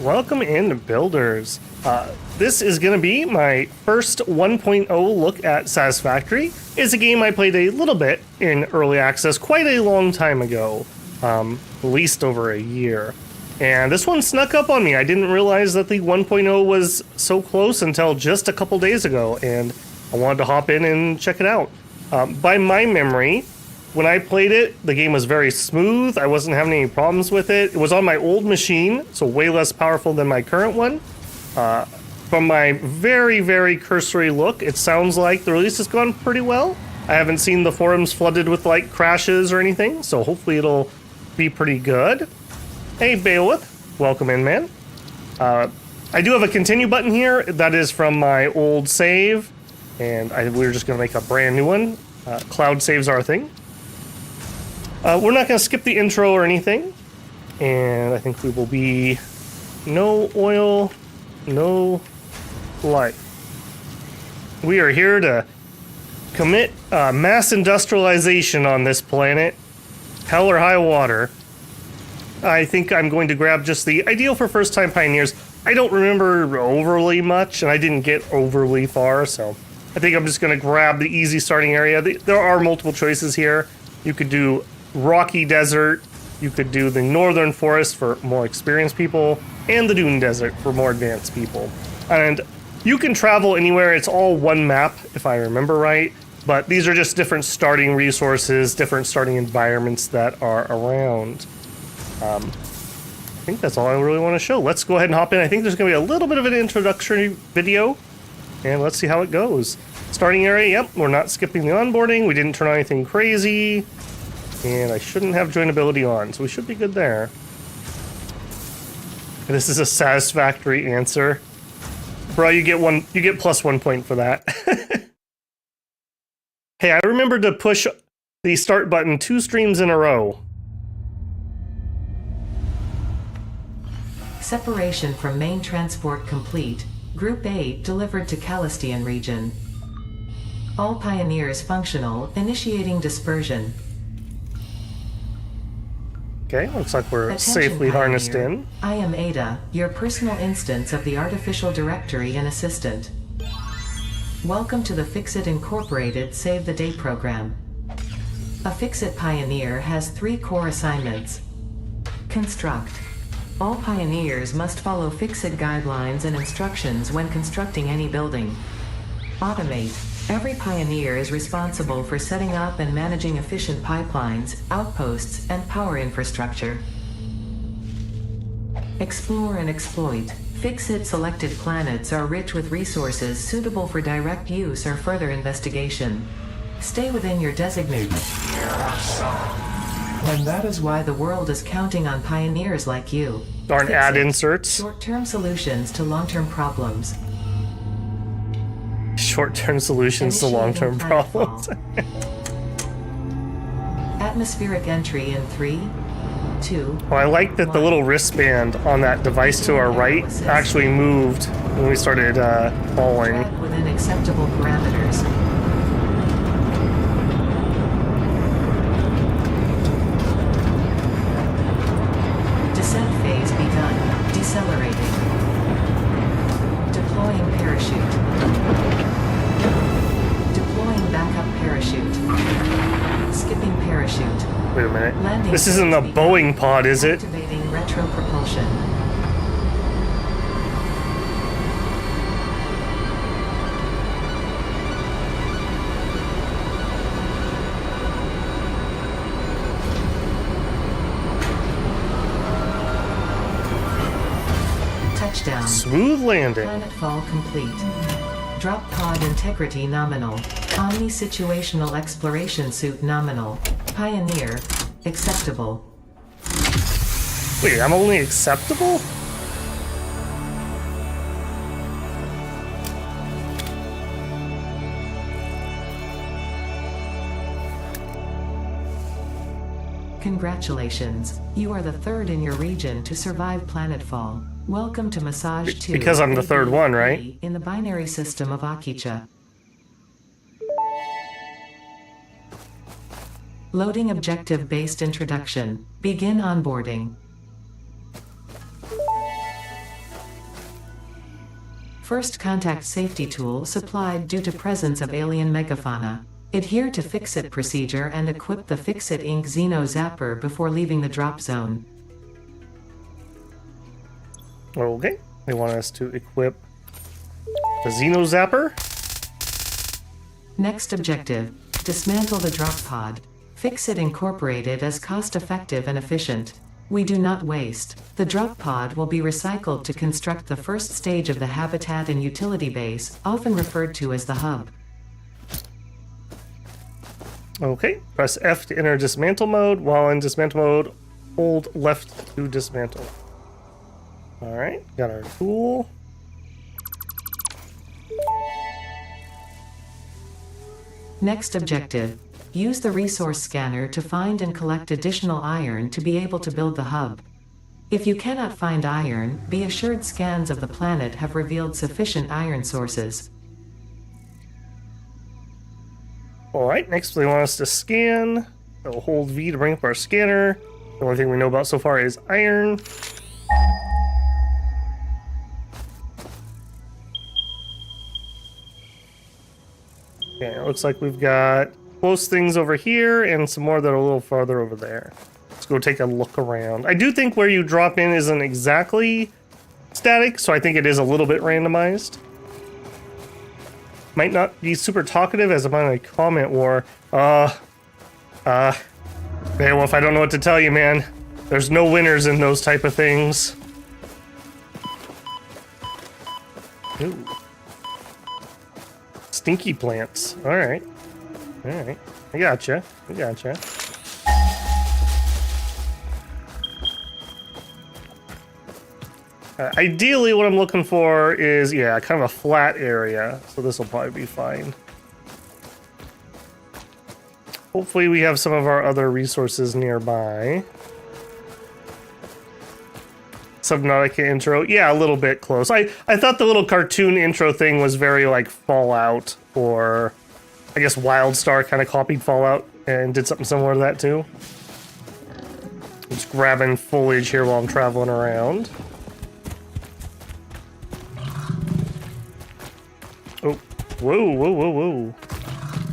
Welcome in, builders. This is going to be my first 1.0 look at Satisfactory. It's a game I played a little bit in early access quite a long time ago, at least over a year. And this one snuck up on me. I didn't realize that the 1.0 was so close until just a couple days ago, and I wanted to hop in and check it out. By my memory, when I played it, the game was very smooth. I wasn't having any problems with it. It was on my old machine, so way less powerful than my current one. From my very, very cursory look, it sounds like the release has gone pretty well. I haven't seen the forums flooded with like crashes or anything, so hopefully it'll be pretty good. Hey Bailiff, welcome in, man. I do have a continue button here. That is from my old save, and we're just gonna make a brand new one. Cloud saves are a thing. We're not going to skip the intro or anything, and I think we will be no oil, no life. We are here to commit mass industrialization on this planet, hell or high water. I think I'm going to grab just the ideal for first-time pioneers. I don't remember overly much, and I didn't get overly far, so I think I'm just going to grab the easy starting area. There are multiple choices here. You could do rocky desert, you could do the northern forest for more experienced people, and the dune desert for more advanced people. And you can travel anywhere. It's all one map, if I remember right, but these are just different starting resources, different starting environments that are around. I think that's all I really want to show. Let's go ahead and hop in. I think there's going to be a little bit of an introductory video, and let's see how it goes. Starting area, yep, we're not skipping the onboarding. We didn't turn on anything crazy. And I shouldn't have joinability on, so we should be good there. And this is a satisfactory answer. Bro, you get plus 1 point for that. Hey, I remembered to push the start button 2 streams in a row. Separation from main transport complete. Group 8 delivered to Calistian region. All pioneers functional, initiating dispersion. Okay, looks like we're Attention, safely Pioneer. harnessed in. I am Ada, your personal instance of the artificial directory and assistant. Welcome to the Fixit Incorporated Save the Day program. A Fixit Pioneer has 3 core assignments. Construct. All pioneers must follow Fixit guidelines and instructions when constructing any building. Automate. Every pioneer is responsible for setting up and managing efficient pipelines, outposts, and power infrastructure. Explore and exploit. Fixit selected planets are rich with resources suitable for direct use or further investigation. Stay within your designated. And that is why the world is counting on pioneers like you. Darn ad inserts. Short-term solutions to long-term problems. Short-term solutions to long-term problems. Atmospheric entry in 3, 2. Oh, I like that the little wristband on that device to our right actually moved when we started falling. Track within acceptable parameters. Descent phase begun. Decelerating. Deploying parachute. Deploying backup parachute. Skipping parachute. Wait a minute. Landing This isn't a phase Boeing begun. pod, is it? Activating retro propulsion. Touchdown. Smooth landing. Planetfall complete. Drop pod integrity nominal. Omni situational exploration suit nominal. Pioneer. Acceptable. Wait, I'm only acceptable? Congratulations. You are the 3rd in your region to survive planetfall. Welcome to Massage 2. Because I'm the 3rd one, right? In the binary system of Akicha. Loading objective-based introduction. Begin onboarding. First contact safety tool supplied due to presence of alien megafauna. Adhere to Fix-It procedure and equip the Fix-It Inc. Xeno Zapper before leaving the drop zone. Okay, they want us to equip the Xeno Zapper. Next objective, dismantle the drop pod. Fix-It Incorporated is cost-effective and efficient. We do not waste. The drop pod will be recycled to construct the first stage of the habitat and utility base, often referred to as the hub. Okay, press F to enter dismantle mode. While in dismantle mode, hold left to dismantle. Alright, got our tool. Next objective, use the resource scanner to find and collect additional iron to be able to build the hub. If you cannot find iron, be assured scans of the planet have revealed sufficient iron sources. Alright, next they want us to scan. So hold V to bring up our scanner. The only thing we know about so far is iron. Okay, it looks like we've got close things over here and some more that are a little farther over there. Let's go take a look around. I do think where you drop in isn't exactly static, so I think it is a little bit randomized. Might not be super talkative as I'm on a comment war. Beowulf, I don't know what to tell you, man. There's no winners in those type of things. Ooh. Stinky plants. Alright. Alright. I gotcha. I gotcha. Ideally, what I'm looking for is, yeah, kind of a flat area. So this will probably be fine. Hopefully we have some of our other resources nearby. Subnautica intro. Yeah, a little bit close. I thought the little cartoon intro thing was very like Fallout, or I guess Wildstar kind of copied Fallout and did something similar to that too. Just grabbing foliage here while I'm traveling around. Oh, whoa, whoa, whoa, whoa.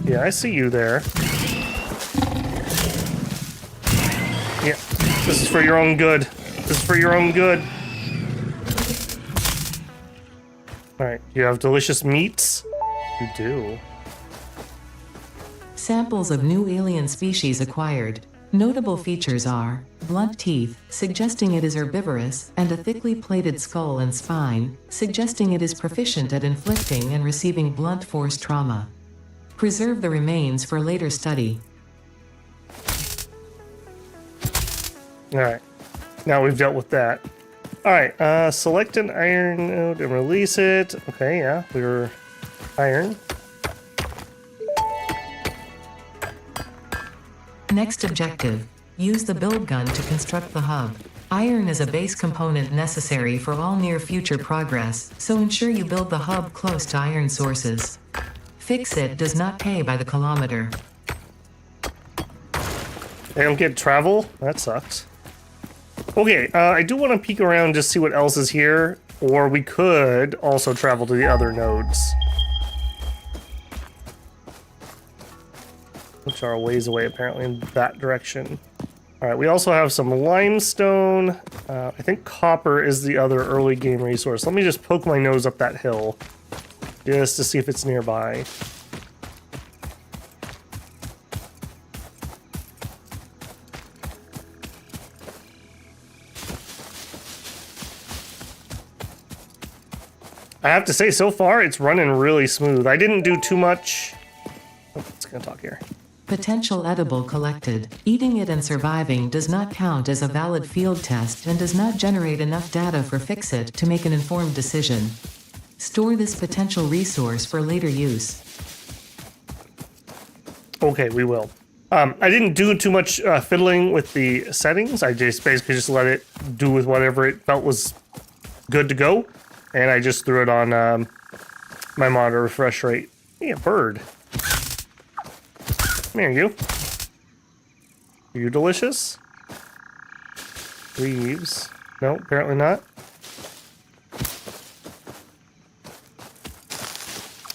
Yeah, I see you there. Yeah, this is for your own good. This is for your own good. Alright, you have delicious meats? You do. Samples of new alien species acquired. Notable features are blunt teeth, suggesting it is herbivorous, and a thickly plated skull and spine, suggesting it is proficient at inflicting and receiving blunt force trauma. Preserve the remains for later study. Alright, now we've dealt with that. Alright, select an iron node and release it. Okay, yeah, we were iron. Next objective, use the build gun to construct the hub. Iron is a base component necessary for all near future progress, so ensure you build the hub close to iron sources. Fix-It does not pay by the kilometer. I don't get travel? That sucks. Okay, I do want to peek around just see what else is here, or we could also travel to the other nodes, which are a ways away apparently in that direction. Alright, we also have some limestone. I think copper is the other early game resource. Let me just poke my nose up that hill just to see if it's nearby. I have to say, so far, it's running really smooth. I didn't do too much. Oh, it's gonna talk here. Potential edible collected. Eating it and surviving does not count as a valid field test and does not generate enough data for Fix-It to make an informed decision. Store this potential resource for later use. Okay, we will. I didn't do too much fiddling with the settings. I just basically just let it do with whatever it felt was good to go. And I just threw it on my monitor refresh rate. Hey, a bird. There you go. Are you delicious? Leaves. No, apparently not.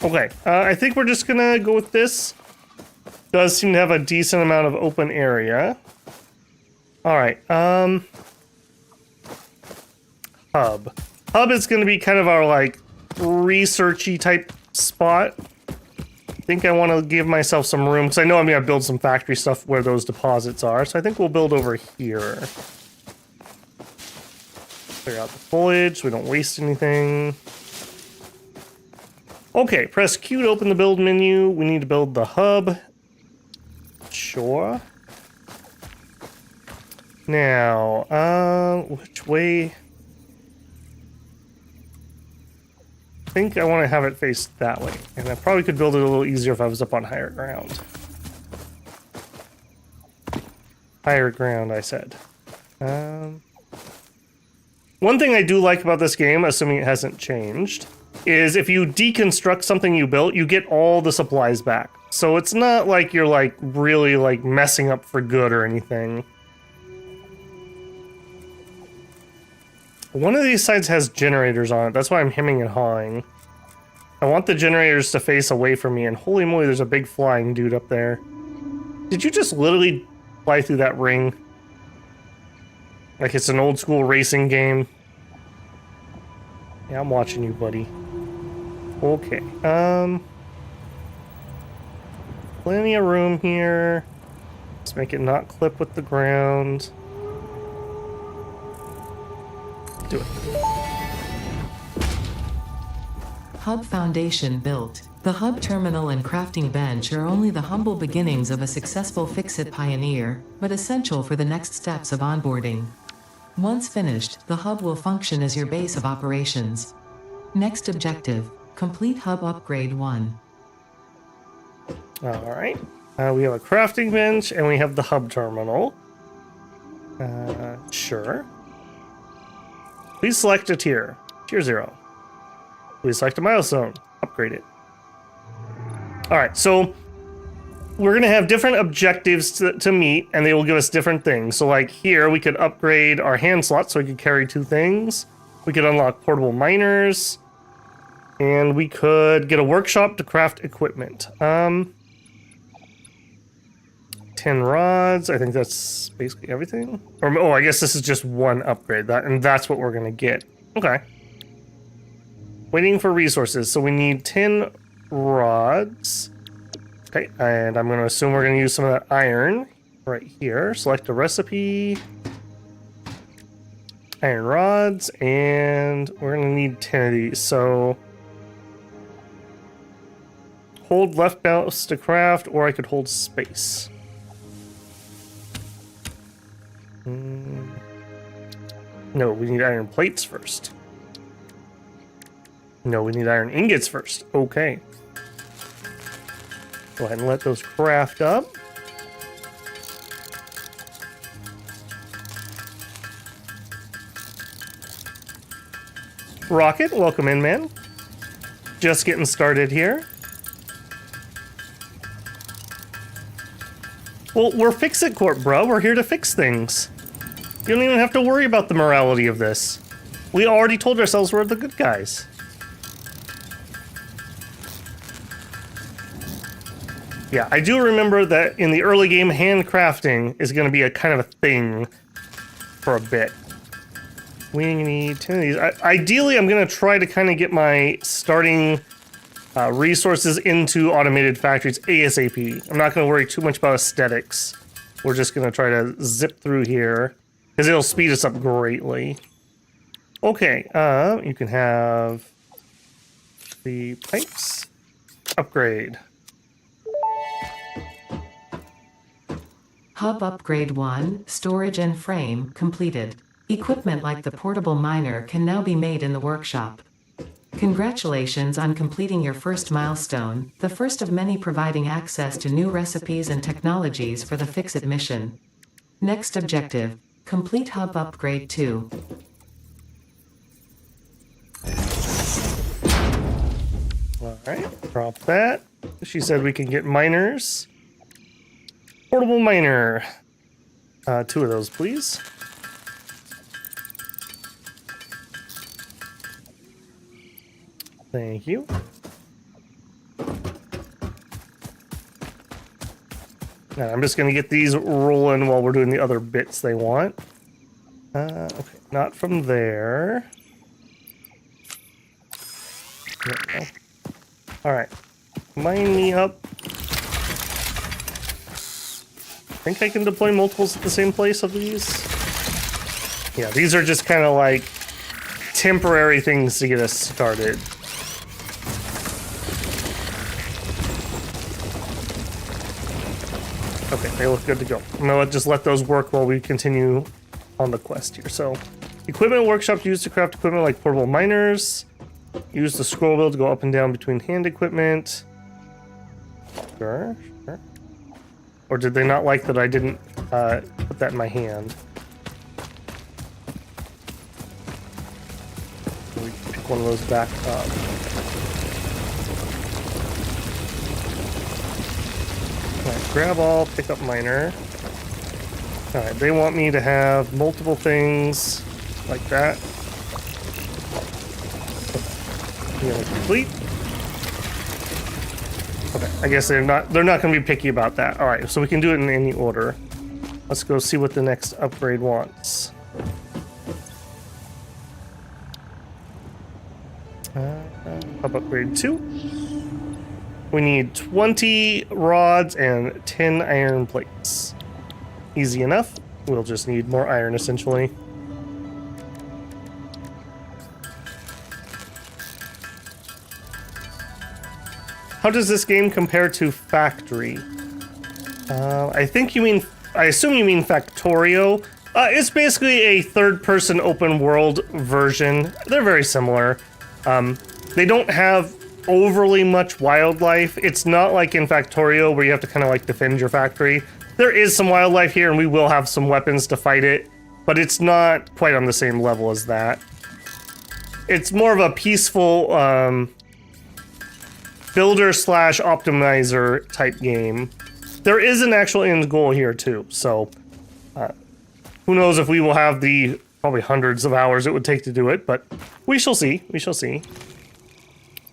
Okay, I think we're just gonna go with this. Does seem to have a decent amount of open area. All right, hub. Hub is gonna be kind of our, like, researchy type spot. I think I want to give myself some room, because I know I'm gonna build some factory stuff where those deposits are, so I think we'll build over here. Clear out the foliage so we don't waste anything. Okay, press Q to open the build menu. We need to build the hub. Sure. Now, which way? I think I want to have it face that way. And I probably could build it a little easier if I was up on higher ground. Higher ground, I said. One thing I do like about this game, assuming it hasn't changed, is if you deconstruct something you built, you get all the supplies back. So it's not like you're, like, really, like, messing up for good or anything. One of these sides has generators on it. That's why I'm hemming and hawing. I want the generators to face away from me, and holy moly, there's a big flying dude up there. Did you just literally fly through that ring? Like it's an old school racing game? Yeah, I'm watching you, buddy. Okay, plenty of room here. Let's make it not clip with the ground. Do it. Hub foundation built. The hub terminal and crafting bench are only the humble beginnings of a successful Fix-It pioneer, but essential for the next steps of onboarding. Once finished, the hub will function as your base of operations. Next objective, complete hub upgrade 1. Alright. We have a crafting bench, and we have the hub terminal. Sure. Please select a tier. Tier 0. Please select a milestone. Upgrade it. Alright, so we're going to have different objectives to meet, and they will give us different things. So like here, we could upgrade our hand slot so we could carry 2 things. We could unlock portable miners. And we could get a workshop to craft equipment. 10 rods, I think that's basically everything. Or, oh, I guess this is just one upgrade, and that's what we're going to get. Okay. Waiting for resources, so we need 10 rods. Okay, and I'm going to assume we're going to use some of that iron right here. Select a recipe. Iron rods, and we're going to need 10 of these, so... Hold left mouse to craft, or I could hold space. No, we need iron plates first. No, we need iron ingots first. Okay. Go ahead and let those craft up. Rocket, welcome in, man. Just getting started here. Well, we're Fix-It Corp, bro. We're here to fix things. You don't even have to worry about the morality of this. We already told ourselves we're the good guys. Yeah, I do remember that in the early game, handcrafting is going to be a kind of a thing for a bit. We need 10 of these. Ideally, I'm going to try to kind of get my starting resources into automated factories ASAP. I'm not going to worry too much about aesthetics. We're just going to try to zip through here because it'll speed us up greatly. Okay, you can have the pipes. Upgrade. Hub upgrade 1, storage and frame, completed. Equipment like the portable miner can now be made in the workshop. Congratulations on completing your first milestone, the first of many providing access to new recipes and technologies for the Fix-It mission. Next objective, complete hub upgrade 2. Alright, drop that. She said we can get miners. Portable miner. 2 of those, please. Thank you. Now, I'm just going to get these rolling while we're doing the other bits they want. Okay, not from there. There we go. All right, line me up. I think I can deploy multiples at the same place of these. Yeah, these are just kind of like temporary things to get us started. Okay, they look good to go. I'm gonna just let those work while we continue on the quest here. So, equipment workshop used to craft equipment like portable miners. Use the scroll wheel to go up and down between hand equipment. Sure. Or did they not like that I didn't put that in my hand? We pick one of those back up. Alright, grab all, pick up miner. Alright, they want me to have multiple things like that. Complete. Okay, I guess they're not going to be picky about that. All right, so we can do it in any order. Let's go see what the next upgrade wants. Upgrade 2. We need 20 rods and 10 iron plates. Easy enough. We'll just need more iron essentially. How does this game compare to Factory? I assume you mean Factorio. It's basically a third-person open-world version. They're very similar. They don't have overly much wildlife. It's not like in Factorio where you have to kind of like defend your factory. There is some wildlife here, and we will have some weapons to fight it, but it's not quite on the same level as that. It's more of a peaceful builder/optimizer type game. There is an actual end goal here too, so who knows if we will have the probably hundreds of hours it would take to do it, but we shall see. We shall see.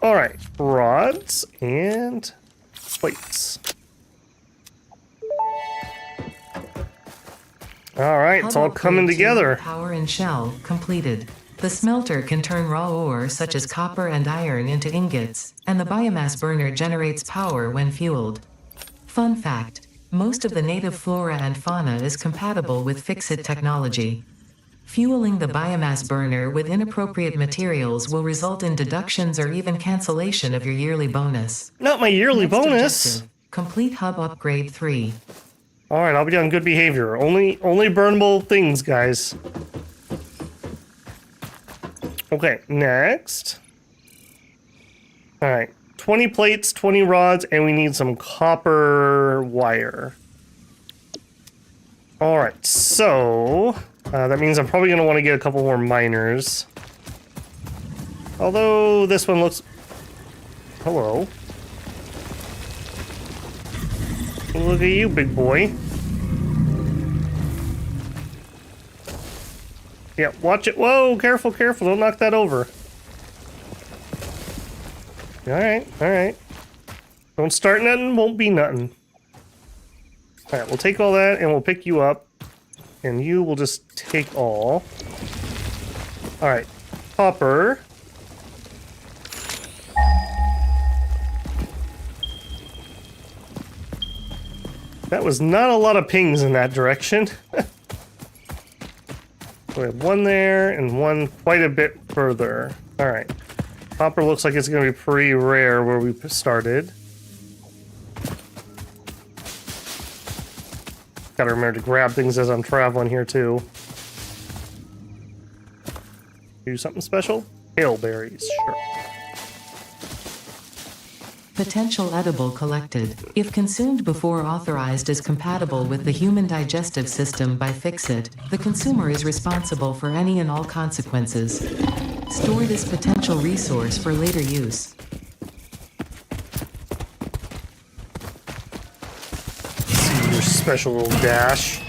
All right, rods and plates. All right, it's all coming together. Power and shell completed. The smelter can turn raw ore such as copper and iron into ingots, and the biomass burner generates power when fueled. Fun fact, most of the native flora and fauna is compatible with Fix-It technology. Fueling the biomass burner with inappropriate materials will result in deductions or even cancellation of your yearly bonus. Not my yearly Next bonus. objective, complete hub upgrade 3. All right, I'll be on good behavior. Only burnable things, guys. Okay, next. All right, 20 plates, 20 rods, and we need some copper wire. All right, so that means I'm probably gonna want to get a couple more miners. Although this one looks... Hello. Look at you, big boy. Yeah, watch it. Whoa, careful, careful. Don't knock that over. Alright, alright. Don't start nothing, won't be nothing. Alright, we'll take all that and we'll pick you up. And you will just take all. Alright, copper. That was not a lot of pings in that direction. We have one there and one quite a bit further. Alright. Copper looks like it's going to be pretty rare where we started. Gotta remember to grab things as I'm traveling here too. Do something special? Hail berries, sure. Potential edible collected. If consumed before authorized is compatible with the human digestive system by Fix-It, the consumer is responsible for any and all consequences. Store this potential resource for later use. See your special little dash.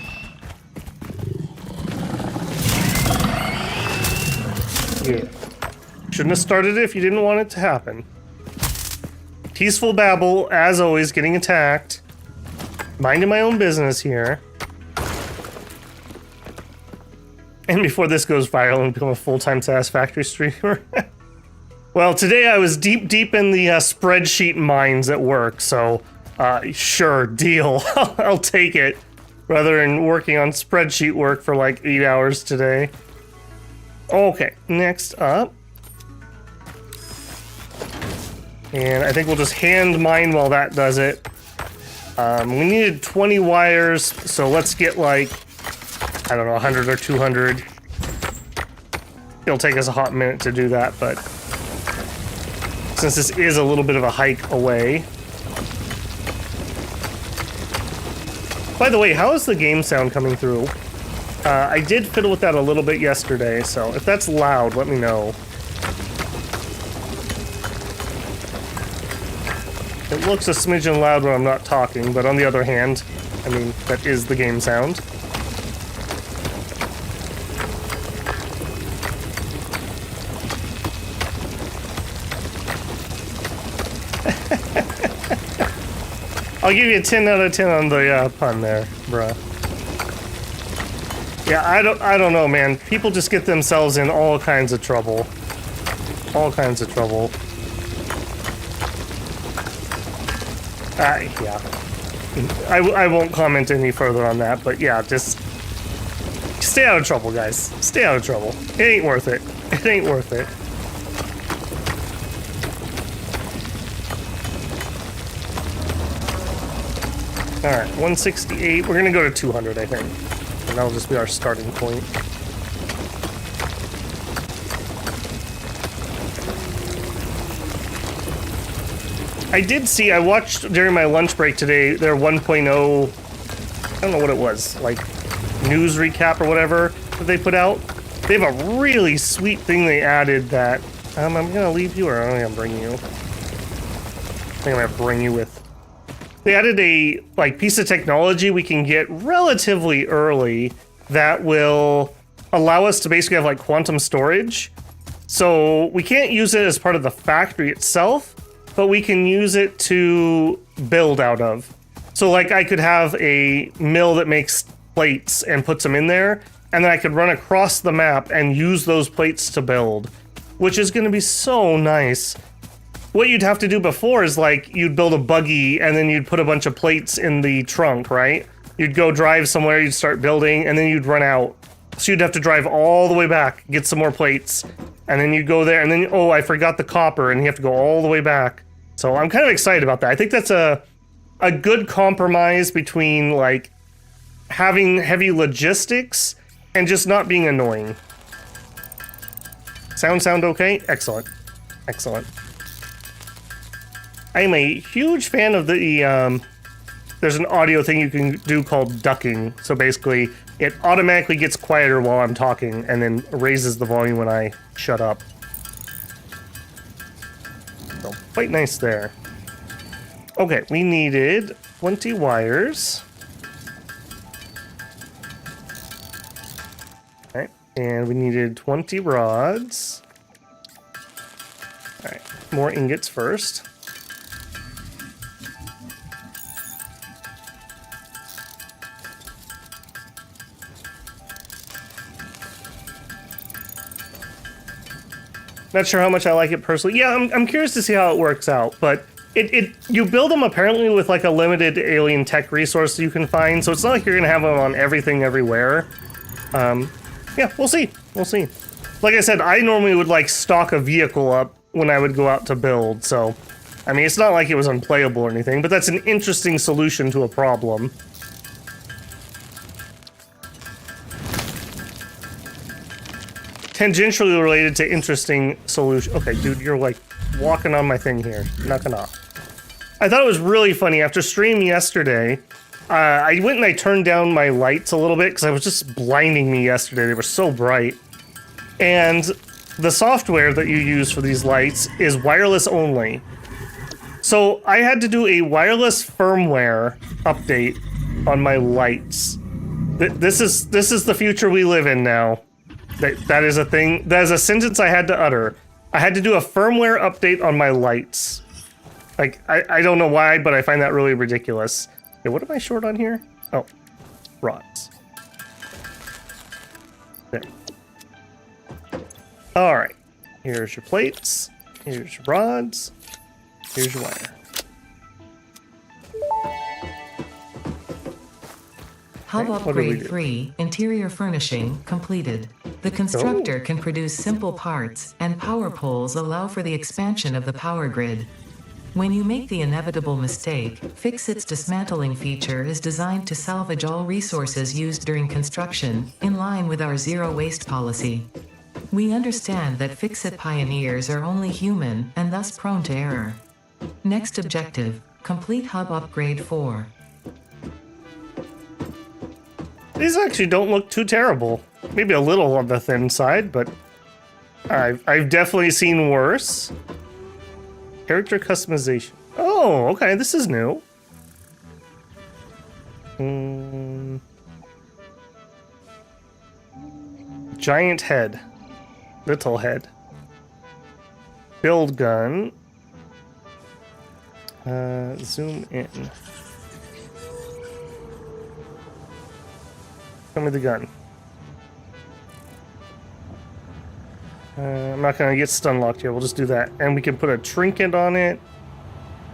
Yeah. Shouldn't have started it if you didn't want it to happen. Peaceful babble, as always, getting attacked. minding my own business here. And before this goes viral and become a full-time Satisfactory streamer. Well, today I was deep in the spreadsheet mines at work, so sure, deal. I'll take it. Rather than working on spreadsheet work for like 8 hours today. Okay, next up. And I think we'll just hand mine while that does it. We needed 20 wires, so let's get like, I don't know, 100 or 200. It'll take us a hot minute to do that, but since this is a little bit of a hike away. By the way, how is the game sound coming through? I did fiddle with that a little bit yesterday, so if that's loud, let me know. It looks a smidgen loud when I'm not talking, but on the other hand, I mean, that is the game sound. I'll give you a 10 out of 10 on the pun there, bruh. Yeah, I don't know, man. People just get themselves in all kinds of trouble. All kinds of trouble. Yeah. I won't comment any further on that, but yeah, just stay out of trouble, guys. Stay out of trouble. It ain't worth it. It ain't worth it. Alright, 168. We're gonna go to 200, I think. And that'll just be our starting point. I did see, I watched during my lunch break today, their 1.0, I don't know what it was, like news recap or whatever that they put out. They have a really sweet thing they added that, I'm gonna leave you or I'm gonna bring you. I think I'm gonna bring you with. They added a piece of technology we can get relatively early that will allow us to basically have quantum storage. So we can't use it as part of the factory itself, but we can use it to build out of. So I could have a mill that makes plates and puts them in there, and then I could run across the map and use those plates to build, which is going to be so nice. What you'd have to do before is you'd build a buggy and then you'd put a bunch of plates in the trunk, right? You'd go drive somewhere, you'd start building, and then you'd run out. So you'd have to drive all the way back, get some more plates, and then you'd go there, and then, oh, I forgot the copper, and you have to go all the way back. So I'm kind of excited about that. I think that's a good compromise between, having heavy logistics and just not being annoying. Sound okay? Excellent. Excellent. I am a huge fan of the, there's an audio thing you can do called ducking. So basically, it automatically gets quieter while I'm talking and then raises the volume when I shut up. So, quite nice there. Okay, we needed 20 wires. Alright, and we needed 20 rods. Alright, more ingots first. Not sure how much I like it personally. Yeah, I'm curious to see how it works out, but you build them apparently with a limited alien tech resource you can find, so it's not like you're gonna have them on everything everywhere. Yeah, we'll see. We'll see. Like I said, I normally would stock a vehicle up when I would go out to build, so I mean it's not like it was unplayable or anything, but that's an interesting solution to a problem. Tangentially related to interesting solution. Okay, dude, you're walking on my thing here. Knocking off. I thought it was really funny. After stream yesterday, I went and I turned down my lights a little bit because I was just blinding me yesterday. They were so bright. And the software that you use for these lights is wireless only. So I had to do a wireless firmware update on my lights. This is the future we live in now. That is a thing. That is a sentence I had to utter. I had to do a firmware update on my lights. I don't know why, but I find that really ridiculous. Okay, what am I short on here? Oh, rods. There. All right. Here's your plates. Here's your rods. Here's your wire. Hub Okay, what do we upgrade do? 3, interior furnishing, completed. The constructor can produce simple parts, and power poles allow for the expansion of the power grid. When you make the inevitable mistake, Fix-It's dismantling feature is designed to salvage all resources used during construction, in line with our zero waste policy. We understand that Fix-It pioneers are only human and thus prone to error. Next objective, complete hub upgrade 4. These actually don't look too terrible. Maybe a little on the thin side, but I've definitely seen worse. Character customization. Oh, okay, this is new. Giant head. Little head. Build gun. Zoom in. Show me the gun. I'm not gonna get stun locked here. We'll just do that, and we can put a trinket on it.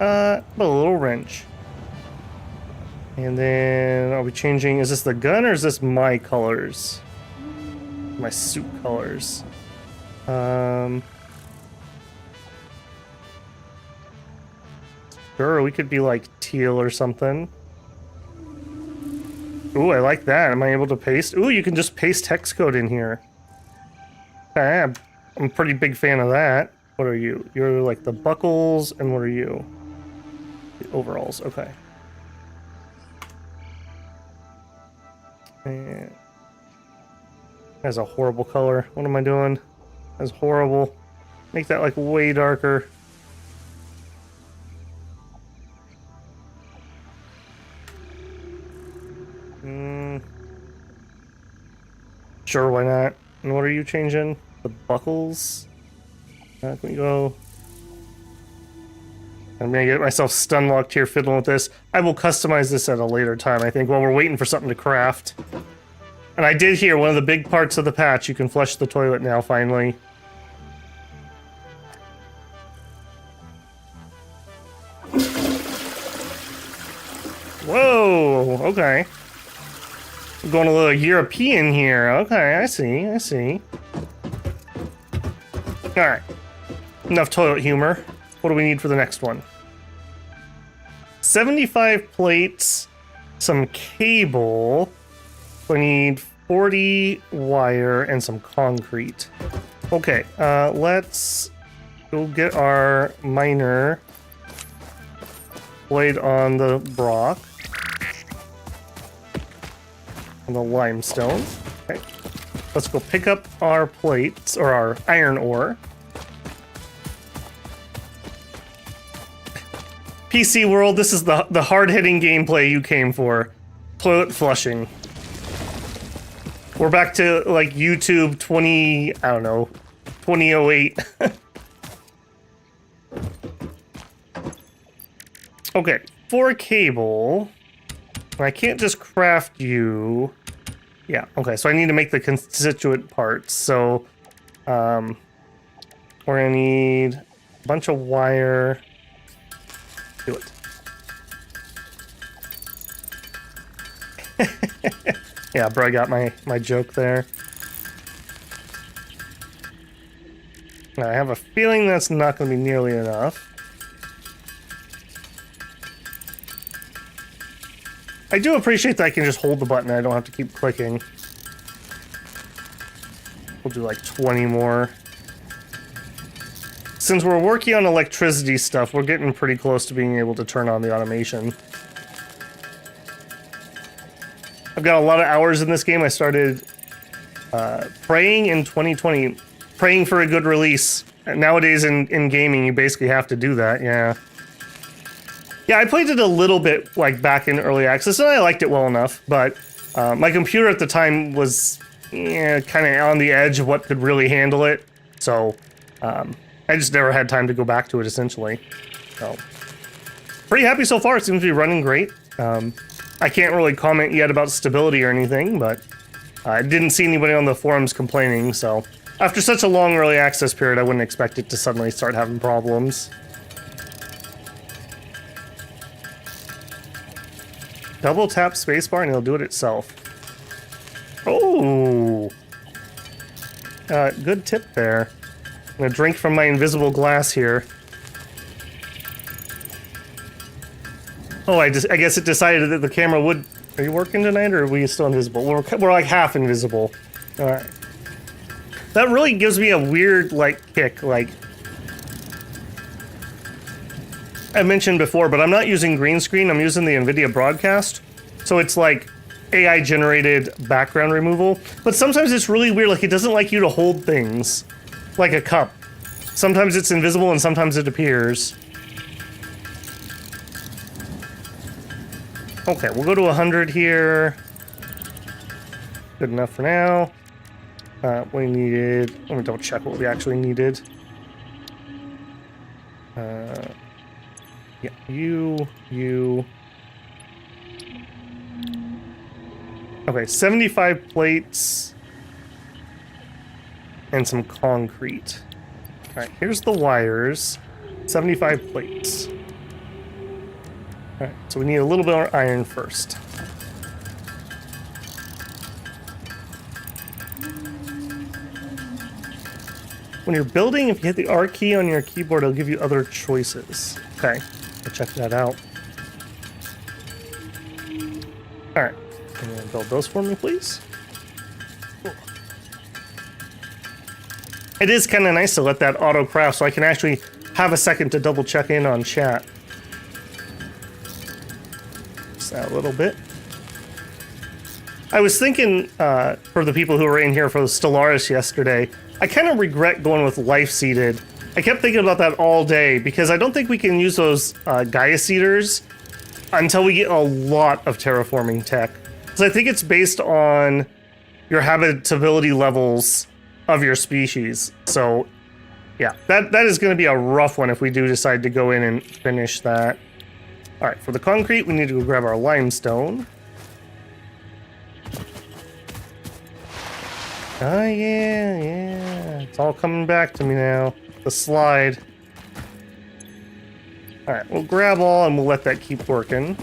A little wrench. And then are we changing? Is this the gun or is this my colors? My suit colors. Sure, we could be like teal or something. Ooh, I like that. Am I able to paste? Ooh, you can just paste hex code in here. Okay, I'm a pretty big fan of that. What are you? You're like the buckles, and what are you? The overalls, okay. And that's a horrible color. What am I doing? That's horrible. Make that like way darker. Sure, why not? And what are you changing? The buckles? Can we go? I'm gonna get myself stun locked here fiddling with this. I will customize this at a later time, I think, while we're waiting for something to craft. And I did hear one of the big parts of the patch, you can flush the toilet now, finally. Whoa, okay. We're going a little European here. Okay, I see. Alright. Enough toilet humor. What do we need for the next one? 75 plates, some cable. We need 40 wire and some concrete. Okay, let's go get our miner blade on the Brock. On the limestone. Okay. Let's go pick up our plates, or our iron ore. PC world, this is the hard-hitting gameplay you came for. Toilet flushing. We're back to, like, YouTube 2008. Okay, for cable, I can't just craft you. Yeah, okay, so I need to make the constituent parts. So, we're gonna need a bunch of wire. Do it. Yeah, bro, I got my joke there. I have a feeling that's not gonna be nearly enough. I do appreciate that I can just hold the button and I don't have to keep clicking. We'll do like 20 more. Since we're working on electricity stuff, we're getting pretty close to being able to turn on the automation. I've got a lot of hours in this game. I started praying in 2020, praying for a good release. Nowadays in gaming, you basically have to do that, yeah. Yeah, I played it a little bit like back in early access, and I liked it well enough, but my computer at the time was kind of on the edge of what could really handle it, so I just never had time to go back to it, essentially. So, pretty happy so far. It seems to be running great. I can't really comment yet about stability or anything, but I didn't see anybody on the forums complaining, so after such a long early access period, I wouldn't expect it to suddenly start having problems. Double tap spacebar and it'll do it itself. Oh! Good tip there. I'm gonna drink from my invisible glass here. Oh, I guess it decided that the camera would... Are you working tonight, or are we still invisible? We're like half invisible. Alright. That really gives me a weird, like, kick, like... I mentioned before, but I'm not using green screen, I'm using the NVIDIA broadcast. So it's like AI-generated background removal. But sometimes it's really weird, like it doesn't like you to hold things. Like a cup. Sometimes it's invisible and sometimes it appears. Okay, we'll go to 100 here. Good enough for now. We needed... Let me double check what we actually needed. Yeah, you... Okay, 75 plates. And some concrete. Alright, here's the wires. 75 plates. Alright, so we need a little bit of iron first. When you're building, if you hit the R key on your keyboard, it'll give you other choices. Okay, I'll check that out. Alright, build those for me, please. Cool. It is kind of nice to let that auto craft so I can actually have a second to double check in on chat. Just that a little bit. I was thinking, for the people who were in here for the Stellaris yesterday, I kind of regret going with life seeded. I kept thinking about that all day because I don't think we can use those Gaia seeders until we get a lot of terraforming tech. Because I think it's based on your habitability levels of your species. So, yeah, that is going to be a rough one if we do decide to go in and finish that. All right, for the concrete, we need to go grab our limestone. Oh, yeah. It's all coming back to me now. The slide. Alright, we'll grab all and we'll let that keep working.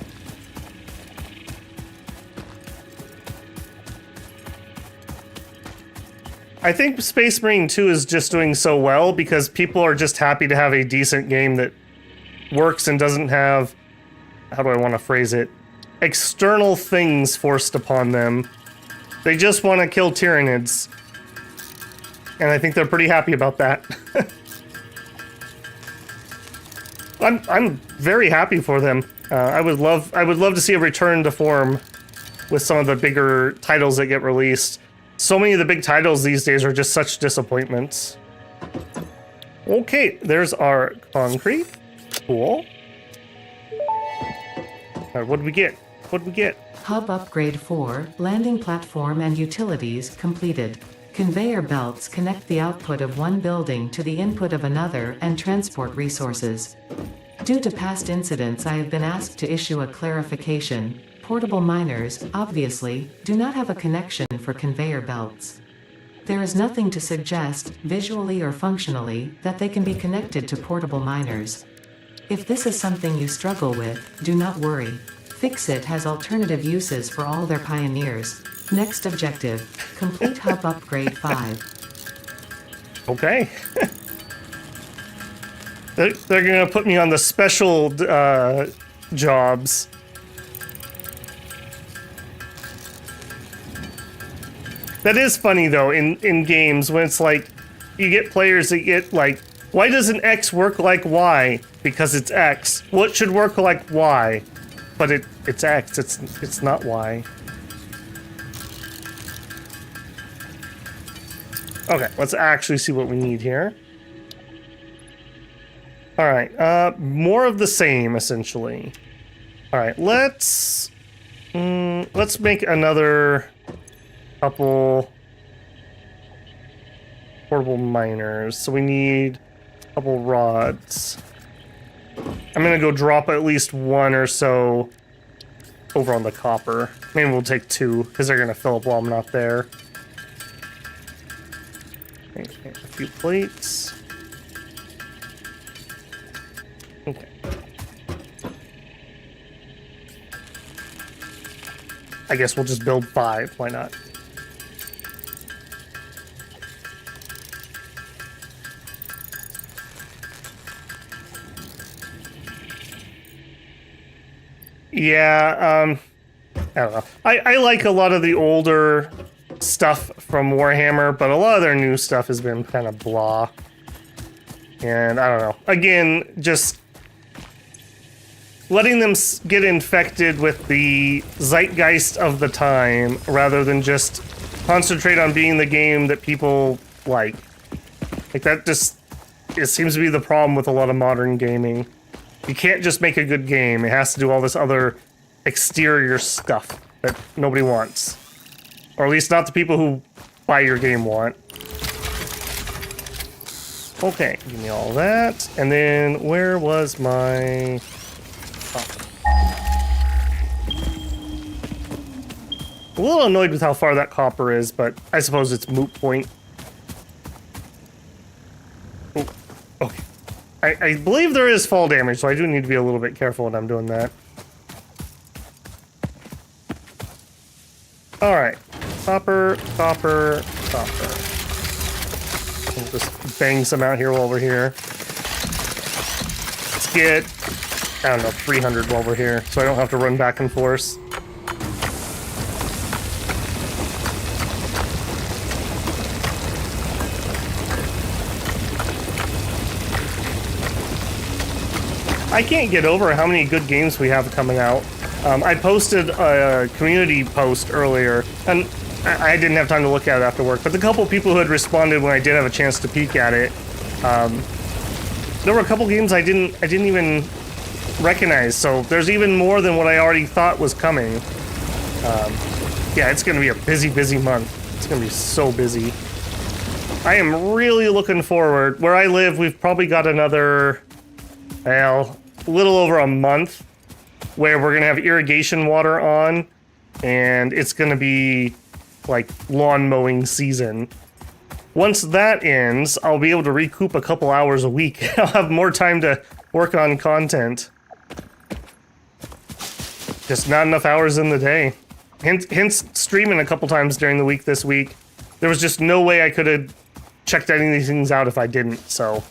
I think Space Marine 2 is just doing so well because people are just happy to have a decent game that works and doesn't have... How do I want to phrase it? External things forced upon them. They just want to kill Tyranids. And I think they're pretty happy about that. I'm very happy for them. I would love to see a return to form with some of the bigger titles that get released. So many of the big titles these days are just such disappointments. Okay, there's our concrete. Cool. Alright, what did we get? What did we get? Hub Upgrade 4, Landing Platform and Utilities completed. Conveyor belts connect the output of one building to the input of another and transport resources. Due to past incidents, I have been asked to issue a clarification. Portable miners, obviously, do not have a connection for conveyor belts. There is nothing to suggest, visually or functionally, that they can be connected to portable miners. If this is something you struggle with, do not worry. Fixit has alternative uses for all their pioneers. Next objective, complete Hub Upgrade 5. Okay. They're gonna put me on the special jobs. That is funny though in games when it's like you get players that get like, why doesn't X work like Y? Because it's X. What should work like Y? But it's X, it's not Y. Okay, let's actually see what we need here. Alright, more of the same, essentially. Alright, let's make another couple portable miners. So we need a couple rods. I'm gonna go drop at least one or so over on the copper. Maybe we'll take 2, because they're going to fill up while I'm not there. Okay, a few plates. Okay. I guess we'll just build 5. Why not? Yeah, I don't know. I like a lot of the older stuff from Warhammer, but a lot of their new stuff has been kind of blah. And I don't know. Again, just letting them get infected with the zeitgeist of the time rather than just concentrate on being the game that people like. Like that just, it seems to be the problem with a lot of modern gaming. You can't just make a good game. It has to do all this other exterior stuff that nobody wants. Or at least not the people who buy your game want. Okay, give me all that. And then where was my... A little annoyed with how far that copper is, but I suppose it's moot point. Oh, okay. I believe there is fall damage, so I do need to be a little bit careful when I'm doing that. Alright. Copper, copper, copper. We'll just bang some out here while we're here. Let's get, I don't know, 300 while we're here, so I don't have to run back and forth. I can't get over how many good games we have coming out. I posted a community post earlier, and I didn't have time to look at it after work, but the couple people who had responded when I did have a chance to peek at it, there were a couple games I didn't even recognize, so there's even more than what I already thought was coming. Yeah, it's going to be a busy, busy month. It's going to be so busy. I am really looking forward. Where I live, we've probably got another, well, a little over a month where we're going to have irrigation water on, and it's going to be like lawn mowing season. Once that ends, I'll be able to recoup a couple hours a week. I'll have more time to work on content. Just not enough hours in the day. Hence streaming a couple times during the week this week. There was just no way I could have checked any of these things out if I didn't, so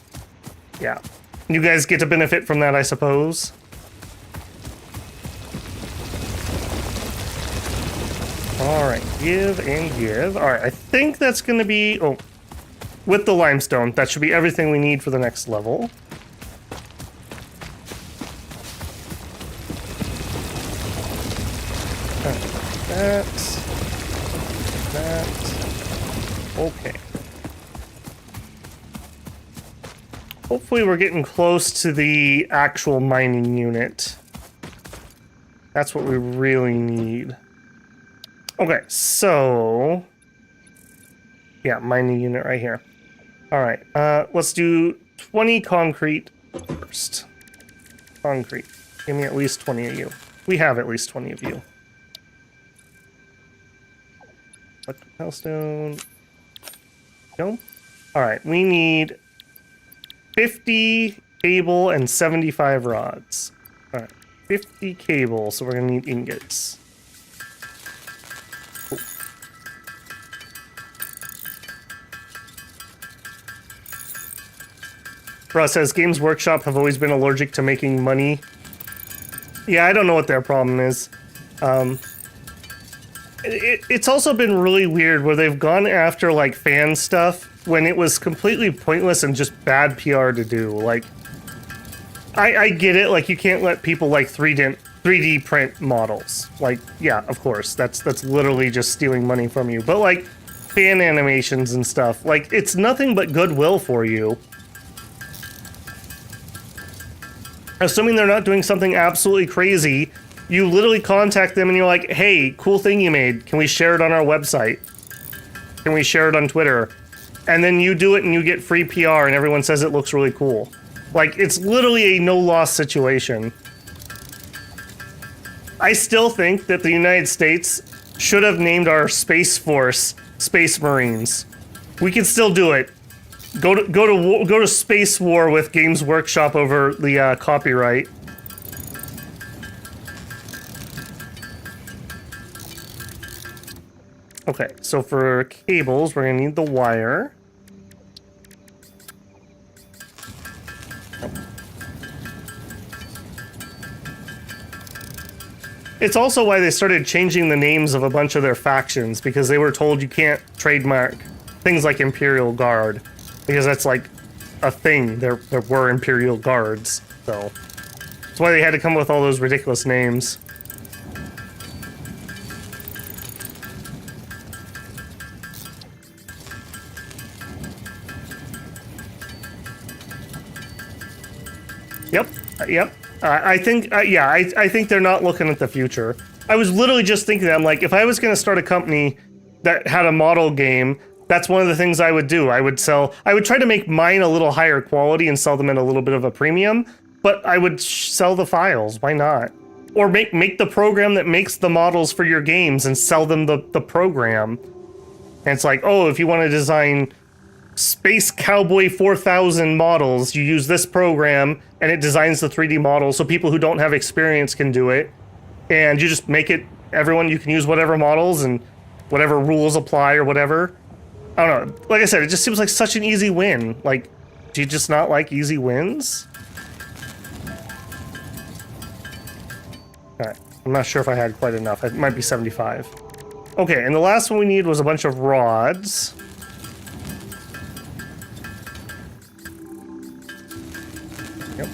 yeah. You guys get to benefit from that, I suppose. Alright, give and give. Alright, I think that's going to be... Oh, with the limestone, that should be everything we need for the next level. That. Okay. Hopefully we're getting close to the actual mining unit. That's what we really need. Okay, so... Yeah, mining unit right here. Alright, let's do 20 concrete first. Concrete. Give me at least 20 of you. We have at least 20 of you. Electric stone. No? Alright, we need 50 cable and 75 rods. Alright, 50 cable, so we're gonna need ingots. Cool. Russ says, Games Workshop have always been allergic to making money. Yeah, I don't know what their problem is. It's also been really weird where they've gone after, like, fan stuff when it was completely pointless and just bad PR to do. Like, I get it, like, you can't let people, like, 3D print models. Like, yeah, of course, that's literally just stealing money from you. But, like, fan animations and stuff, like, it's nothing but goodwill for you. Assuming they're not doing something absolutely crazy, you literally contact them and you're like, hey, cool thing you made. Can we share it on our website? Can we share it on Twitter? And then you do it and you get free PR and everyone says it looks really cool. Like, it's literally a no-loss situation. I still think that the United States should have named our Space Force Space Marines. We can still do it. Go to space war with Games Workshop over the copyright. Okay, so for cables, we're gonna need the wire. It's also why they started changing the names of a bunch of their factions, because they were told you can't trademark things like Imperial Guard, because that's like a thing. There were Imperial Guards, so that's why they had to come up with all those ridiculous names. Yep. I think, yeah, I think they're not looking at the future. I was literally just thinking that, I'm like, if I was going to start a company that had a model game, that's one of the things I would do. I would try to make mine a little higher quality and sell them at a little bit of a premium, but I would sell the files. Why not? Or make the program that makes the models for your games and sell them the program. And it's like, oh, if you want to design Space Cowboy 4000 models, you use this program and it designs the 3D models so people who don't have experience can do it. And you just make it, you can use whatever models and whatever rules apply or whatever. I don't know. Like I said, it just seems like such an easy win. Like, do you just not like easy wins? Alright, I'm not sure if I had quite enough. It might be 75. Okay, and the last one we need was a bunch of rods. Yep.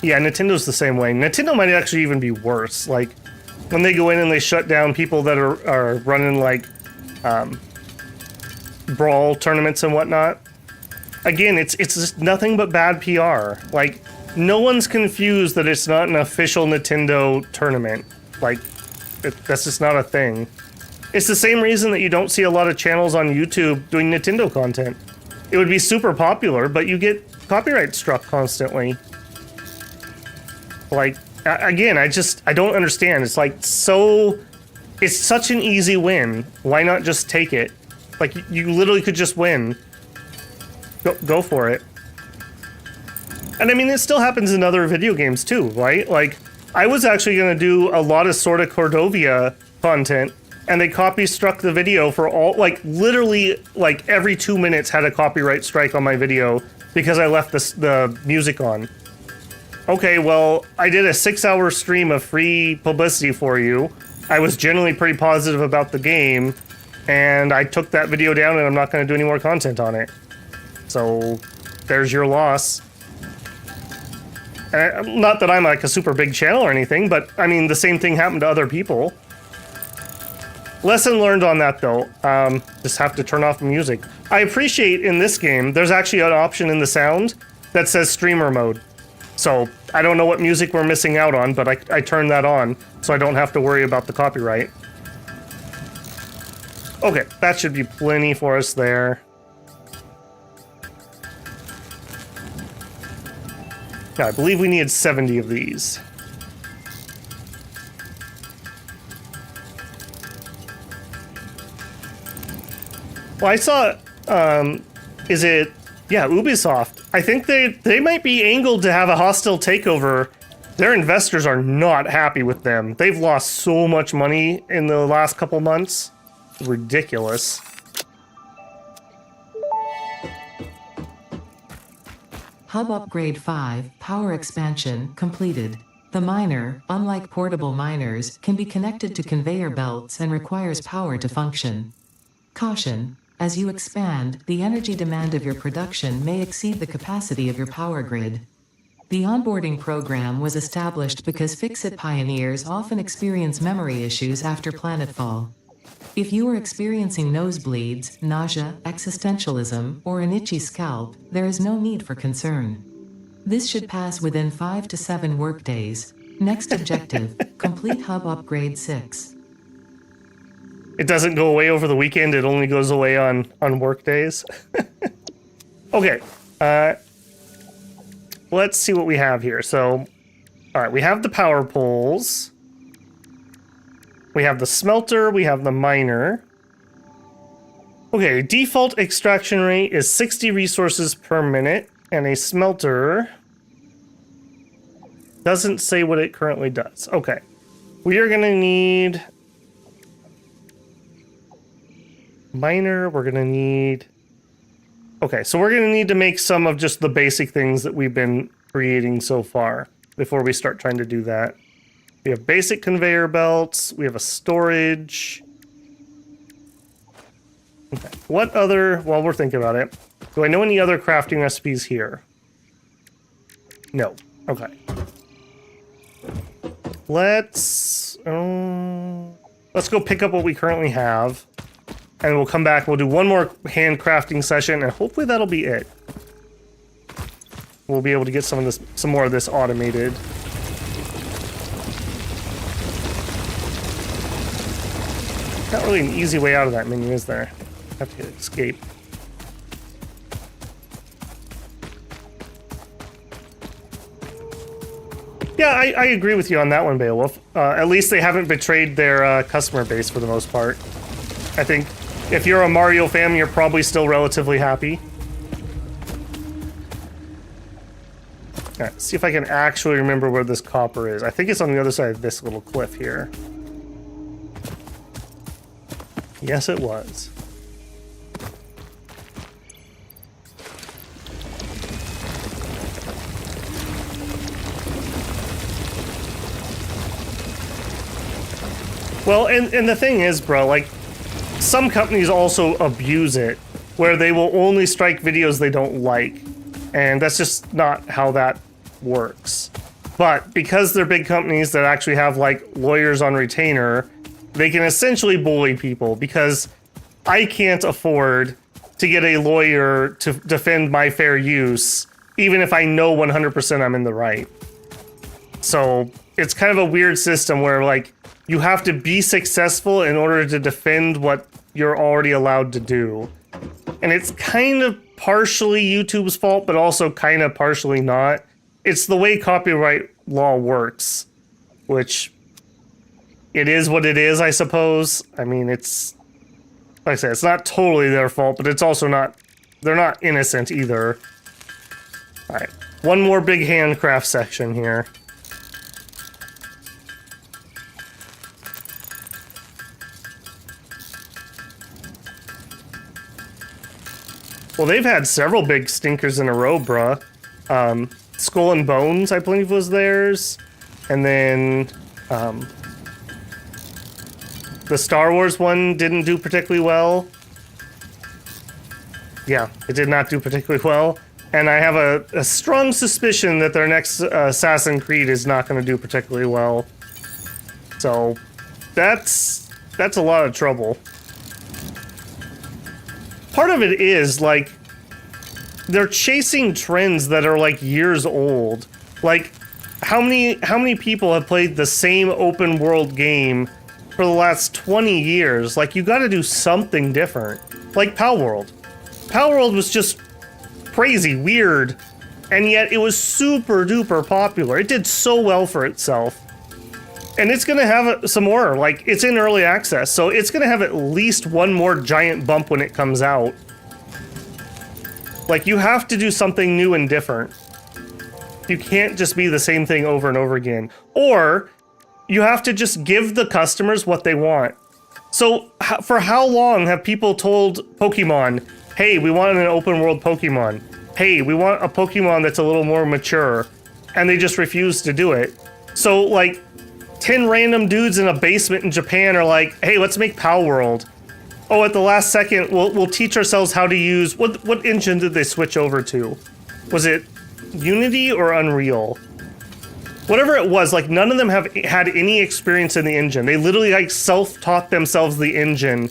Yeah, Nintendo's the same way. Nintendo might actually even be worse. Like, when they go in and they shut down people that are running, like, brawl tournaments and whatnot. Again, it's just nothing but bad PR. Like, no one's confused that it's not an official Nintendo tournament. Like, that's just not a thing. It's the same reason that you don't see a lot of channels on YouTube doing Nintendo content. It would be super popular, but you get copyright struck constantly. Like, again, I don't understand. It's like it's such an easy win. Why not just take it? Like, you literally could just win. Go for it. And I mean, it still happens in other video games too, right? Like, I was actually gonna do a lot of Sorta Cordovia content, and they copy struck the video for all, like, literally, like, every 2 minutes had a copyright strike on my video because I left the music on. Okay, well, I did a 6-hour stream of free publicity for you. I was generally pretty positive about the game, and I took that video down and I'm not going to do any more content on it. So, there's your loss. Not that I'm like a super big channel or anything, but I mean, the same thing happened to other people. Lesson learned on that, though. Just have to turn off the music. I appreciate in this game, there's actually an option in the sound that says streamer mode. So, I don't know what music we're missing out on, but I turned that on, so I don't have to worry about the copyright. Okay, that should be plenty for us there. Now, I believe we needed 70 of these. Well, I saw, is it, yeah, Ubisoft. I think they might be angled to have a hostile takeover. Their investors are not happy with them. They've lost so much money in the last couple months. Ridiculous. Hub Upgrade 5, Power Expansion, completed. The miner, unlike portable miners, can be connected to conveyor belts and requires power to function. Caution: as you expand, the energy demand of your production may exceed the capacity of your power grid. The onboarding program was established because Fix-It pioneers often experience memory issues after planetfall. If you are experiencing nosebleeds, nausea, existentialism, or an itchy scalp, there is no need for concern. This should pass within 5 to 7 workdays. Next objective, complete Hub Upgrade 6. It doesn't go away over the weekend, it only goes away on work days. Okay, let's see what we have here. So, all right, we have the power poles. We have the smelter. We have the miner. Okay, default extraction rate is 60 resources per minute, and a smelter doesn't say what it currently does. Okay, we are gonna need miner. We're gonna need. Okay, so we're gonna need to make some of just the basic things that we've been creating so far before we start trying to do that. We have basic conveyor belts. We have a storage. Okay. What other, while we're thinking about it, do I know any other crafting recipes here? No. Okay. Let's go pick up what we currently have, and we'll come back. We'll do one more handcrafting session, and hopefully that'll be it. We'll be able to get some more of this automated. Not really an easy way out of that menu, is there? Have to hit escape. Yeah, I agree with you on that one, Beowulf. At least they haven't betrayed their customer base for the most part. I think if you're a Mario fan, you're probably still relatively happy. Alright, see if I can actually remember where this copper is. I think it's on the other side of this little cliff here. Yes, it was. Well, and the thing is, bro, like, some companies also abuse it, where they will only strike videos they don't like. And that's just not how that works. But because they're big companies that actually have, like, lawyers on retainer, they can essentially bully people, because I can't afford to get a lawyer to defend my fair use, even if I know 100% I'm in the right. So it's kind of a weird system where, like, you have to be successful in order to defend what you're already allowed to do. And it's kind of partially YouTube's fault, but also kind of partially not. It's the way copyright law works, which it is what it is, I suppose. I mean, it's, like I said, it's not totally their fault, but it's also not, they're not innocent either. All right, one more big handcraft section here. Well, they've had several big stinkers in a row, bruh. Skull and Bones, I believe, was theirs. And then the Star Wars one didn't do particularly well. Yeah, it did not do particularly well. And I have a strong suspicion that their next Assassin's Creed is not going to do particularly well. So that's a lot of trouble. Part of it is, like, they're chasing trends that are, like, years old. Like, how many people have played the same open world game for the last 20 years? Like, you gotta do something different. Like Palworld. Palworld was just crazy, weird, and yet it was super duper popular. It did so well for itself. And it's gonna have some more, like, it's in early access, so it's gonna have at least one more giant bump when it comes out. Like, you have to do something new and different. You can't just be the same thing over and over again. Or, you have to just give the customers what they want. So, for how long have people told Pokemon, hey, we want an open world Pokemon. Hey, we want a Pokemon that's a little more mature. And they just refuse to do it. So, like, 10 random dudes in a basement in Japan are like, hey, let's make Palworld. Oh, at the last second, we'll teach ourselves how to use... What engine did they switch over to? Was it Unity or Unreal? Whatever it was, like, none of them have had any experience in the engine. They literally, like, self-taught themselves the engine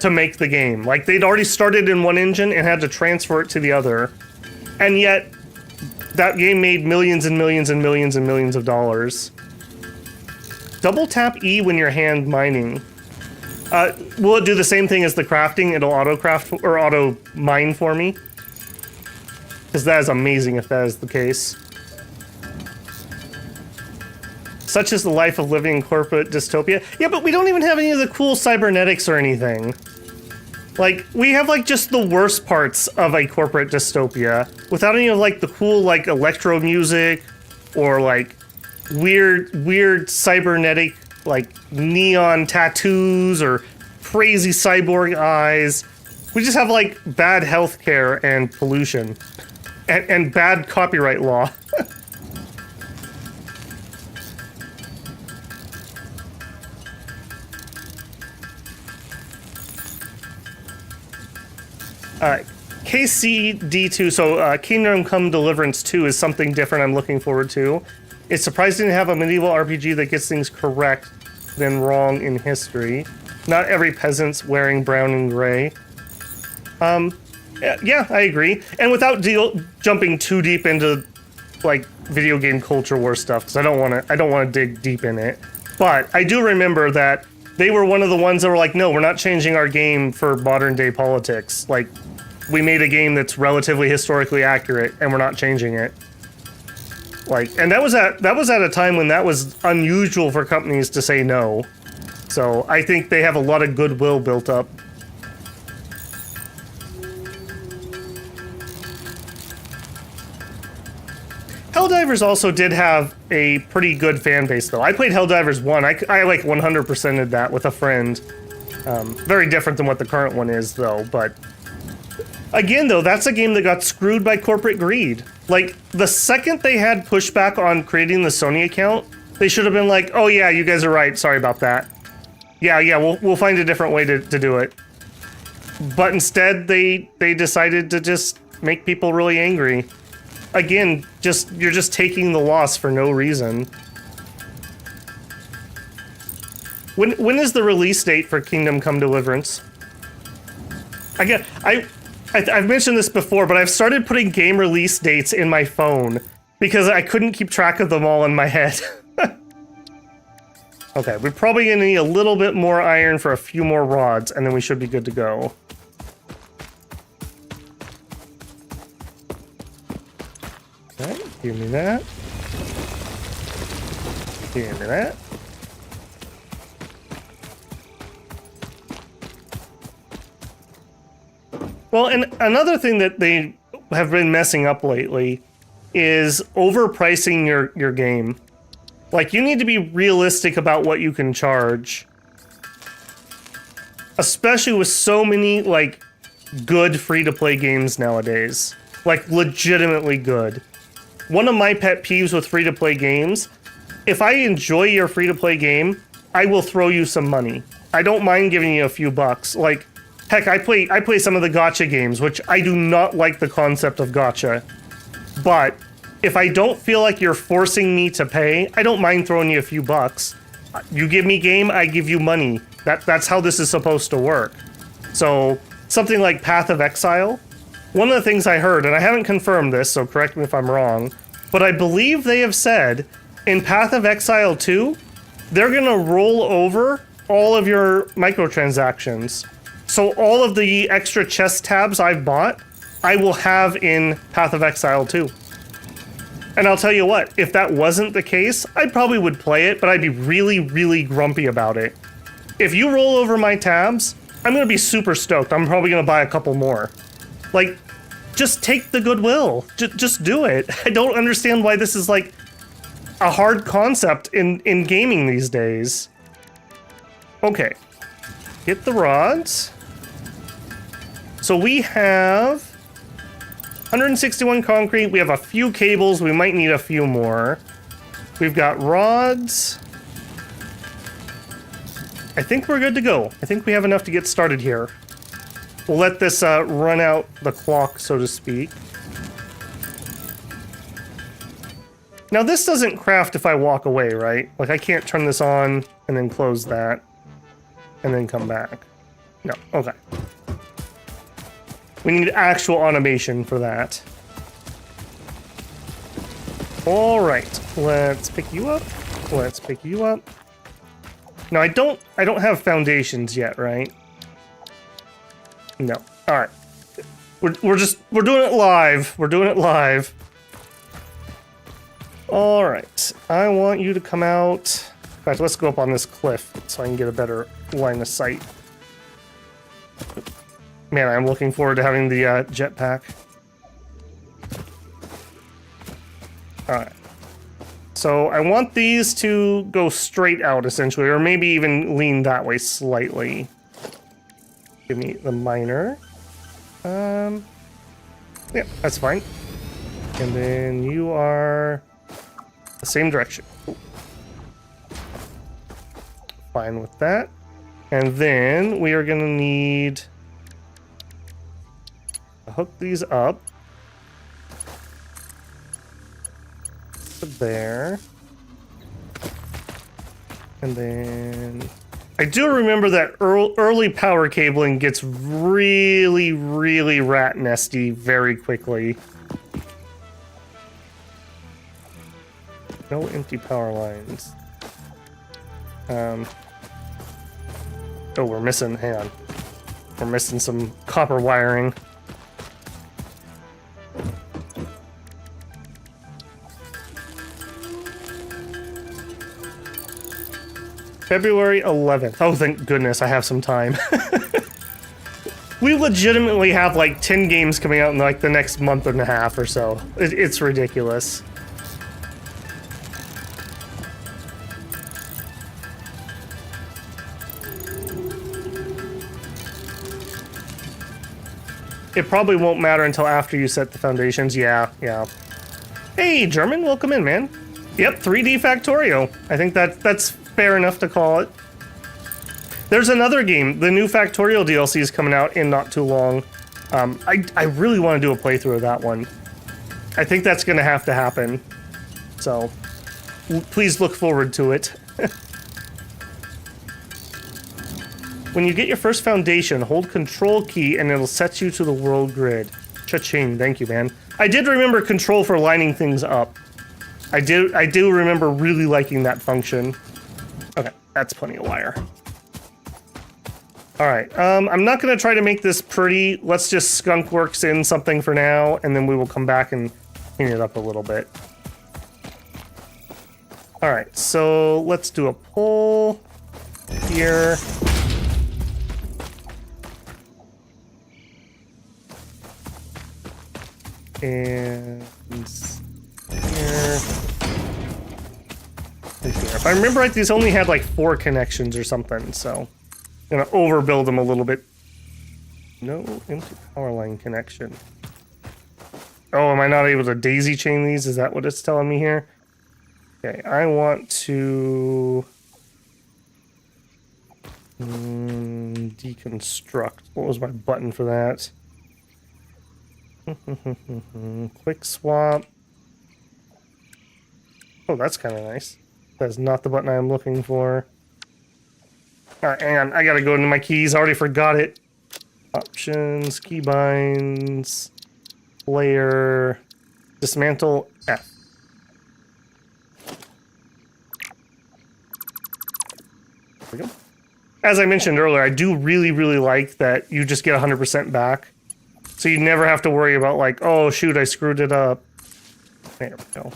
to make the game. Like, they'd already started in one engine and had to transfer it to the other. And yet, that game made millions and millions and millions and millions of dollars. Double tap E when you're hand mining. Will it do the same thing as the crafting? It'll auto craft or auto mine for me? Because that is amazing if that is the case. such is the life of living in corporate dystopia. Yeah, but we don't even have any of the cool cybernetics or anything. Like, we have, like, just the worst parts of a corporate dystopia without any of, like, the cool, like, electro music or, like, weird cybernetic, like, neon tattoos or crazy cyborg eyes. We just have, like, bad healthcare and pollution and bad copyright law. KCD2, so Kingdom Come Deliverance 2 is something different I'm looking forward to. It's surprising to have a medieval RPG that gets things correct than wrong in history. Not every peasant's wearing brown and gray. Yeah, I agree. And without jumping too deep into, like, video game culture war stuff, because I don't want to dig deep in it. But I do remember that they were one of the ones that were like, no, we're not changing our game for modern day politics. Like, we made a game that's relatively historically accurate, and we're not changing it. Like, and that was at a time when that was unusual for companies to say no. So I think they have a lot of goodwill built up. Helldivers also did have a pretty good fan base, though. I played Helldivers 1. I like 100%ed that with a friend. Very different than what the current one is, though, but... Again, though, that's a game that got screwed by corporate greed. Like, the second they had pushback on creating the Sony account, they should have been like, oh yeah, you guys are right, sorry about that. Yeah, we'll find a different way to do it. But instead, they decided to just make people really angry. Again, you're just taking the loss for no reason. When is the release date for Kingdom Come Deliverance? I've mentioned this before, but I've started putting game release dates in my phone because I couldn't keep track of them all in my head. Okay, we're probably gonna need a little bit more iron for a few more rods, and then we should be good to go. Okay, give me that. Give me that. Well, and another thing that they have been messing up lately is overpricing your game. Like, you need to be realistic about what you can charge. Especially with so many, like, good free-to-play games nowadays. Like, legitimately good. One of my pet peeves with free-to-play games, if I enjoy your free-to-play game, I will throw you some money. I don't mind giving you a few bucks. Like, heck, I play some of the gacha games, which I do not like the concept of gacha. But if I don't feel like you're forcing me to pay, I don't mind throwing you a few bucks. You give me game, I give you money. That's how this is supposed to work. So, something like Path of Exile, one of the things I heard, and I haven't confirmed this, so correct me if I'm wrong, but I believe they have said, in Path of Exile 2, they're gonna roll over all of your microtransactions. So all of the extra chest tabs I've bought, I will have in Path of Exile 2. And I'll tell you what, if that wasn't the case, I probably would play it, but I'd be really, really grumpy about it. If you roll over my tabs, I'm gonna be super stoked. I'm probably gonna buy a couple more. Like, just take the goodwill. Just do it. I don't understand why this is like a hard concept in gaming these days. Okay. Get the rods. So we have 161 concrete. We have a few cables. We might need a few more. We've got rods. I think we're good to go. I think we have enough to get started here. We'll let this run out the clock, so to speak. Now this doesn't craft if I walk away, right? Like, I can't turn this on and then close that and then come back. No, okay. We need actual automation for that. All right, let's pick you up. Let's pick you up. Now I don't have foundations yet, right? No. All right. We're doing it live. We're doing it live. All right, I want you to come out. In fact, let's go up on this cliff so I can get a better line of sight. Man, I'm looking forward to having the jetpack. All right. So I want these to go straight out, essentially, or maybe even lean that way slightly. Give me the miner. Yeah, that's fine. And then you are the same direction. Ooh. Fine with that. And then we are going to need to hook these up. There. And then I do remember that early power cabling gets really, really rat nesty very quickly. No empty power lines. Oh, we're missing, hang on. We're missing some copper wiring. February 11th. Oh, thank goodness, I have some time. We legitimately have like 10 games coming out in like the next month and a half or so. It's ridiculous. It probably won't matter until after you set the foundations. Yeah. Hey, German, welcome in, man. Yep, 3D Factorio. I think that's fair enough to call it. There's another game. The new Factorial DLC is coming out in not too long. I really want to do a playthrough of that one. I think that's going to have to happen. So, please look forward to it. When you get your first foundation, hold Control key and it'll set you to the world grid. Cha-ching. Thank you, man. I did remember Control for lining things up. I do remember really liking that function. Okay, that's plenty of wire. All right, I'm not going to try to make this pretty. Let's just skunkworks in something for now, and then we will come back and clean it up a little bit. All right, so let's do a pull here. And here. And here. If I remember right, these only had like 4 connections or something, so I'm gonna overbuild them a little bit. No empty power line connection. Oh, am I not able to daisy chain these? Is that what it's telling me here? Okay, I want to deconstruct. What was my button for that? Quick swap. Oh, that's kind of nice. That's not the button I'm looking for. Alright, hang on. I gotta go into my keys. I already forgot it. Options, keybinds, layer, dismantle F. There we go. As I mentioned earlier, I do really, really like that you just get 100% back. So you never have to worry about like, oh shoot, I screwed it up. There we go.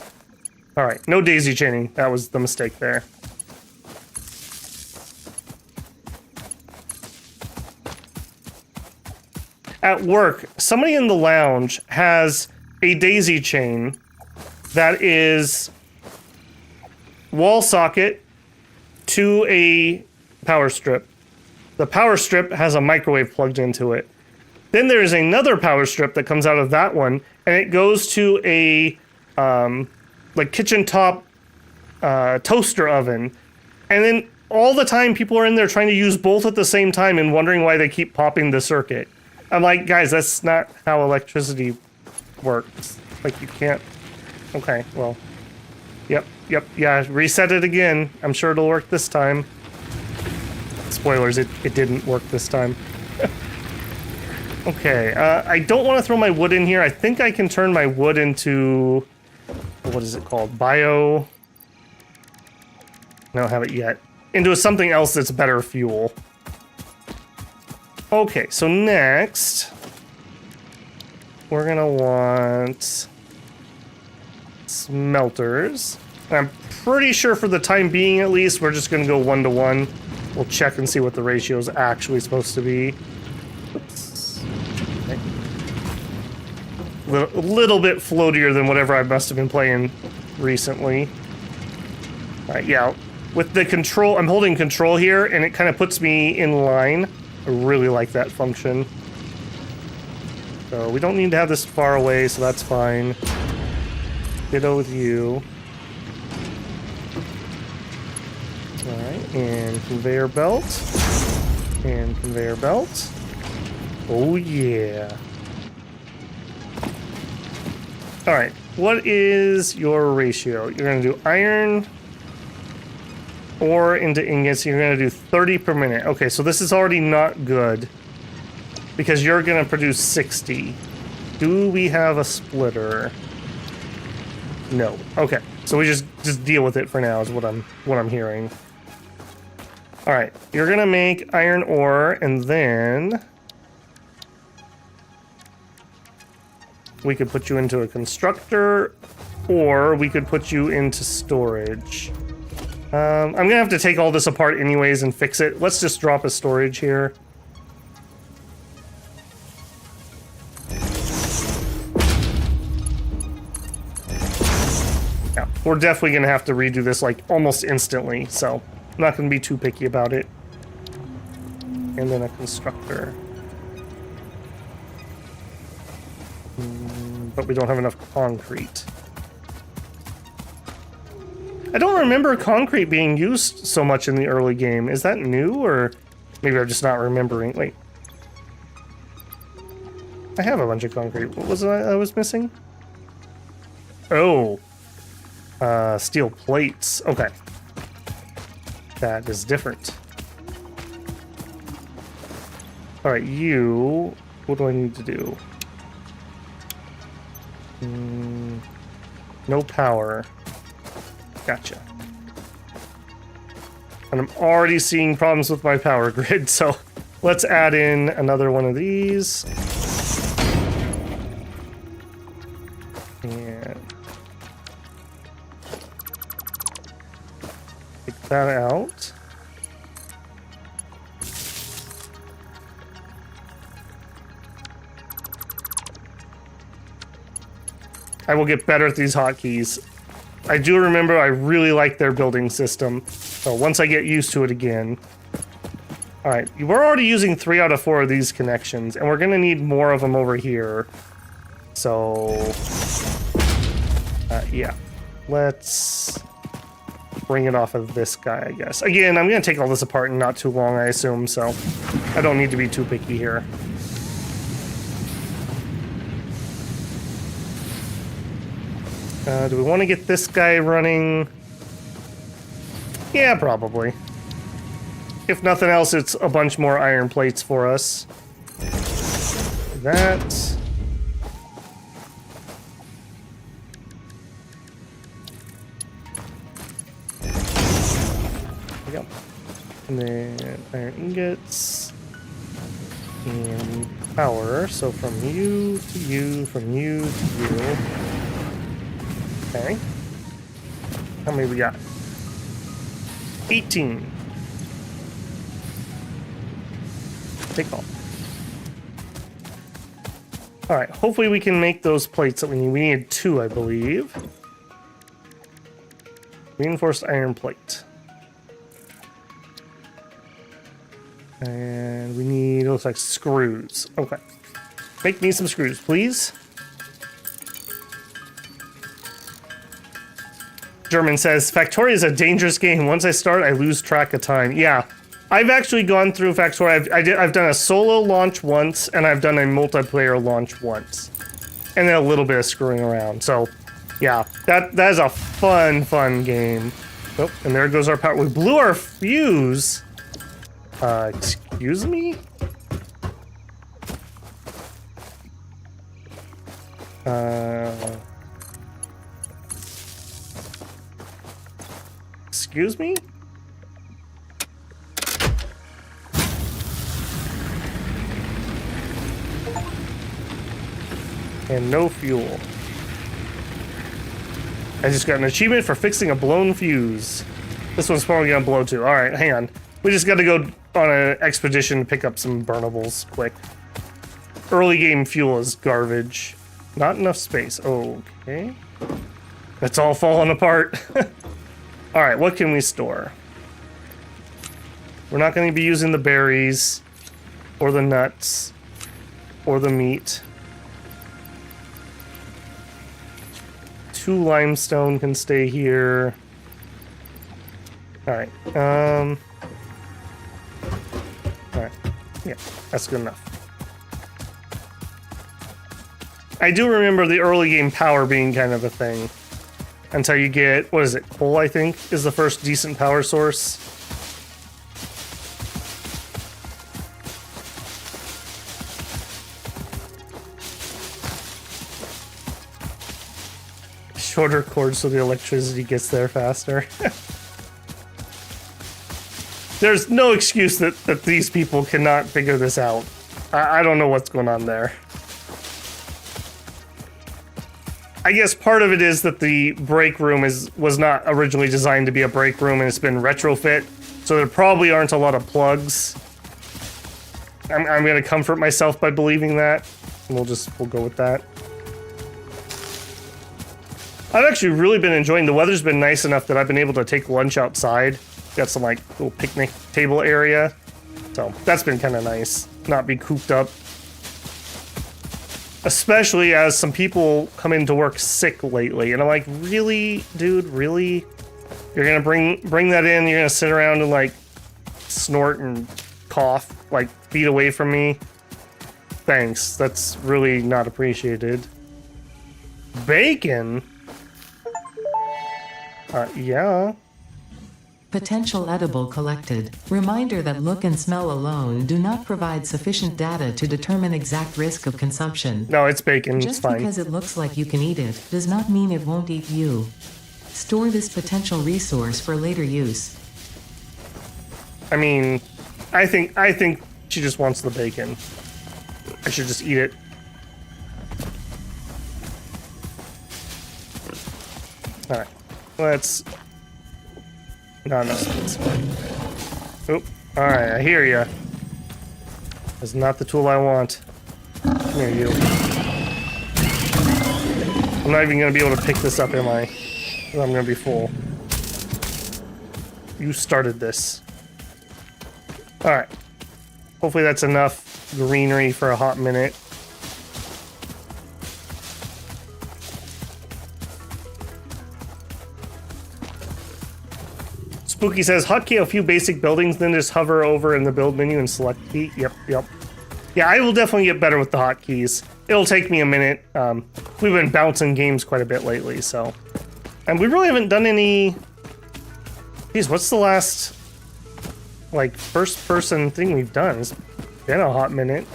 All right, no daisy chaining. That was the mistake there. At work, somebody in the lounge has a daisy chain that is wall socket to a power strip. The power strip has a microwave plugged into it. Then there's another power strip that comes out of that one, and it goes to a like kitchen top toaster oven. And then all the time people are in there trying to use both at the same time and wondering why they keep popping the circuit. I'm like, guys, that's not how electricity works. Like, you can't... Okay, well... Yep, yeah, reset it again. I'm sure it'll work this time. Spoilers, it didn't work this time. Okay, I don't want to throw my wood in here. I think I can turn my wood into... What is it called? Bio... I don't have it yet. Into something else that's better fuel. Okay, so next... We're gonna want... smelters. And I'm pretty sure for the time being, at least, we're just going to go 1 to 1. We'll check and see what the ratio is actually supposed to be. Oops. Okay. A little bit floatier than whatever I must have been playing recently. All right, yeah. With the control, I'm holding control here, and it kind of puts me in line. I really like that function. So we don't need to have this far away, so that's fine. Ditto with you. Alright, and conveyor belt. And conveyor belt. Oh yeah. Alright, what is your ratio? You're going to do iron ore into ingots. You're going to do 30 per minute. Okay, so this is already not good. Because you're going to produce 60. Do we have a splitter? No. Okay, so we just deal with it for now is what I'm hearing. All right, you're going to make iron ore, and then we could put you into a constructor, or we could put you into storage. I'm going to have to take all this apart anyways and fix it. Let's just drop a storage here. Yeah, we're definitely going to have to redo this like almost instantly, so I'm not going to be too picky about it. And then a constructor. But we don't have enough concrete. I don't remember concrete being used so much in the early game. Is that new, or maybe I'm just not remembering? Wait. I have a bunch of concrete. What was it I was missing? Oh. Steel plates. Okay. That is different. Alright, you... What do I need to do? No power. Gotcha. And I'm already seeing problems with my power grid, so let's add in another one of these. And take that out. I will get better at these hotkeys. I do remember I really like their building system. So once I get used to it again. Alright, we're already using 3 out of 4 of these connections, and we're gonna need more of them over here. So... yeah. Let's bring it off of this guy, I guess. Again, I'm gonna take all this apart in not too long, I assume, so I don't need to be too picky here. Do we want to get this guy running? Yeah, probably. If nothing else, it's a bunch more iron plates for us. That. There we go. And then iron ingots. And power. So from you to you, from you to you. Okay. How many we got? 18. Take all. Alright, hopefully we can make those plates that we need. We needed 2, I believe. Reinforced iron plate. And we need, it looks like screws. Okay. Make me some screws, please. German says, Factory is a dangerous game. Once I start, I lose track of time. Yeah, I've actually gone through Factory. I've done a solo launch once, and I've done a multiplayer launch once. And then a little bit of screwing around. So, yeah, that is a fun game. Oh, and there goes our power. We blew our fuse. Excuse me? Excuse me? And no fuel. I just got an achievement for fixing a blown fuse. This one's probably gonna blow too. All right, hang on. We just gotta go on an expedition to pick up some burnables quick. Early game fuel is garbage. Not enough space. Okay. It's all falling apart. All right, what can we store? We're not going to be using the berries or the nuts or the meat. 2 limestone can stay here. All right. All right. Yeah, that's good enough. I do remember the early game power being kind of a thing. Until you get, what is it, coal, I think, is the first decent power source. Shorter cords so the electricity gets there faster. There's no excuse that these people cannot figure this out. I don't know what's going on there. I guess part of it is that the break room was not originally designed to be a break room and it's been retrofit, so there probably aren't a lot of plugs. I'm going to comfort myself by believing that, and we'll go with that. I've actually really been enjoying, the weather's been nice enough that I've been able to take lunch outside. Got some like little picnic table area, so that's been kind of nice, not be cooped up. Especially as some people come into work sick lately, and I'm like, really, dude, really? You're gonna bring that in? You're gonna sit around and like snort and cough like feet away from me? Thanks, that's really not appreciated. Bacon? Yeah. Potential edible collected. Reminder that look and smell alone do not provide sufficient data to determine exact risk of consumption. No, it's bacon, it's Just fine. because it looks like you can eat it does not mean it won't eat you. Store this potential resource for later use. I mean, I think she just wants the bacon. I should just eat it. Alright, let's... Not enough space. Oop. Alright, I hear ya. That's not the tool I want. Come here, you. I'm not even gonna be able to pick this up, am I? I'm gonna be full. You started this. Alright. Hopefully that's enough greenery for a hot minute. Spooky says, hotkey a few basic buildings, then just hover over in the build menu and select key. Yep. Yeah, I will definitely get better with the hotkeys. It'll take me a minute. We've been bouncing games quite a bit lately, so. And we really haven't done any... Geez, what's the last, like, first-person thing we've done? It's been a hot minute.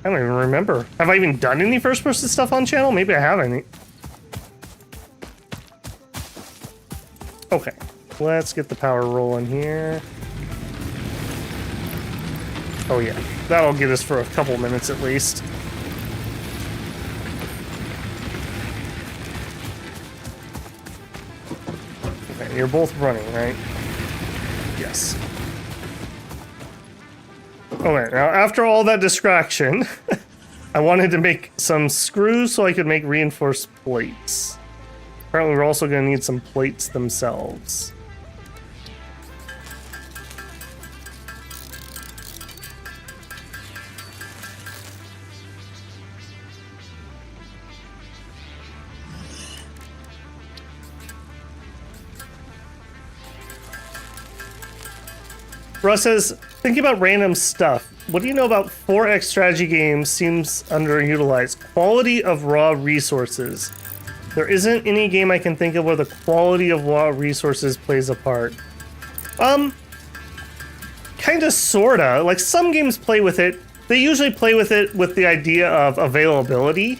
I don't even remember. Have I even done any first-person stuff on channel? Maybe I haven't. Okay, let's get the power rolling here. Oh yeah, that'll get us for a couple minutes at least. Okay, you're both running, right? Yes. Okay, now after all that distraction, I wanted to make some screws so I could make reinforced plates. Apparently we're also going to need some plates themselves. Russ says, thinking about random stuff. What do you know about 4X strategy games seems underutilized? Quality of raw resources. There isn't any game I can think of where the quality of raw resources plays a part. Kinda, sorta. Like, some games play with it. They usually play with it with the idea of availability.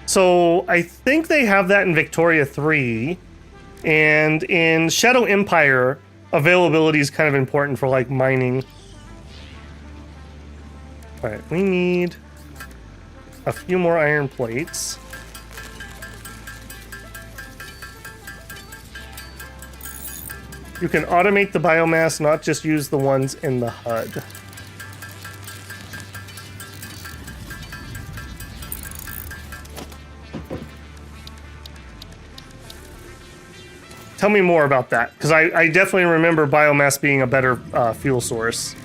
So, I think they have that in Victoria 3. And in Shadow Empire, availability is kind of important for, like, mining. Alright, we need a few more iron plates. You can automate the biomass, not just use the ones in the HUD. Tell me more about that, because I definitely remember biomass being a better fuel source.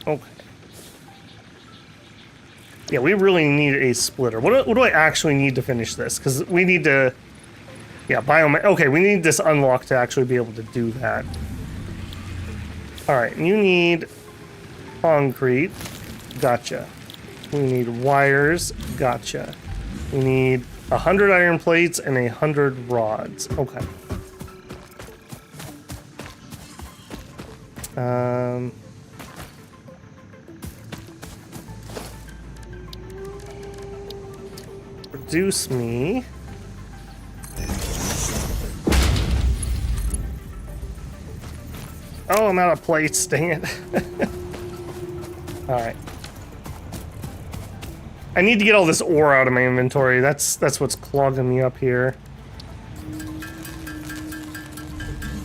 Okay. Yeah, we really need a splitter. What do I actually need to finish this? Because we need to... Yeah, biomass... Okay, we need this unlock to actually be able to do that. Alright, you need concrete. Gotcha. We need wires. Gotcha. We need 100 iron plates and 100 rods. Okay. Produce me. Oh, I'm out of plates, dang it. Alright. I need to get all this ore out of my inventory. That's what's clogging me up here.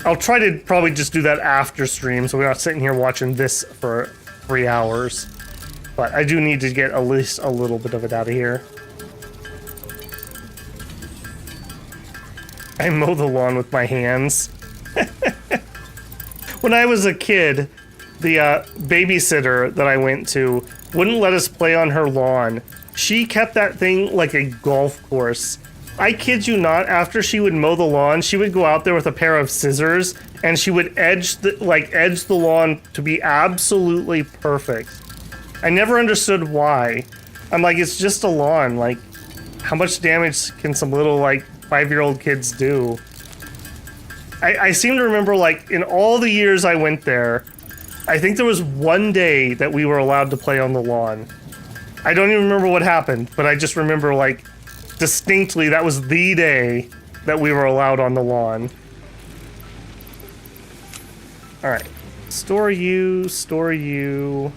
I'll try to probably just do that after stream, so we're not sitting here watching this for 3 hours. But I do need to get at least a little bit of it out of here. I mow the lawn with my hands. When I was a kid, the babysitter that I went to wouldn't let us play on her lawn. She kept that thing like a golf course. I kid you not, after she would mow the lawn, she would go out there with a pair of scissors and she would edge the lawn to be absolutely perfect. I never understood why. I'm like, it's just a lawn. Like, how much damage can some little, like, 5-year-old kids do? I seem to remember, like, in all the years I went there, I think there was one day that we were allowed to play on the lawn. I don't even remember what happened, but I just remember, like, distinctly that was the day that we were allowed on the lawn. Alright. Store you, store you.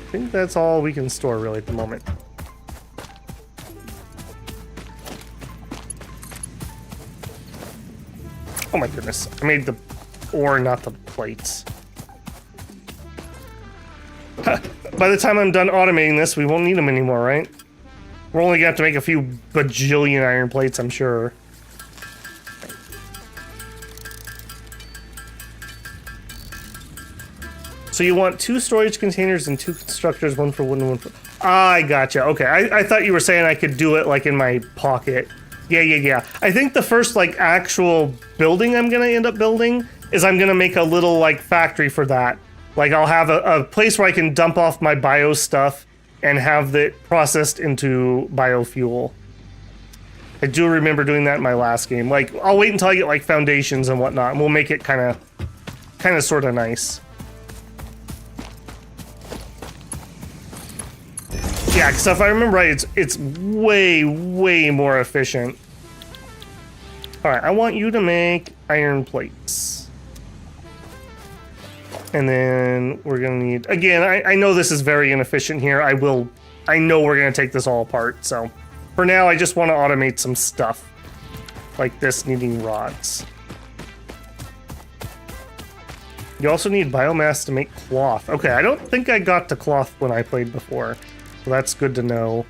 I think that's all we can store, really, at the moment. Oh my goodness, I made the ore, not the plates. By the time I'm done automating this, we won't need them anymore, right? We're only gonna have to make a few bajillion iron plates, I'm sure. So you want 2 storage containers and 2 constructors, 1 for wood and 1 for... Ah, I gotcha, okay. I thought you were saying I could do it, like, in my pocket. Yeah. I think the first, like, actual building I'm gonna end up building is I'm gonna make a little, like, factory for that. Like, I'll have a place where I can dump off my bio stuff and have it processed into biofuel. I do remember doing that in my last game. Like, I'll wait until I get, like, foundations and whatnot, and we'll make it kind of sort of nice. Yeah, because if I remember right, it's way, way more efficient. Alright, I want you to make iron plates. And then we're gonna need... Again, I know this is very inefficient here. I know we're gonna take this all apart, so... For now, I just want to automate some stuff. Like this needing rods. You also need biomass to make cloth. Okay, I don't think I got to cloth when I played before. So that's good to know.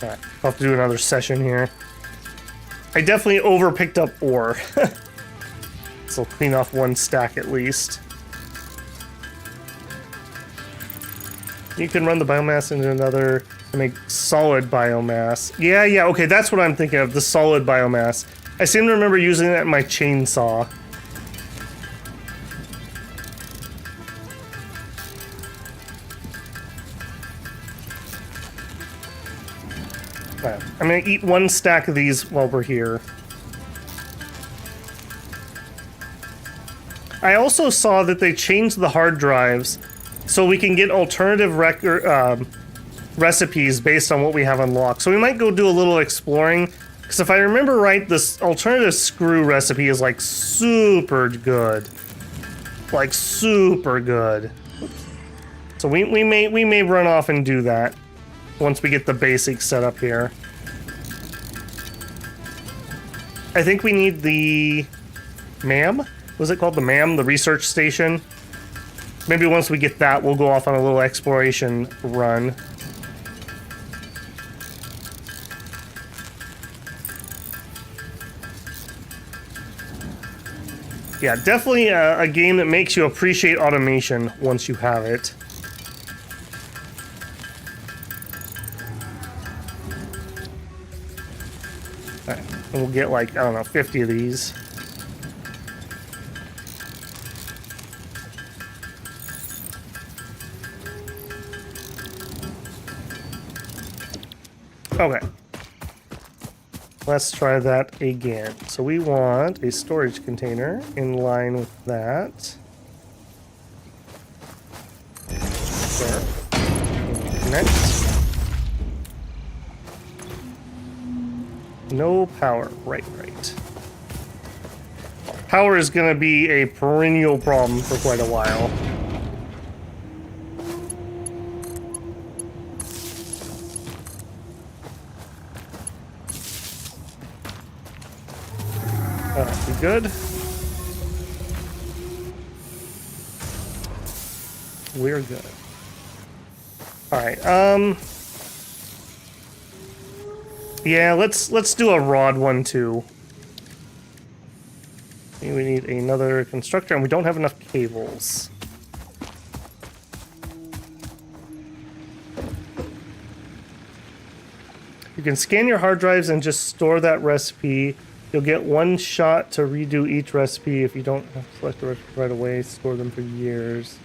Alright, I'll have to do another session here. I definitely over-picked up ore. So I'll clean off 1 stack at least. You can run the biomass into another to make solid biomass. Yeah, okay, that's what I'm thinking of, the solid biomass. I seem to remember using that in my chainsaw. I'm gonna eat 1 stack of these while we're here. I also saw that they changed the hard drives so we can get alternative recipes based on what we have unlocked. So we might go do a little exploring, because if I remember right, this alternative screw recipe is like super good. Like super good. So we may run off and do that once we get the basics set up here. I think we need the MAM? Was it called the MAM, the research station? Maybe once we get that, we'll go off on a little exploration run. Yeah, definitely a game that makes you appreciate automation once you have it. Alright, and we'll get like, I don't know, 50 of these. Okay. Let's try that again. So we want a storage container in line with that. There. Connect. No power. Right. Power is going to be a perennial problem for quite a while. We good? We're good. Alright, yeah, let's do a rod one too. We need another constructor, and we don't have enough cables. You can scan your hard drives and just store that recipe. You'll get one shot to redo each recipe. If you don't select the recipe right away, store them for years.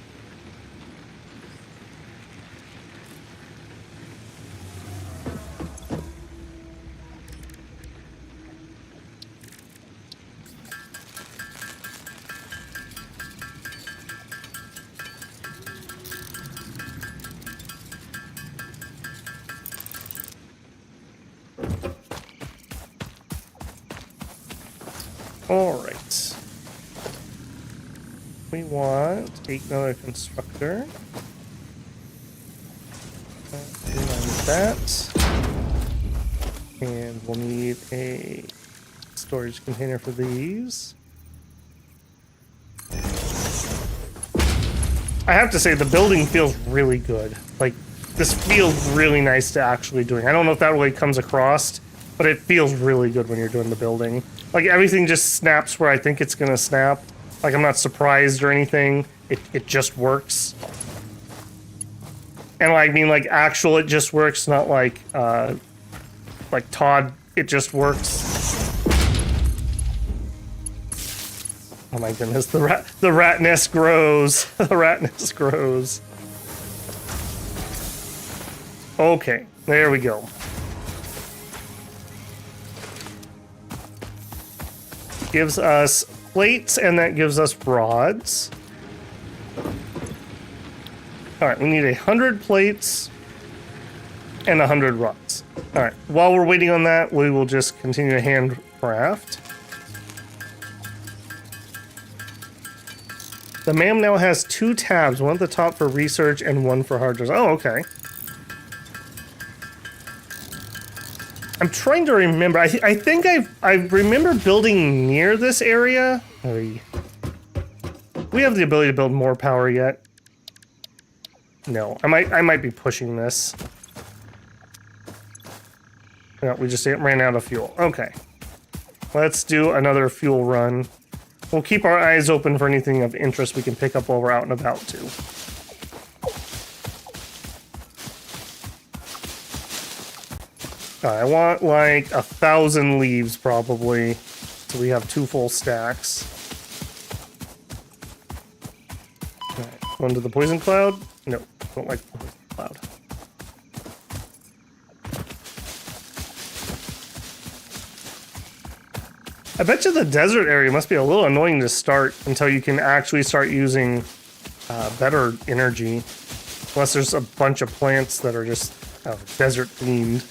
Alright. We want another constructor. That. And we'll need a storage container for these. I have to say, the building feels really good. Like, this feels really nice to actually doing. I don't know if that really comes across, but it feels really good when you're doing the building. Like, everything just snaps where I think it's gonna snap. Like, I'm not surprised or anything. It just works. And I mean, like, actual it just works, not like Todd, it just works. Oh my goodness, the rat nest grows. The rat nest grows. Okay, there we go. Gives us plates, and that gives us rods. Alright, we need 100 plates and 100 rods. Alright, while we're waiting on that, we will just continue to handcraft. The MAM now has 2 tabs, one at the top for research and one for hard drives. Oh, okay. I'm trying to remember. I think I remember building near this area. We have the ability to build more power yet. No, I might be pushing this. No, we just ran out of fuel. Okay. Let's do another fuel run. We'll keep our eyes open for anything of interest we can pick up while we're out and about too. I want like 1,000 leaves probably, so we have 2 full stacks. Alright, going to the poison cloud? No, don't like the poison cloud. I bet you the desert area must be a little annoying to start until you can actually start using better energy. Unless there's a bunch of plants that are just desert themed.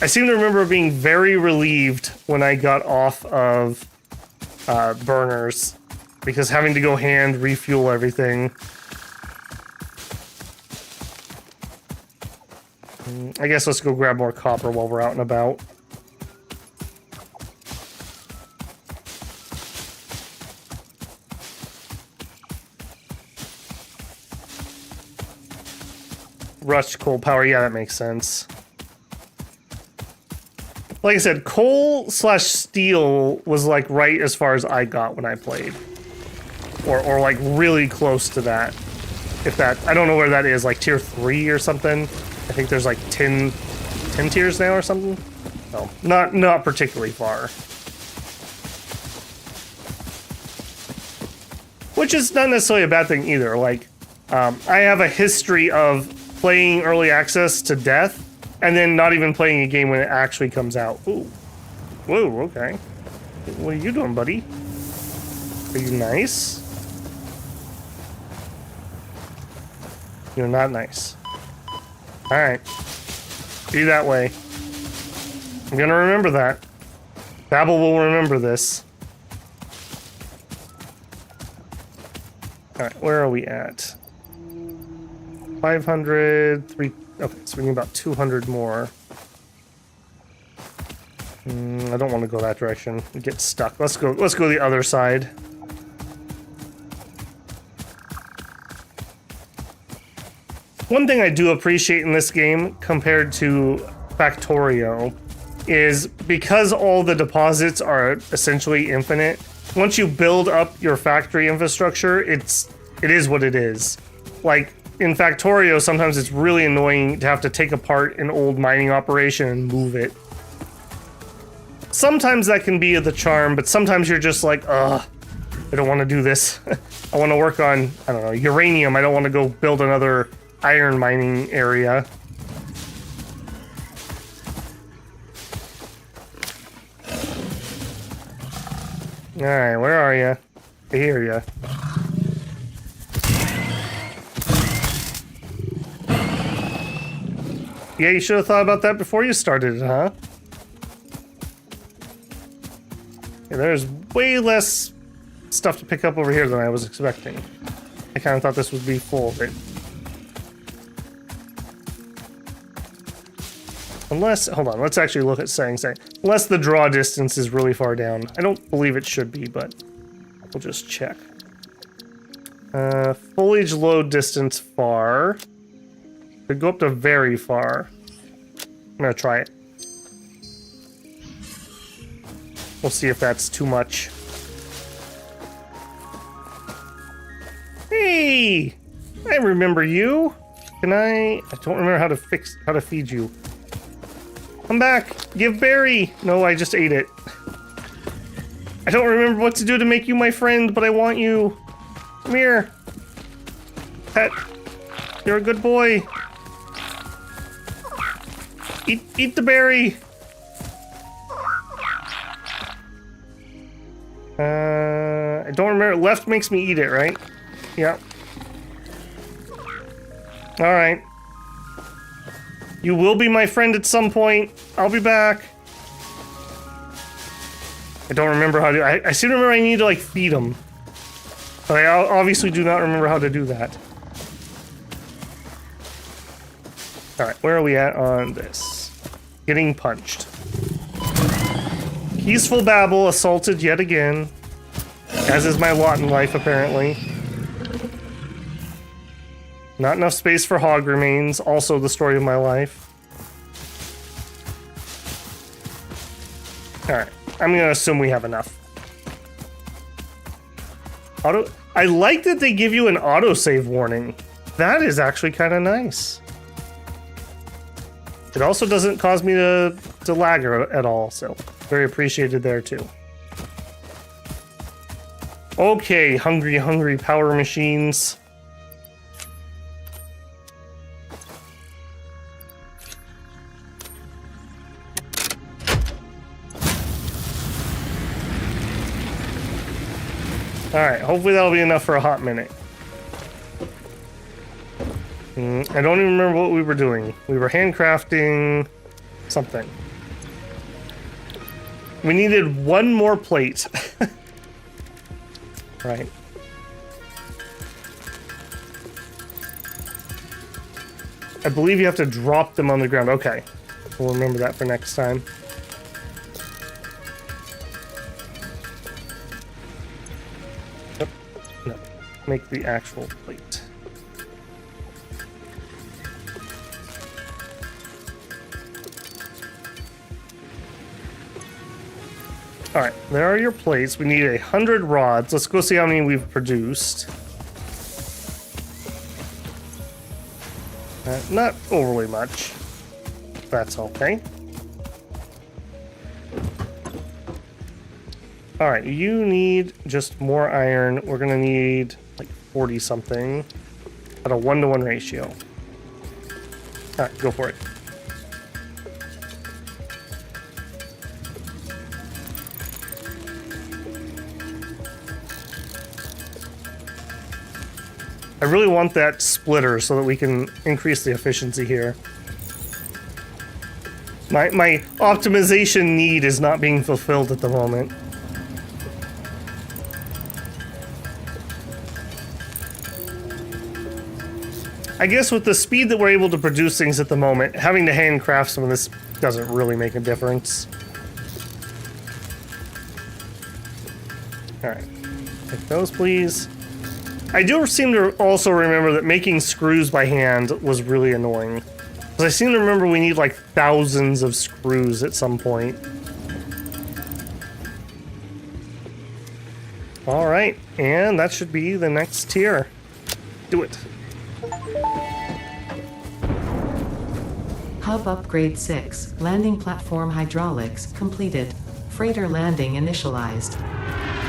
I seem to remember being very relieved when I got off of burners because having to go hand refuel everything. I guess let's go grab more copper while we're out and about. Rushed coal power, yeah, that makes sense. Like I said, coal slash steel was like right as far as I got when I played. Or like really close to that. If that, I don't know where that is, like tier 3 or something. I think there's like 10 tiers now or something. No, not particularly far. Which is not necessarily a bad thing either. Like, I have a history of playing early access to death, and then not even playing a game when it actually comes out. Ooh. Whoa, okay. What are you doing, buddy? Are you nice? You're not nice. Alright. Be that way. I'm gonna remember that. Babel will remember this. Alright, where are we at? 500, 3... Okay, so we need about 200 more. I don't want to go that direction. We get stuck. Let's go the other side. One thing I do appreciate in this game compared to Factorio is because all the deposits are essentially infinite, once you build up your factory infrastructure, it is what it is. Like, in Factorio, sometimes it's really annoying to have to take apart an old mining operation and move it. Sometimes that can be the charm, but sometimes you're just like, ugh, I don't want to do this. I want to work on, I don't know, uranium. I don't want to go build another iron mining area. Alright, where are you? I hear ya. Yeah, you should have thought about that before you started it, huh? Yeah, there's way less stuff to pick up over here than I was expecting. I kind of thought this would be full of it. Unless, hold on, let's actually look at settings. Unless the draw distance is really far down. I don't believe it should be, but we'll just check. Foliage load distance far. Could go up to very far. I'm gonna try it. We'll see if that's too much. Hey! I remember you. Can I don't remember how to feed you. Come back! Give berry! No, I just ate it. I don't remember what to do to make you my friend, but I want you. Come here. Pet. You're a good boy. Eat the berry. I don't remember. Left makes me eat it, right? Yeah. All right. You will be my friend at some point. I'll be back. I don't remember how to. I seem to remember I need to like feed him, but I obviously do not remember how to do that. All right, where are we at on this? Getting punched. Peaceful Babel assaulted yet again, as is my lot in life, apparently. Not enough space for hog remains, also the story of my life. Alright, I'm gonna assume we have enough. I like that they give you an autosave warning. That is actually kind of nice. It also doesn't cause me to lag at all, so very appreciated there too. Okay, hungry power machines. Alright, hopefully that'll be enough for a hot minute. I don't even remember what we were doing. We were handcrafting something. We needed one more plate. Right. I believe you have to drop them on the ground. Okay. We'll remember that for next time. Yep. No. Make the actual plate. Alright, there are your plates. We need 100 rods. Let's go see how many we've produced. Not overly much. That's okay. Alright, you need just more iron. We're gonna need like 40 something at a 1-to-1 ratio. Alright, go for it. I really want that splitter so that we can increase the efficiency here. My optimization need is not being fulfilled at the moment. I guess with the speed that we're able to produce things at the moment, having to handcraft some of this doesn't really make a difference. Alright. Take those, please. I do seem to also remember that making screws by hand was really annoying. Because I seem to remember we need like thousands of screws at some point. Alright, and that should be the next tier. Do it. Hub Upgrade 6, Landing Platform Hydraulics, completed. Freighter landing initialized.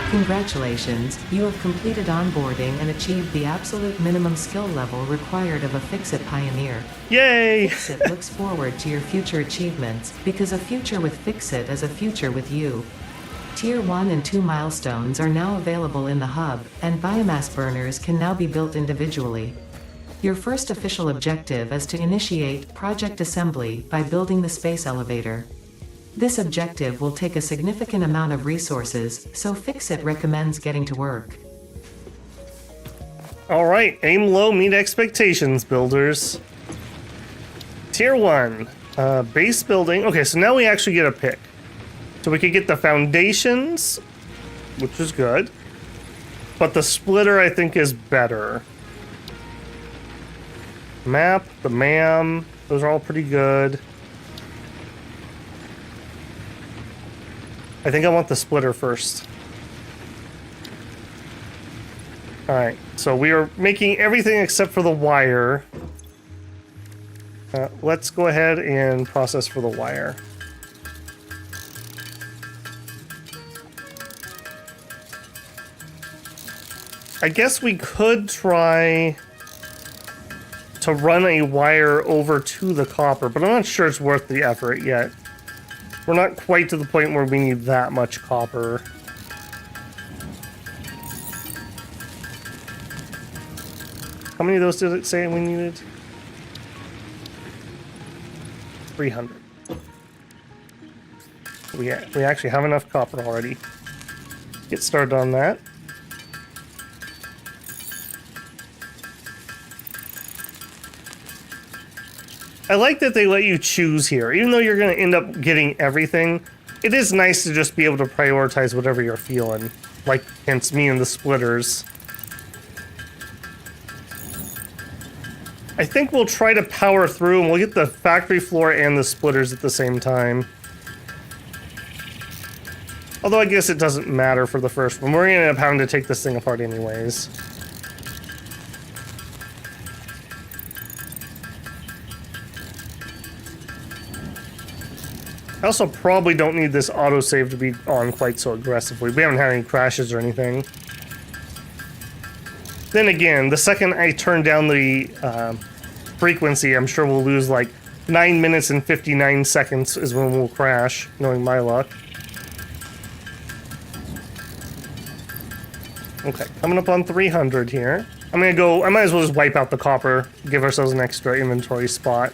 Congratulations, you have completed onboarding and achieved the absolute minimum skill level required of a Fix-It Pioneer. Yay! Fix-It looks forward to your future achievements, because a future with Fix-It is a future with you. Tier 1 and 2 milestones are now available in the hub, and biomass burners can now be built individually. Your first official objective is to initiate project assembly by building the space elevator. This objective will take a significant amount of resources, so Fix-It recommends getting to work. Alright, aim low, meet expectations, builders. Tier 1, base building. Okay, so now we actually get a pick. So we could get the foundations, which is good. But the splitter, I think, is better. Map, the MAM, those are all pretty good. I think I want the splitter first. Alright, so we are making everything except for the wire. Let's go ahead and process for the wire. I guess we could try to run a wire over to the copper, but I'm not sure it's worth the effort yet. We're not quite to the point where we need that much copper. How many of those did it say we needed? 300. We actually have enough copper already. Get started on that. I like that they let you choose here. Even though you're going to end up getting everything, it is nice to just be able to prioritize whatever you're feeling. Like, hence me and the splitters. I think we'll try to power through and we'll get the factory floor and the splitters at the same time. Although I guess it doesn't matter for the first one. We're going to end up having to take this thing apart anyways. I also probably don't need this autosave to be on quite so aggressively. We haven't had any crashes or anything. Then again, the second I turn down the frequency, I'm sure we'll lose like 9 minutes and 59 seconds is when we'll crash, knowing my luck. Okay, coming up on 300 here. I'm gonna go, I might as well just wipe out the copper, give ourselves an extra inventory spot.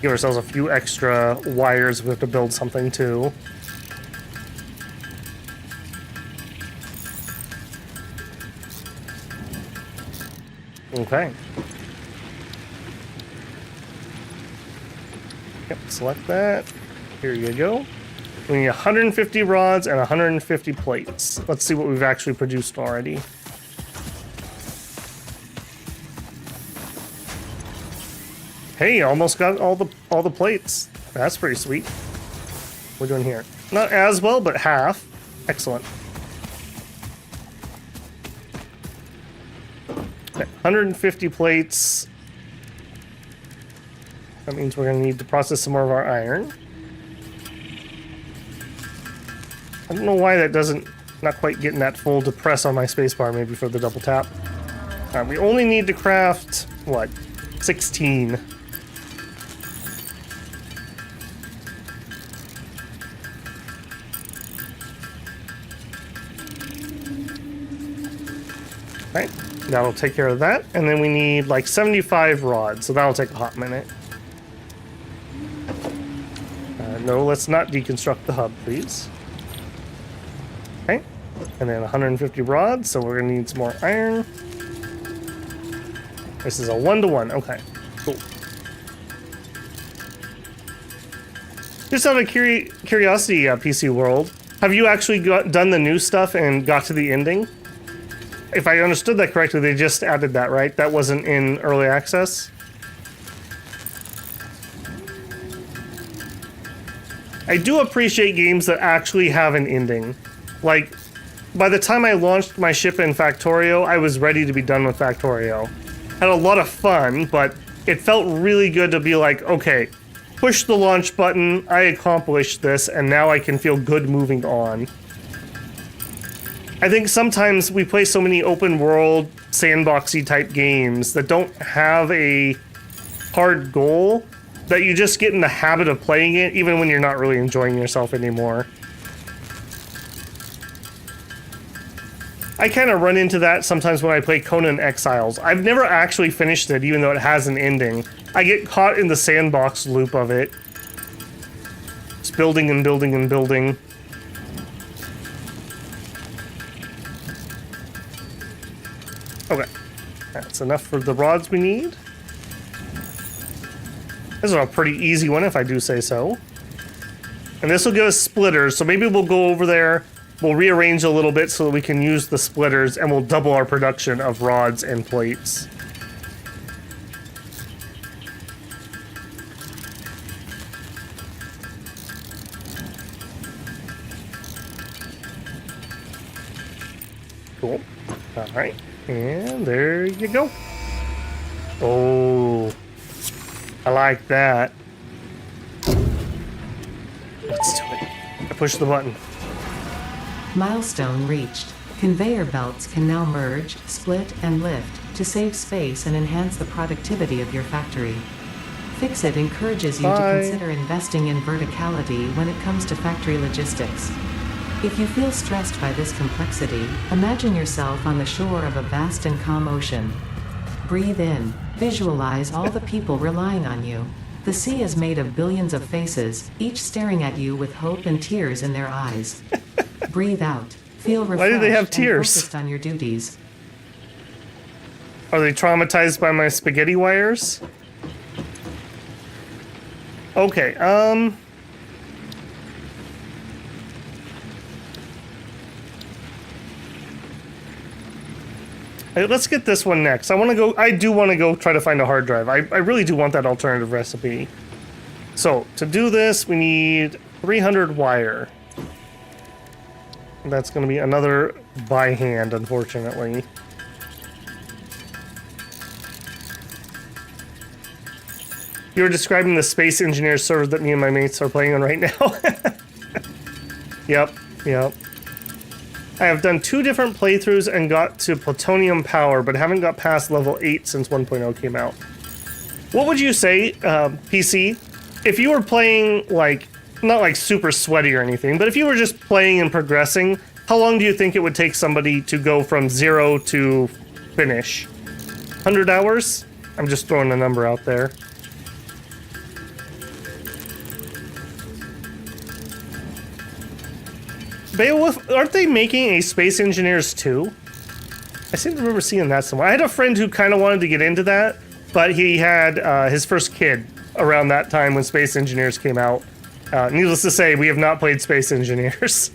Give ourselves a few extra wires if we have to build something too. Okay. Yep, select that. Here you go. We need 150 rods and 150 plates. Let's see what we've actually produced already. Hey, almost got all the plates. That's pretty sweet. We're doing here. Not as well, but half. Excellent. Okay, 150 plates. That means we're going to need to process some more of our iron. I don't know why that doesn't, not quite getting that full to press on my spacebar, maybe for the double tap. We only need to craft, what, 16. Right, that'll take care of that. And then we need like 75 rods, so that'll take a hot minute. No, let's not deconstruct the hub, please. Okay, and then 150 rods, so we're gonna need some more iron. This is a 1-to-1, okay, cool. Just out of curiosity, PC World, have you actually done the new stuff and got to the ending? If I understood that correctly, they just added that, right? That wasn't in early access? I do appreciate games that actually have an ending. Like, by the time I launched my ship in Factorio, I was ready to be done with Factorio. Had a lot of fun, but it felt really good to be like, okay, push the launch button, I accomplished this, and now I can feel good moving on. I think sometimes we play so many open world, sandboxy type games that don't have a hard goal that you just get in the habit of playing it even when you're not really enjoying yourself anymore. I kind of run into that sometimes when I play Conan Exiles. I've never actually finished it even though it has an ending. I get caught in the sandbox loop of it. Just building and building and building. Okay, that's enough for the rods we need. This is a pretty easy one, if I do say so. And this will give us splitters, so maybe we'll go over there, we'll rearrange a little bit so that we can use the splitters, and we'll double our production of rods and plates. Cool. All right. And there you go. Oh, I like that. Let's do it. I push the button. Milestone reached. Conveyor belts can now merge, split, and lift to save space and enhance the productivity of your factory. Fixit encourages you to consider investing in verticality when it comes to factory logistics. If you feel stressed by this complexity, imagine yourself on the shore of a vast and calm ocean. Breathe in. Visualize all the people relying on you. The sea is made of billions of faces, each staring at you with hope and tears in their eyes. Breathe out. Feel refreshed. Why do they have tears? And focused on your duties. Are they traumatized by my spaghetti wires? Okay, Hey, let's get this one next. I do want to go try to find a hard drive. I really do want that alternative recipe. So, to do this, we need 300 wire. That's going to be another by hand, unfortunately. You're describing the Space Engineer server that me and my mates are playing on right now. Yep. I have done 2 different playthroughs and got to plutonium power, but haven't got past level 8 since 1.0 came out. What would you say, PC, if you were playing, like, not like super sweaty or anything, but if you were just playing and progressing, How long do you think it would take somebody to go from 0 to finish? 100 hours? I'm just throwing a number out there. Beowulf, aren't they making a Space Engineers 2? I seem to remember seeing that somewhere. I had a friend who kind of wanted to get into that, but he had his first kid around that time when Space Engineers came out. Needless to say, we have not played Space Engineers.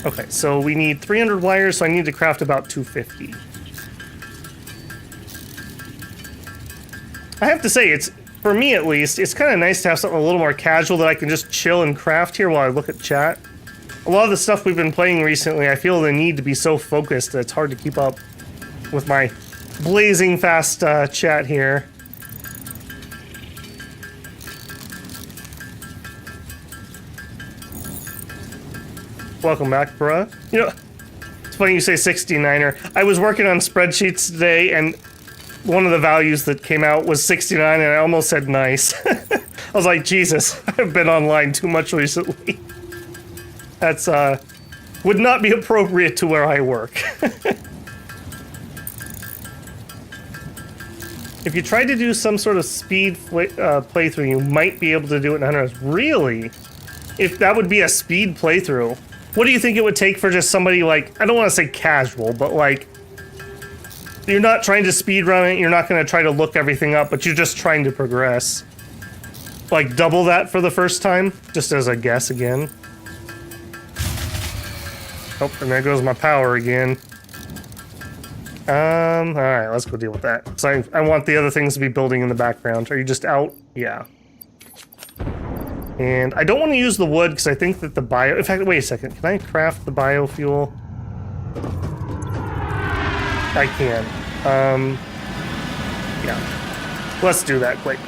Okay, so we need 300 wires, so I need to craft about 250. I have to say, it's, for me at least, it's kind of nice to have something a little more casual that I can just chill and craft here while I look at chat. A lot of the stuff we've been playing recently, I feel the need to be so focused that it's hard to keep up with my blazing fast chat here. Welcome back, bruh. You know, it's funny you say 69er. I was working on spreadsheets today, and one of the values that came out was 69, and I almost said nice. I was like, Jesus, I've been online too much recently. That's, would not be appropriate to where I work. If you try to do some sort of speed playthrough, you might be able to do it in 100 hours. Really? If that would be a speed playthrough, what do you think it would take for just somebody like, I don't want to say casual, but like, you're not trying to speed run it, you're not going to try to look everything up, but you're just trying to progress. Like double that for the first time, just as a guess again. Oh, and there goes my power again. Alright, let's go deal with that. So I want the other things to be building in the background. Are you just out? Yeah. And I don't want to use the wood because I think that the bio... In fact, wait a second. Can I craft the biofuel? I can. Yeah. Let's do that quick.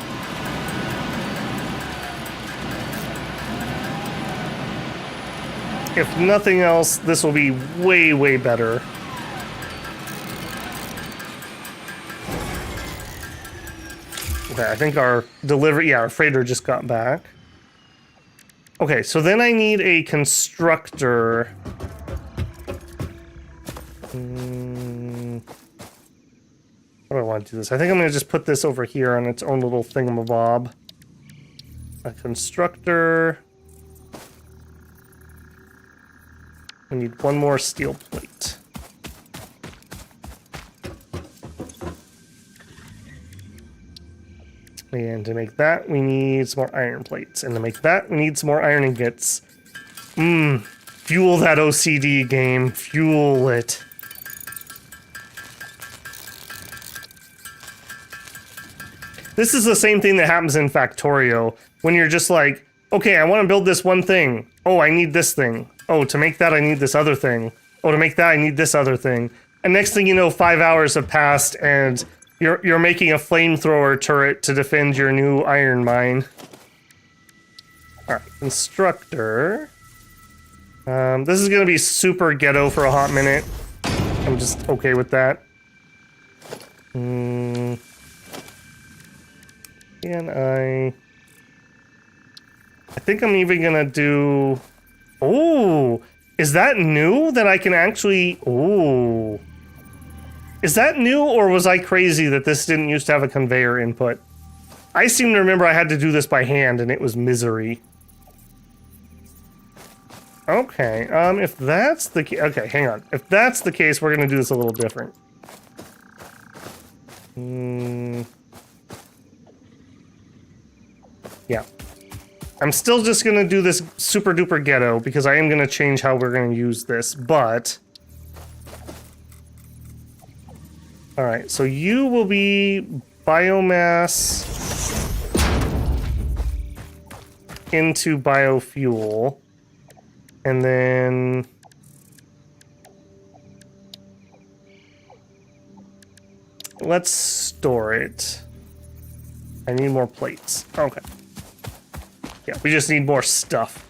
If nothing else, this will be way, way better. Okay, I think our delivery... Yeah, our freighter just got back. Okay, so then I need a constructor. How do I want to do this? I think I'm going to just put this over here on its own little thingamabob. A constructor. I need one more steel plate. And to make that, we need some more iron plates. And to make that, we need some more iron ingots. Fuel that OCD game. Fuel it. This is the same thing that happens in Factorio. When you're just like, okay, I want to build this one thing. Oh, I need this thing. Oh, to make that, I need this other thing. Oh, to make that, I need this other thing. And next thing you know, 5 hours have passed, and you're making a flamethrower turret to defend your new iron mine. Alright, constructor. This is gonna be super ghetto for a hot minute. I'm just okay with that. Can I think I'm even gonna do... Oh! Is that new? That I can actually... Oh... Is that new, or was I crazy that this didn't used to have a conveyor input? I seem to remember I had to do this by hand, and it was misery. Okay, if that's the case... Okay, hang on. If that's the case, we're gonna do this a little different. Yeah. I'm still just gonna do this super duper ghetto, because I am gonna change how we're gonna use this, but... Alright, so you will be biomass into biofuel, and then let's store it. I need more plates. Okay. Yeah, we just need more stuff.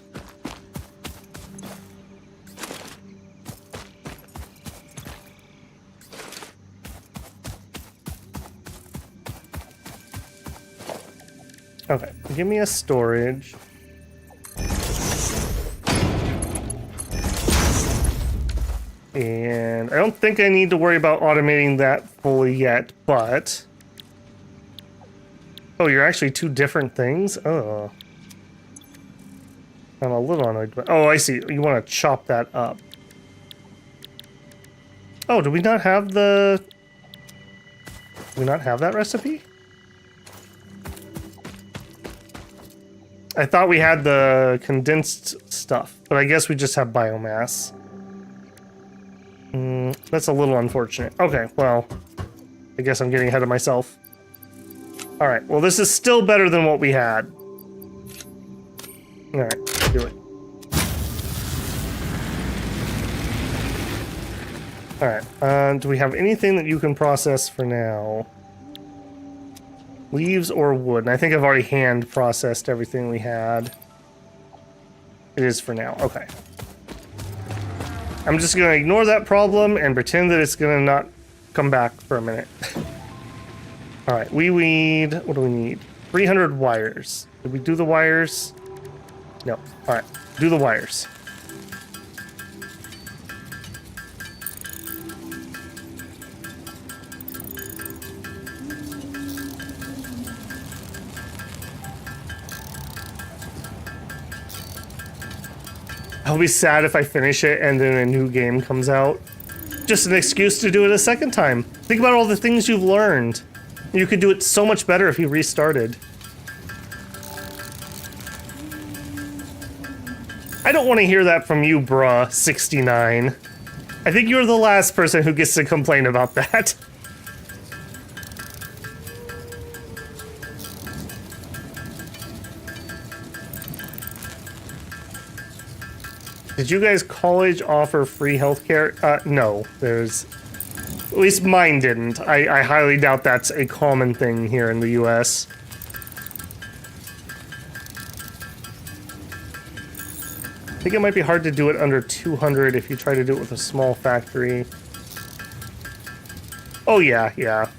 Okay, give me a storage. And I don't think I need to worry about automating that fully yet, but... Oh, you're actually two different things? Oh. I'm a little annoyed. Oh, I see. You want to chop that up. Oh, do we not have the... Do we not have that recipe? I thought we had the condensed stuff, but I guess we just have biomass. That's a little unfortunate. Okay, well, I guess I'm getting ahead of myself. Alright, well this is still better than what we had. Alright, do it. Alright, do we have anything that you can process for now? Leaves or wood? And I think I've already hand processed everything we had. It is for now, okay. I'm just gonna ignore that problem and pretend that it's gonna not come back for a minute. Alright, we need... What do we need? 300 wires. Did we do the wires? No. Alright, do the wires. I'll be sad if I finish it and then a new game comes out. Just an excuse to do it a second time. Think about all the things you've learned. You could do it so much better if you restarted. I don't want to hear that from you, bruh, 69. I think you're the last person who gets to complain about that. Did you guys college offer free healthcare? No, there's... At least mine didn't. I highly doubt that's a common thing here in the US. I think it might be hard to do it under 200 if you try to do it with a small factory. Oh yeah, yeah.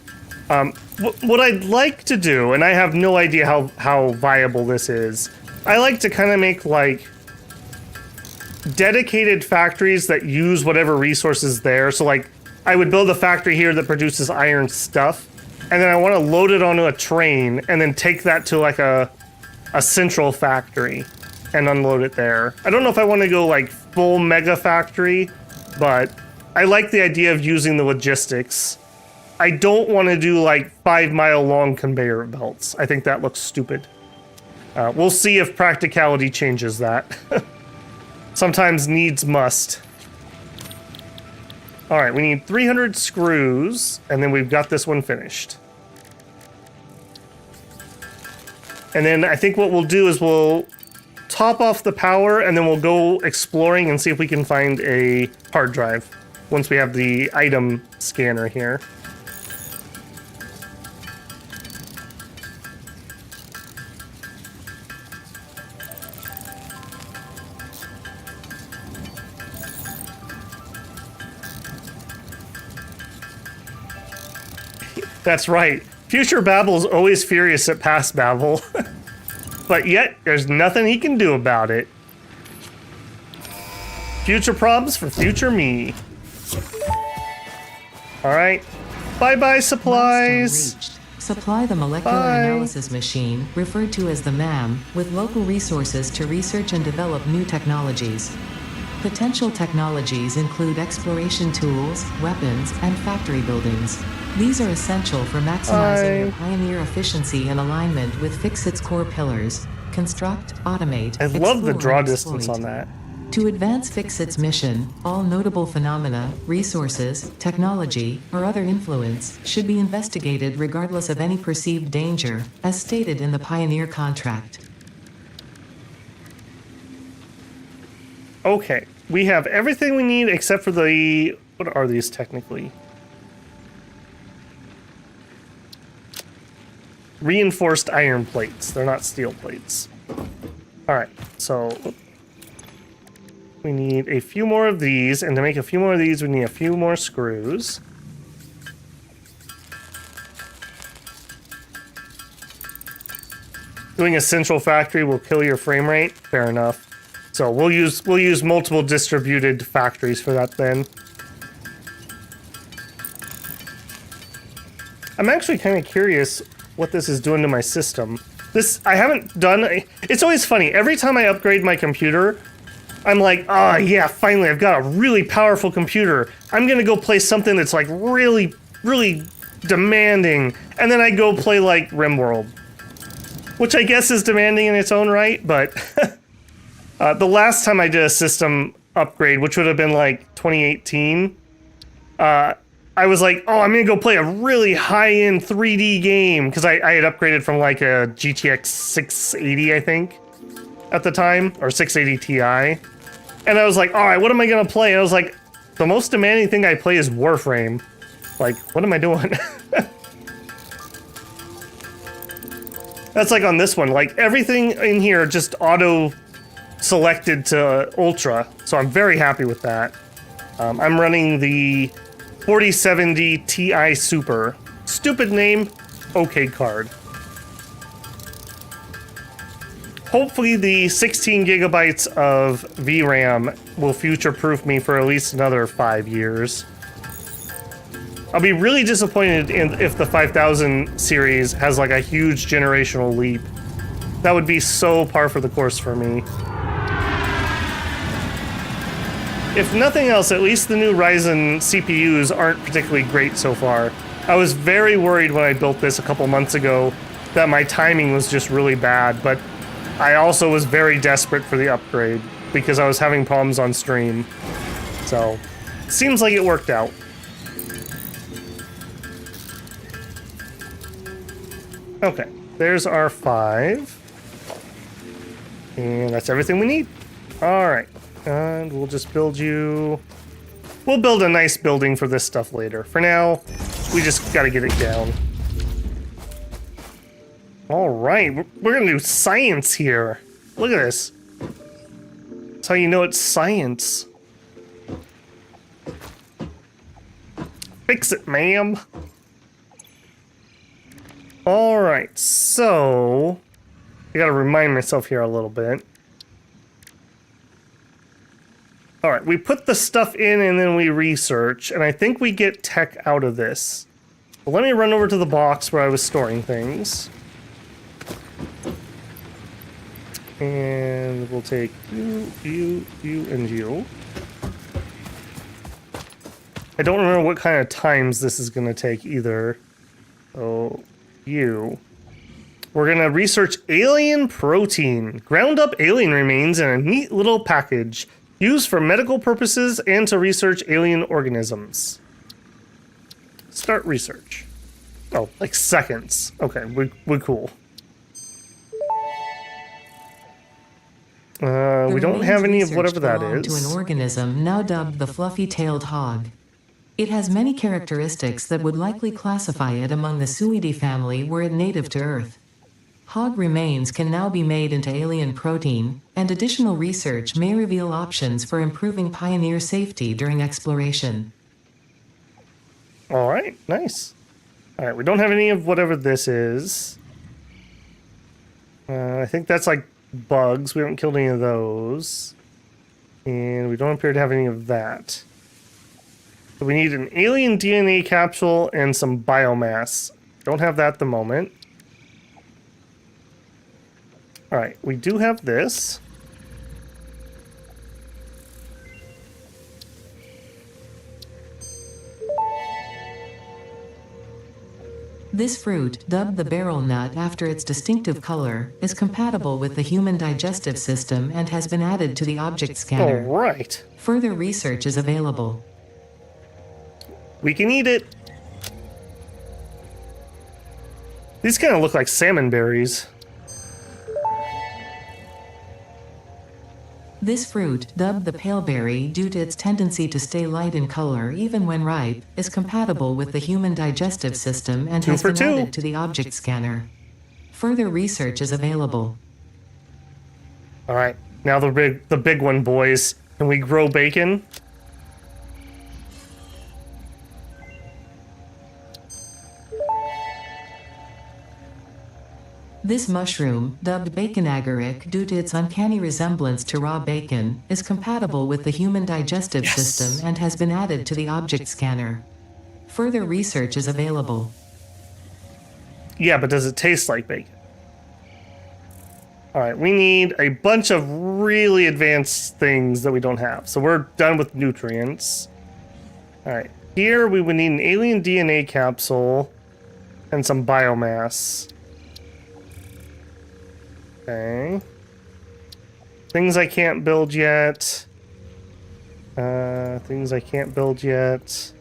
What I'd like to do, and I have no idea how viable this is, I like to kind of make like dedicated factories that use whatever resources there. So like I would build a factory here that produces iron stuff, and then I want to load it onto a train and then take that to like a central factory and unload it there. I don't know if I want to go like full mega factory, but I like the idea of using the logistics. I don't want to do like 5-mile long conveyor belts. I think that looks stupid. We'll see if practicality changes that. Sometimes needs must. All right, we need 300 screws, and then we've got this one finished. And then I think what we'll do is we'll top off the power, and then we'll go exploring and see if we can find a hard drive once we have the item scanner here. That's right. Future Babel's always furious at past Babel. But yet, there's nothing he can do about it. Future problems for future me. Alright. Bye-bye, supplies. Supply the molecular analysis machine, referred to as the MAM, with local resources to research and develop new technologies. Potential technologies include exploration tools, weapons, and factory buildings. These are essential for maximizing your Pioneer efficiency and alignment with Fixit's core pillars: construct, automate, I love the explore, draw and distance exploit. on that. To advance Fixit's mission, all notable phenomena, resources, technology, or other influence should be investigated regardless of any perceived danger, as stated in the Pioneer contract. Okay, we have everything we need except for the... What are these technically? Reinforced iron plates. They're not steel plates. Alright, so... we need a few more of these, and to make a few more of these, we need a few more screws. Doing a central factory will kill your frame rate. Fair enough. So we'll use multiple distributed factories for that then. I'm actually kind of curious what this is doing to my system. I haven't done... It's always funny. Every time I upgrade my computer, I'm like, oh yeah, finally, I've got a really powerful computer. I'm gonna go play something that's like really, really demanding. And then I go play like RimWorld, which I guess is demanding in its own right, but the last time I did a system upgrade, which would have been like 2018, I was like, oh, I'm gonna go play a really high-end 3D game, because I had upgraded from like a GTX 680, I think, at the time, or 680 Ti. And I was like, all right, what am I gonna play? And I was like, the most demanding thing I play is Warframe. Like, what am I doing? That's like on this one, like everything in here just auto-selected to Ultra, so I'm very happy with that. I'm running the 4070 Ti Super. Stupid name, okay card. Hopefully the 16 gigabytes of VRAM will future-proof me for at least another 5 years. I'll be really disappointed if the 5000 series has like a huge generational leap. That would be so par for the course for me. If nothing else, at least the new Ryzen CPUs aren't particularly great so far. I was very worried when I built this a couple months ago that my timing was just really bad, but I also was very desperate for the upgrade because I was having problems on stream. So, seems like it worked out. Okay, there's our 5. And that's everything we need. Alright. And we'll just build you... We'll build a nice building for this stuff later. For now, we just gotta get it down. Alright, we're gonna do science here. Look at this. That's how you know it's science. Fix it, ma'am. Alright, so... I gotta remind myself here a little bit. Alright, we put the stuff in and then we research, and I think we get tech out of this. But let me run over to the box where I was storing things. And we'll take you, and you. I don't remember what kind of times this is going to take either. Oh, you. We're going to research alien protein. Ground up alien remains in a neat little package. Used for medical purposes and to research alien organisms. Start research. Oh, like seconds. Okay, we're cool. We don't have any of whatever that is. To an organism now dubbed the fluffy-tailed hog. It has many characteristics that would likely classify it among the Suidae family were it native to Earth. Hog remains can now be made into alien protein, and additional research may reveal options for improving Pioneer safety during exploration. Alright, nice. Alright, we don't have any of whatever this is. I think that's like bugs. We haven't killed any of those. And we don't appear to have any of that. So we need an alien DNA capsule and some biomass. Don't have that at the moment. Alright, we do have this. This fruit, dubbed the barrel nut after its distinctive color, is compatible with the human digestive system and has been added to the object scanner. Alright. Further research is available. We can eat it. These kind of look like salmon berries. This fruit, dubbed the paleberry due to its tendency to stay light in color even when ripe, is compatible with the human digestive system and has been added to the object scanner. Further research is available. Alright, now the big one, boys. Can we grow bacon? This mushroom, dubbed bacon agaric due to its uncanny resemblance to raw bacon, is compatible with the human digestive system and has been added to the object scanner. Further research is available. Yeah, but does it taste like bacon? All right, we need a bunch of really advanced things that we don't have. So we're done with nutrients. All right, here we would need an alien DNA capsule and some biomass. Okay. Things I can't build yet. Things I can't build yet.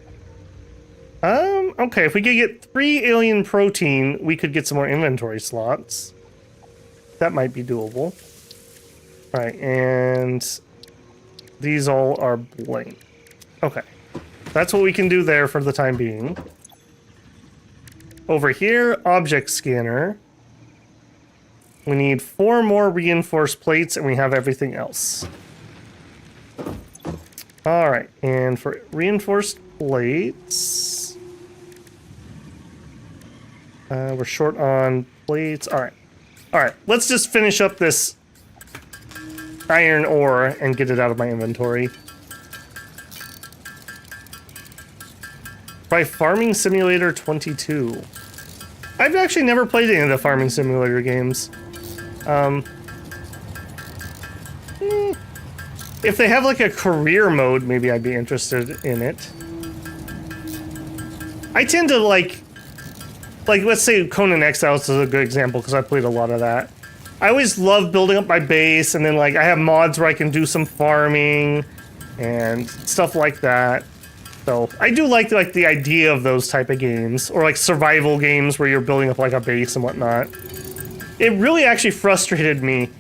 Okay, if we could get 3 alien protein, we could get some more inventory slots. That might be doable. Alright, and these all are blank. Okay. That's what we can do there for the time being. Over here, object scanner. We need 4 more reinforced plates, and we have everything else. Alright, and for reinforced plates... we're short on plates. Alright. Alright, let's just finish up this iron ore and get it out of my inventory. Try Farming Simulator 22. I've actually never played any of the Farming Simulator games. If they have like a career mode, maybe I'd be interested in it. I tend to like let's say Conan Exiles is a good example because I played a lot of that. I always love building up my base, and then like I have mods where I can do some farming and stuff like that. So I do like the idea of those type of games, or like survival games where you're building up like a base and whatnot. It really actually frustrated me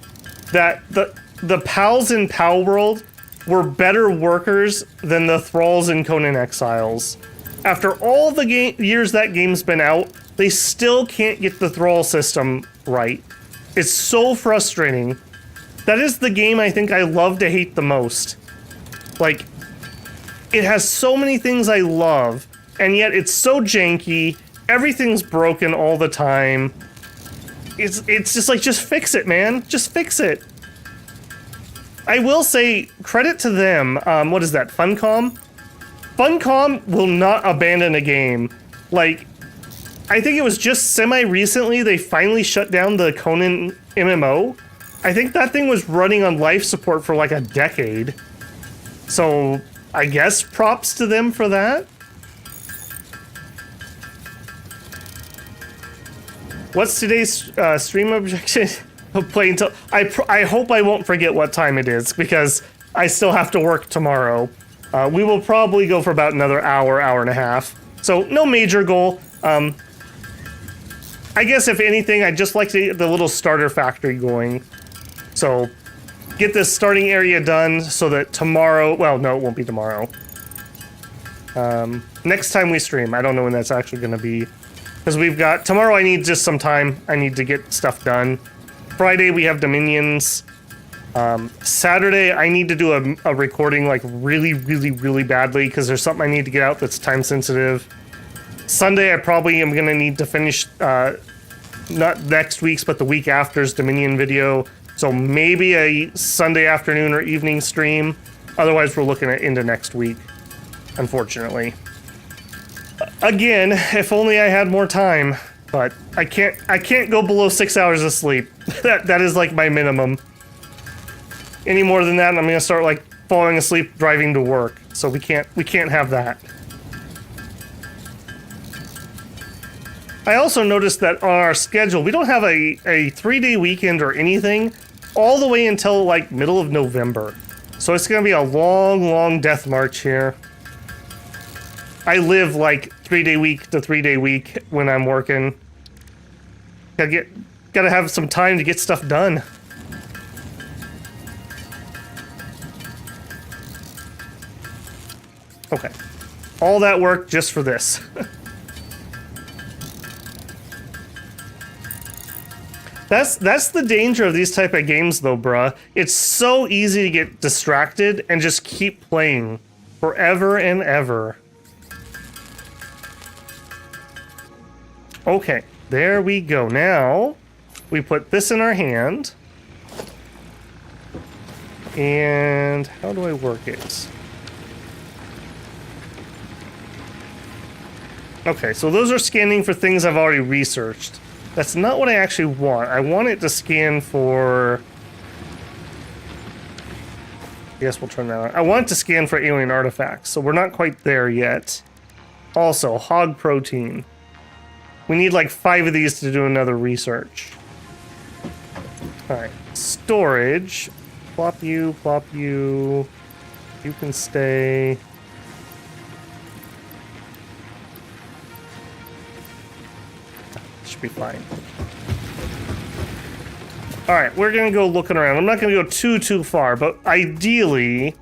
that the pals in Pal World were better workers than the thralls in Conan Exiles. After all the years that game's been out, they still can't get the thrall system right. It's so frustrating. That is the game I think I love to hate the most. Like, it has so many things I love, and yet it's so janky. Everything's broken all the time. It's just like, just fix it, man. Just fix it. I will say, credit to them. What is that, Funcom? Funcom will not abandon a game. Like, I think it was just semi-recently they finally shut down the Conan MMO. I think that thing was running on life support for like a decade. So, I guess props to them for that. What's today's stream objective? Play until I hope I won't forget what time it is, because I still have to work tomorrow. We will probably go for about another hour, hour and a half. So no major goal. I guess if anything, I'd just like to get the little starter factory going. So get this starting area done so that tomorrow, well, no, it won't be tomorrow. Next time we stream, I don't know when that's actually going to be. Because we've got, tomorrow I need just some time. I need to get stuff done. Friday we have Dominions. Saturday I need to do a recording like really badly because there's something I need to get out that's time sensitive. Sunday I probably am going to need to finish, not next week's, but the week after's Dominion video. So maybe a Sunday afternoon or evening stream. Otherwise we're looking at into next week, unfortunately. Again, if only I had more time, but I can't go below 6 hours of sleep. That is like my minimum. Any more than that, and I'm gonna start like falling asleep driving to work. So we can't have that. I also noticed that on our schedule, we don't have a 3-day weekend or anything all the way until like middle of November. So it's gonna be a long death march here. I live like 3-day week to 3-day week when I'm working. Gotta have some time to get stuff done. Okay. All that work just for this. That's the danger of these type of games though, bruh. It's so easy to get distracted and just keep playing forever and ever. Okay, there we go. Now, we put this in our hand. And how do I work it? Okay, so those are scanning for things I've already researched. That's not what I actually want. I want it to scan for... I guess we'll turn that on. I want it to scan for alien artifacts, so we're not quite there yet. Also, hog protein. We need like 5 of these to do another research. Alright, storage. Plop you, plop you. You can stay. Should be fine. Alright, we're gonna go looking around. I'm not gonna go too far, but ideally,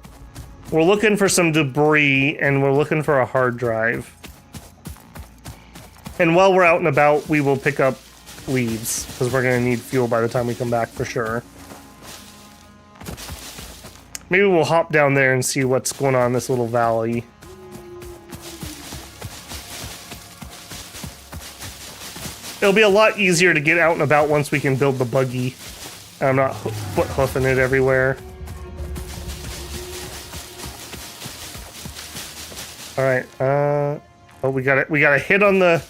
we're looking for some debris and we're looking for a hard drive. And while we're out and about, we will pick up leaves, because we're gonna need fuel by the time we come back for sure. Maybe we'll hop down there and see what's going on in this little valley. It'll be a lot easier to get out and about once we can build the buggy. And I'm not foot hoofing it everywhere. All right. Oh, we got it. We got a hit on the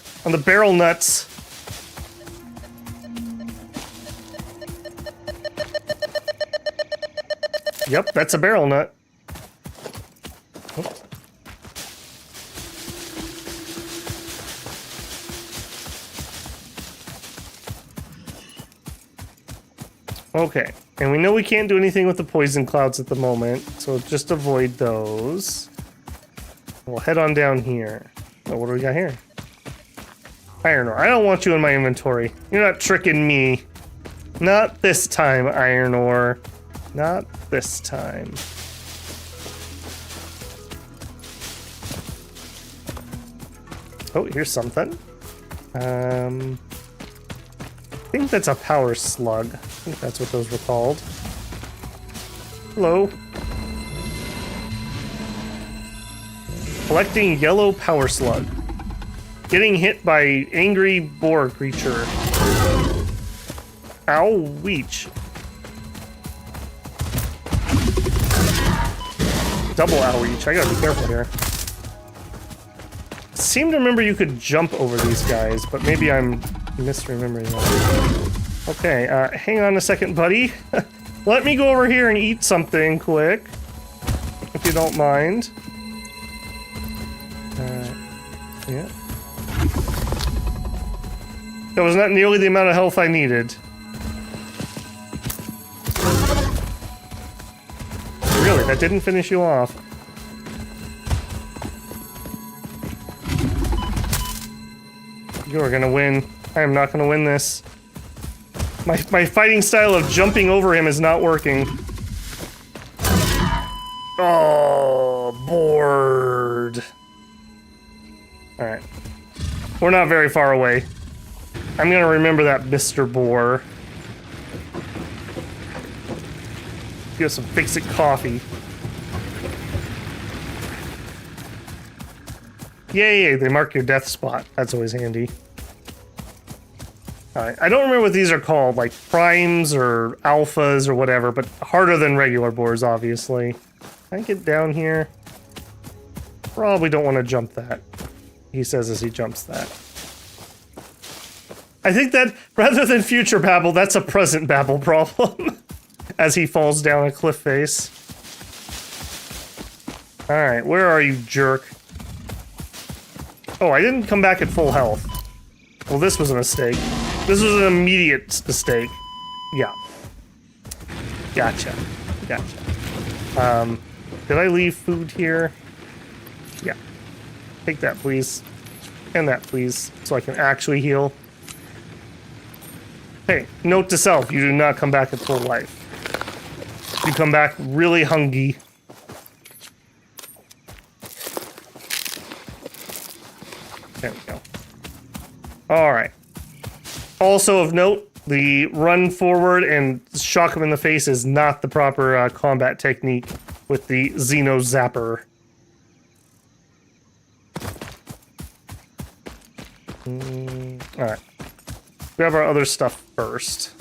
barrel nuts. Yep, that's a barrel nut. Oops. Okay, and we know we can't do anything with the poison clouds at the moment, so just avoid those. We'll head on down here. Oh, what do we got here? Iron ore. I don't want you in my inventory. You're not tricking me. Not this time, iron ore. Not this time. Oh, here's something. I think that's a power slug. I think that's what those were called. Hello. Collecting yellow power slug. Getting hit by angry boar creature. Ow, weech. Double outreach. I gotta be careful here. Seem to remember you could jump over these guys, but maybe I'm misremembering that. Okay, hang on a second, buddy. Let me go over here and eat something quick, if you don't mind. Yeah. That was not nearly the amount of health I needed. Really, that didn't finish you off. You are gonna win. I am not gonna win this. My fighting style of jumping over him is not working. Oh, bored. Alright. We're not very far away. I'm gonna remember that, Mr. Boar. Get some fix-it coffee. Yay, they mark your death spot. That's always handy. Alright, I don't remember what these are called, like primes or alphas or whatever, but harder than regular boars, obviously. Can I get down here? Probably don't want to jump that. He says as he jumps that. I think that, rather than future Babel, that's a present Babel problem. As he falls down a cliff face. Alright, where are you, jerk? Oh, I didn't come back at full health. Well, this was a mistake. This was an immediate mistake. Yeah. Gotcha. Gotcha. Did I leave food here? Yeah. Take that, please. And that, please, so I can actually heal. Hey, note to self, you do not come back at full life. You come back really hungry. There we go. Alright. Also of note, the run forward and shock him in the face is not the proper combat technique with the Xeno Zapper. Alright. Grab our other stuff first.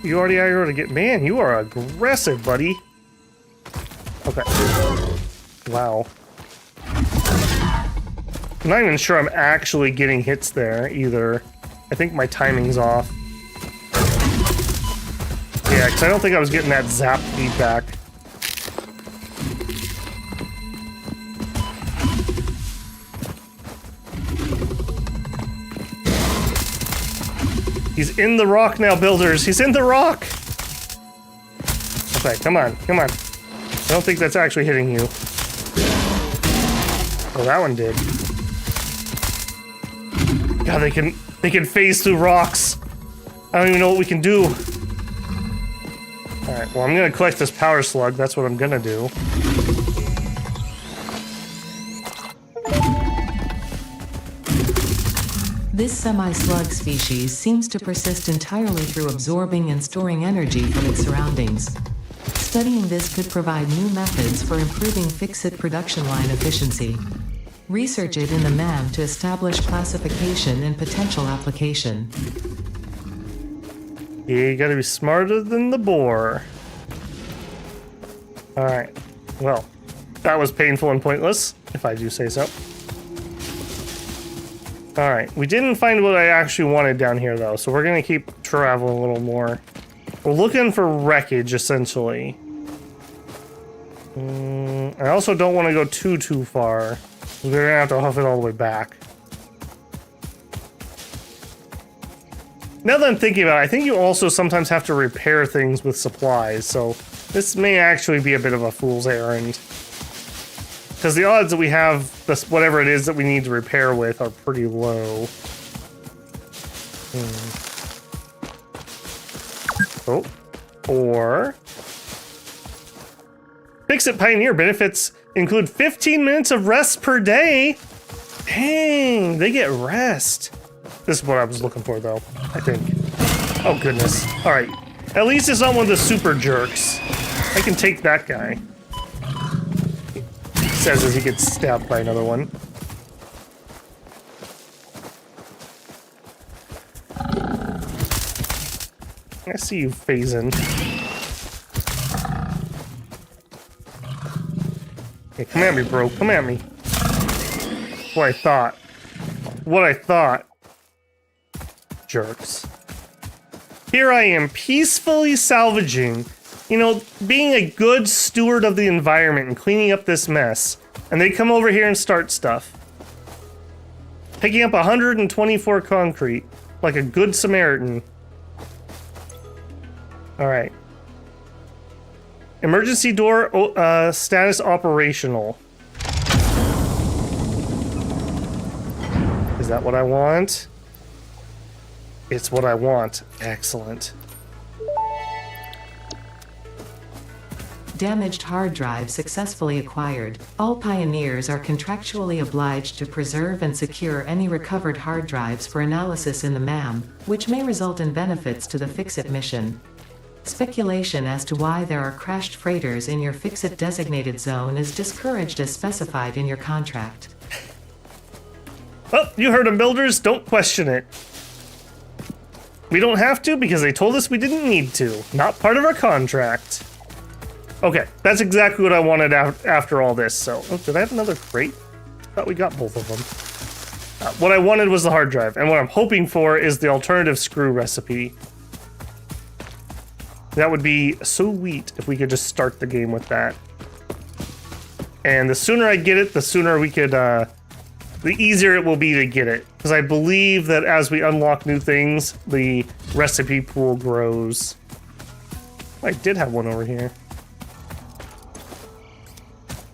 You already aggroed to get... Man, you are aggressive, buddy. Okay. Wow. I'm not even sure I'm actually getting hits there either. I think my timing's off. Yeah, because I don't think I was getting that zap feedback. He's in the rock now, builders. He's in the rock. Okay, come on, come on. I don't think that's actually hitting you. Oh, that one did. God, they can phase through rocks. I don't even know what we can do. Alright, well, I'm gonna collect this power slug. That's what I'm gonna do. This semi-slug species seems to persist entirely through absorbing and storing energy from its surroundings. Studying this could provide new methods for improving fix-it production line efficiency. Research it in the MAM to establish classification and potential application. You gotta be smarter than the boar. Alright, well, that was painful and pointless, if I do say so. Alright, we didn't find what I actually wanted down here, though, so we're gonna keep traveling a little more. We're looking for wreckage, essentially. I also don't want to go too far. We're gonna have to huff it all the way back. Now that I'm thinking about it, I think you also sometimes have to repair things with supplies, so this may actually be a bit of a fool's errand. Because the odds that we have this, whatever it is that we need to repair with, are pretty low. Oh. Or... Fix-It Pioneer benefits include 15 minutes of rest per day. Dang, they get rest. This is what I was looking for, though, I think. Oh, goodness. All right. At least it's not one of the super jerks. I can take that guy. He says as he gets stabbed by another one. I see you phasing. Hey, come at me, bro. Come at me. What I thought. What I thought. Jerks. Here I am, peacefully salvaging. You know, being a good steward of the environment and cleaning up this mess. And they come over here and start stuff. Picking up 124 concrete. Like a good Samaritan. Alright. Emergency door status operational. Is that what I want? It's what I want. Excellent. Damaged hard drive successfully acquired. All pioneers are contractually obliged to preserve and secure any recovered hard drives for analysis in the MAM, which may result in benefits to the Fix-It mission. Speculation as to why there are crashed freighters in your Fix-It designated zone is discouraged as specified in your contract. Well, you heard them, builders. Don't question it. We don't have to because they told us we didn't need to. Not part of our contract. Okay, that's exactly what I wanted after all this, so... Oh, did I have another crate? Thought we got both of them. What I wanted was the hard drive, and what I'm hoping for is the alternative screw recipe. That would be so sweet if we could just start the game with that. And the sooner I get it, the sooner we could, the easier it will be to get it. Because I believe that as we unlock new things, the recipe pool grows. I did have one over here.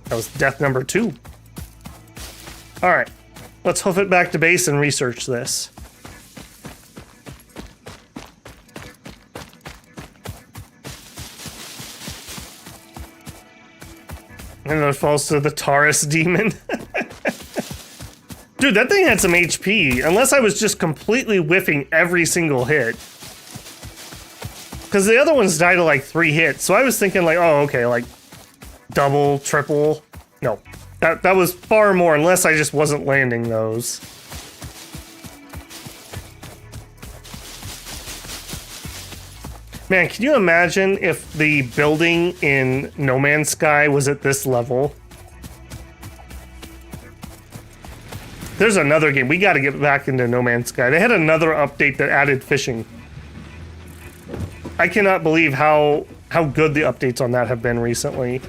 That was death number 2. Alright, let's hoof it back to base and research this. And then it falls to the Taurus demon. Dude, that thing had some HP, unless I was just completely whiffing every single hit. Because the other ones died of like 3 hits, so I was thinking like, oh, okay, like double, triple. No, that was far more, unless I just wasn't landing those. Man, can you imagine if the building in No Man's Sky was at this level? There's another game. We got to get back into No Man's Sky. They had another update that added fishing. I cannot believe how good the updates on that have been recently.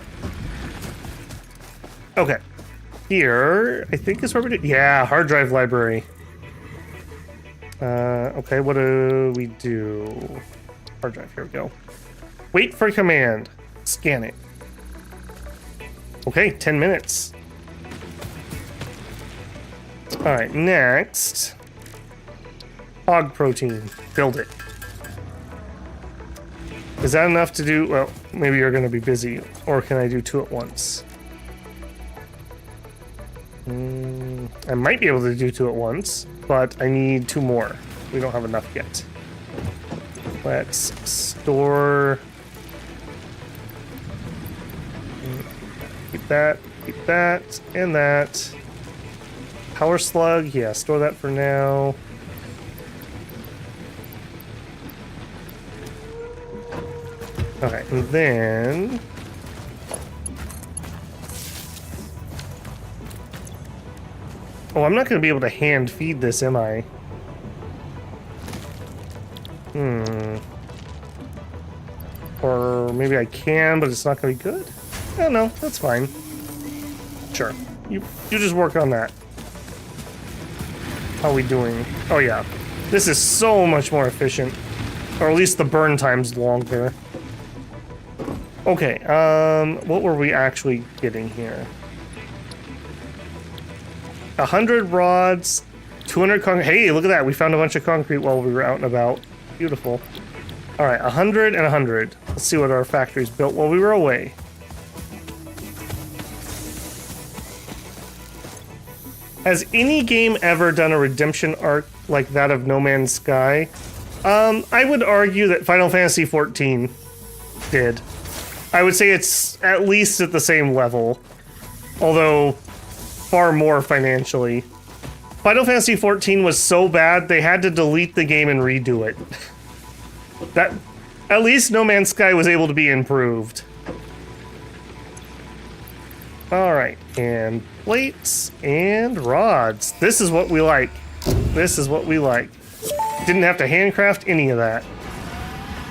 Okay. Here, I think is where we do. Yeah, hard drive library. Okay, what do we do? Hard drive, here we go. Wait for command. Scan it. Okay, 10 minutes. Alright, next. Hog protein. Build it. Is that enough to do? Well, maybe you're going to be busy. Or can I do 2 at once? I might be able to do 2 at once, but I need 2 more. We don't have enough yet. Let's store... Keep that, and that. Power slug, yeah, store that for now. Okay, and then... Oh, I'm not going to be able to hand feed this, am I? Or maybe I can, but it's not going to be good? Oh, no, that's fine. Sure. You just work on that. How are we doing? Oh, yeah. This is so much more efficient. Or at least the burn time's longer. Okay, what were we actually getting here? 100 rods, 200 concrete. Hey, look at that. We found a bunch of concrete while we were out and about. Beautiful. All right, 100 and 100. Let's see what our factories built while we were away. Has any game ever done a redemption arc like that of No Man's Sky? I would argue that Final Fantasy XIV did. I would say it's at least at the same level, although far more financially. Final Fantasy XIV was so bad they had to delete the game and redo it. That at least No Man's Sky was able to be improved. All right, and plates and rods. This is what we like. This is what we like. Didn't have to handcraft any of that.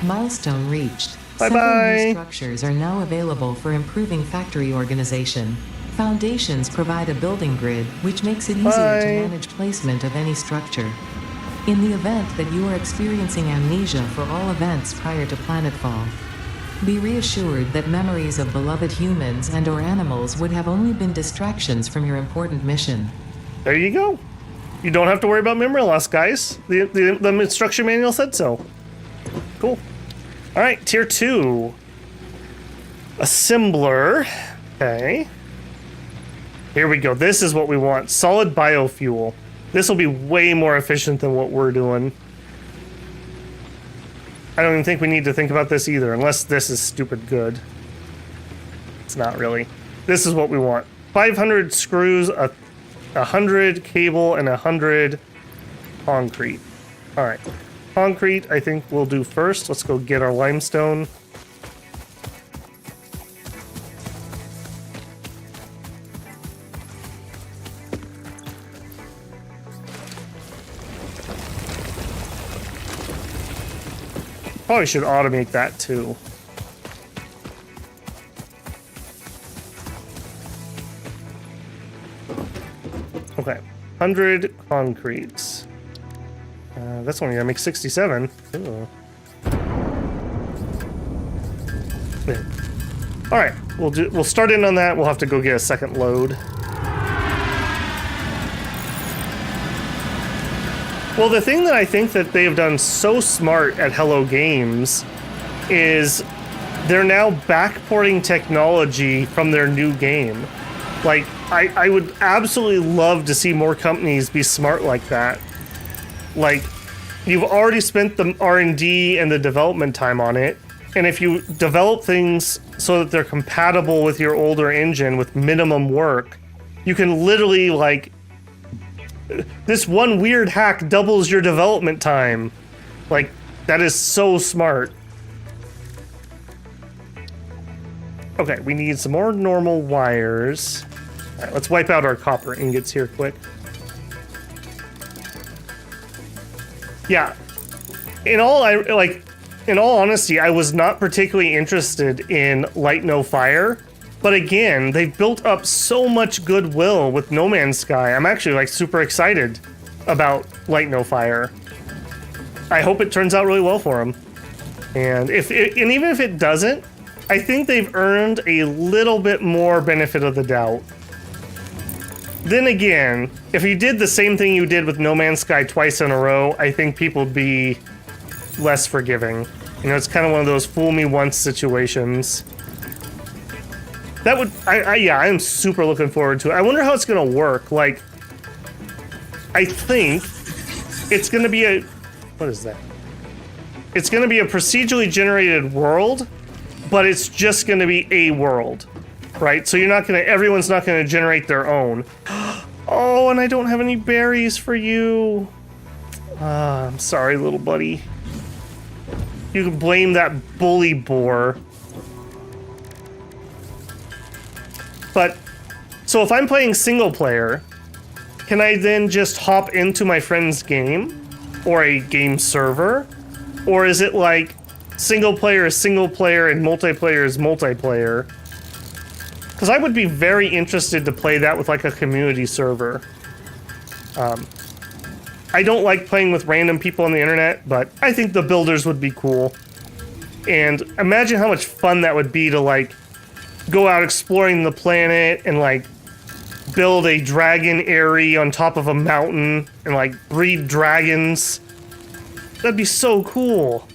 Milestone reached. Bye-bye. Several new structures are now available for improving factory organization. Foundations provide a building grid, which makes it easier to manage placement of any structure. In the event that you are experiencing amnesia for all events prior to planetfall, be reassured that memories of beloved humans and/or animals would have only been distractions from your important mission. There you go. You don't have to worry about memory loss, guys. The instruction manual said so. Cool. All right, tier 2. Assembler. Okay. Here we go. This is what we want. Solid biofuel. This will be way more efficient than what we're doing. I don't even think we need to think about this either, unless this is stupid good. It's not really. This is what we want. 500 screws, 100 cable, and 100 concrete. All right. Concrete, I think we'll do first. Let's go get our limestone. Probably should automate that too. Okay, 100 concretes. That's only gonna make 67. Ooh. There. All right, we'll start in on that. We'll have to go get a second load. Well, the thing that I think that they have done so smart at Hello Games is they're now backporting technology from their new game. Like, I would absolutely love to see more companies be smart like that. Like, you've already spent the R&D and the development time on it, and if you develop things so that they're compatible with your older engine with minimum work, you can literally, like, this one weird hack doubles your development time. Like, that is so smart. Okay, we need some more normal wires. All right, let's wipe out our copper ingots here quick. Yeah. In all honesty, I was not particularly interested in Light No Fire. But again, they've built up so much goodwill with No Man's Sky. I'm actually like super excited about Light No Fire. I hope it turns out really well for them. And even if it doesn't, I think they've earned a little bit more benefit of the doubt. Then again, if you did the same thing you did with No Man's Sky twice in a row, I think people would be less forgiving. You know, it's kind of one of those fool me once situations. That would, yeah, I'm super looking forward to it. I wonder how it's gonna work. Like, I think it's gonna be a, what is that? It's gonna be a procedurally generated world, but it's just gonna be a world, right? So everyone's not gonna generate their own. Oh, and I don't have any berries for you. I'm sorry, little buddy. You can blame that bully boar. But, so if I'm playing single player, can I then just hop into my friend's game? Or a game server? Or is it like single player is single player and multiplayer is multiplayer? Because I would be very interested to play that with like a community server. I don't like playing with random people on the internet, but I think the builders would be cool. And imagine how much fun that would be to like go out exploring the planet and like build a dragon eyrie on top of a mountain and like breed dragons. That'd be so cool.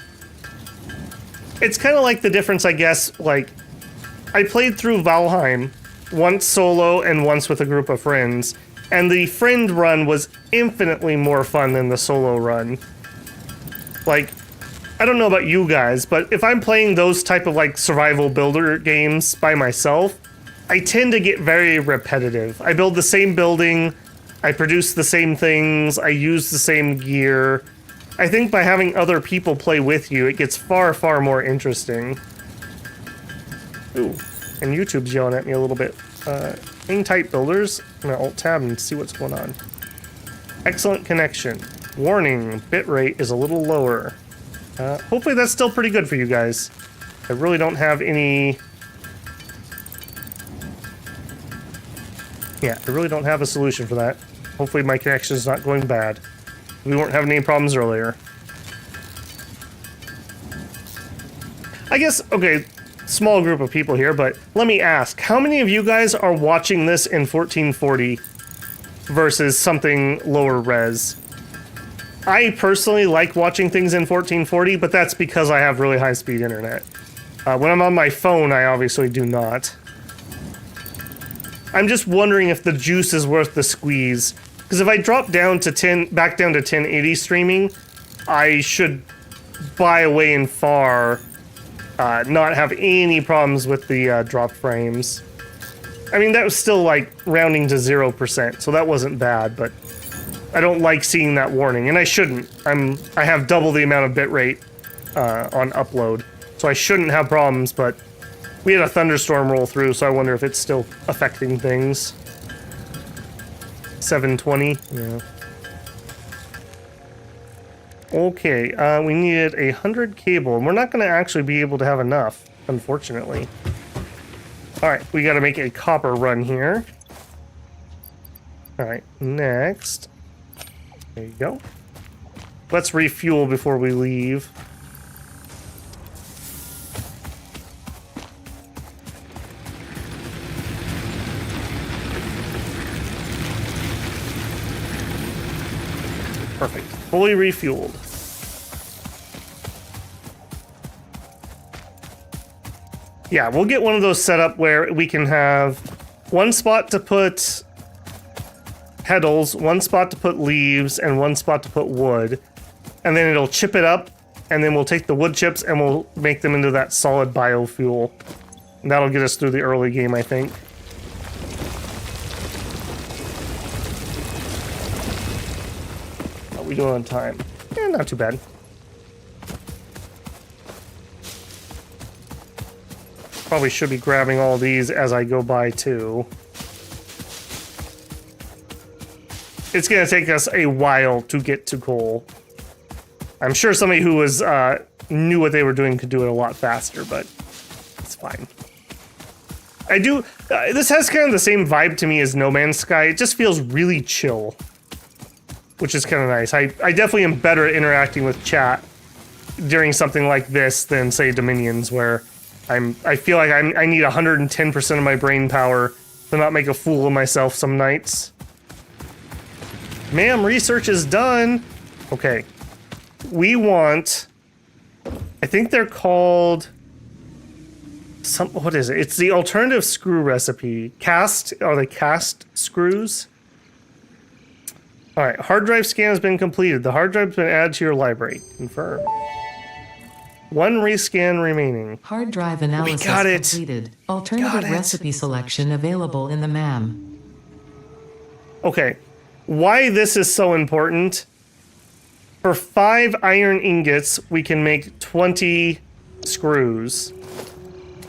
It's kind of like the difference, I guess, like I played through Valheim once solo and once with a group of friends, and the friend run was infinitely more fun than the solo run. Like, I don't know about you guys, but if I'm playing those type of like survival builder games by myself, I tend to get very repetitive. I build the same building, I produce the same things, I use the same gear. I think by having other people play with you, it gets far, far more interesting. Ooh, and YouTube's yelling at me a little bit. Hang tight, builders. I'm gonna Alt-Tab and see what's going on. Excellent connection. Warning, bitrate is a little lower. Hopefully that's still pretty good for you guys. I really don't have any... Yeah, I really don't have a solution for that. Hopefully my connection is not going bad. We weren't having any problems earlier. I guess, okay, small group of people here, but let me ask, how many of you guys are watching this in 1440 versus something lower res? I personally like watching things in 1440, but that's because I have really high-speed internet. When I'm on my phone, I obviously do not. I'm just wondering if the juice is worth the squeeze. Because if I drop down to back down to 1080 streaming, I should, by a way and far, not have any problems with the drop frames. I mean, that was still like rounding to 0%, so that wasn't bad, but I don't like seeing that warning, and I shouldn't. I have double the amount of bitrate on upload, so I shouldn't have problems, but we had a thunderstorm roll through, so I wonder if it's still affecting things. 720, yeah. Okay, we needed 100 cable, and we're not going to actually be able to have enough, unfortunately. Alright, we got to make a copper run here. Alright, next. There you go. Let's refuel before we leave. Perfect. Fully refueled. Yeah, we'll get one of those set up where we can have one spot to put petals, one spot to put leaves, and one spot to put wood. And then it'll chip it up, and then we'll take the wood chips and we'll make them into that solid biofuel. And that'll get us through the early game, I think. How are we doing on time? Yeah, not too bad. Probably should be grabbing all these as I go by, too. It's gonna take us a while to get to coal. I'm sure somebody who was knew what they were doing could do it a lot faster, but it's fine. I do. This has kind of the same vibe to me as No Man's Sky. It just feels really chill, which is kind of nice. I definitely am better at interacting with chat during something like this than, say, Dominions, where I feel like I need 110% of my brain power to not make a fool of myself some nights. Ma'am, research is done. Okay. We want... I think they're called... what is it? It's the alternative screw recipe. Are they cast screws? Alright, hard drive scan has been completed. The hard drive's been added to your library. Confirm. One rescan remaining. Hard drive analysis completed. Alternative recipe selection available in the MAM. Okay. Why this is so important. For 5 iron ingots, we can make 20 screws.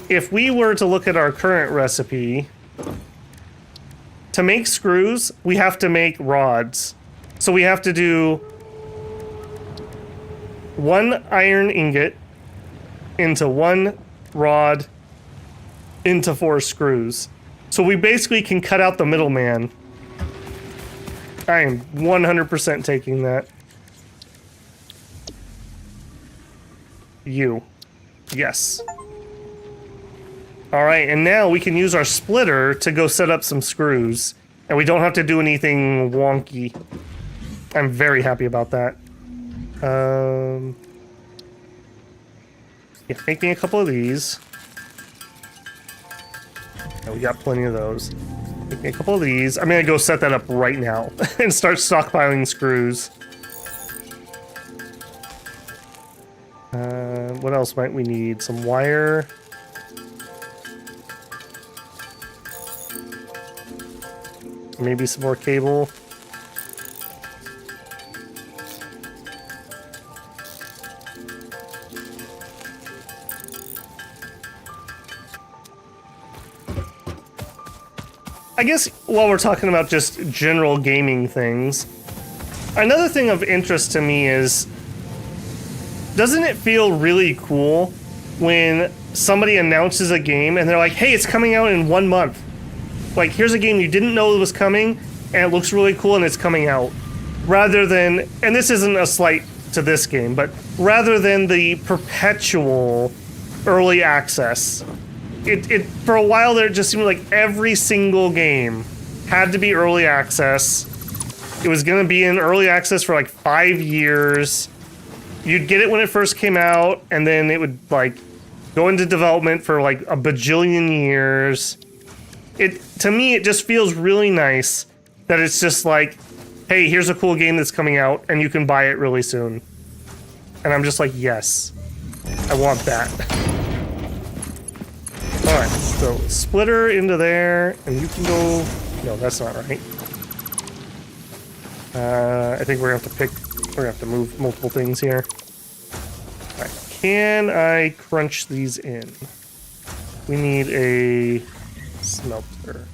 If we were to look at our current recipe, to make screws, we have to make rods. So we have to do 1 iron ingot into 1 rod into 4 screws. So we basically can cut out the middleman. I am 100% taking that. You. Yes. Alright, and now we can use our splitter to go set up some screws. And we don't have to do anything wonky. I'm very happy about that. Yeah, make me a couple of these. Yeah, we got plenty of those. Make me a couple of these. I'm gonna go set that up right now and start stockpiling screws. What else might we need? Some wire. Maybe some more cable. I guess while we're talking about just general gaming things, another thing of interest to me is, doesn't it feel really cool when somebody announces a game and they're like, hey, it's coming out in 1 month. Like, here's a game you didn't know was coming, and it looks really cool and it's coming out. Rather than, and this isn't a slight to this game, but rather than the perpetual early access. It for a while there, it just seemed like every single game had to be early access. It was going to be in early access for like 5 years. You'd get it when it first came out, and then it would like go into development for like a bajillion years. To me, it just feels really nice that it's just like, hey, here's a cool game that's coming out, and you can buy it really soon. And I'm just like, yes, I want that. Alright, so splitter into there, and you can go... No, that's not right. I think we're gonna have to move multiple things here. Alright, can I crunch these in? We need a smelter.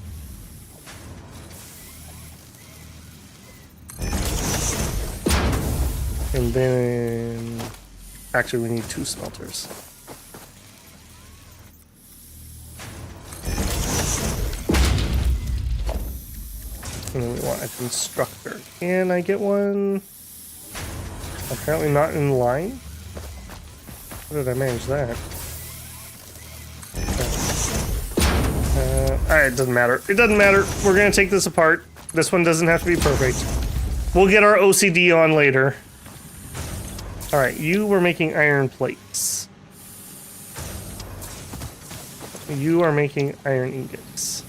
And then... Actually, we need 2 smelters. And then we want a constructor. Can I get one? Apparently not in line. How did I manage that? Alright, it doesn't matter. It doesn't matter. We're gonna take this apart. This one doesn't have to be perfect. We'll get our OCD on later. Alright, you were making iron plates. You are making iron ingots.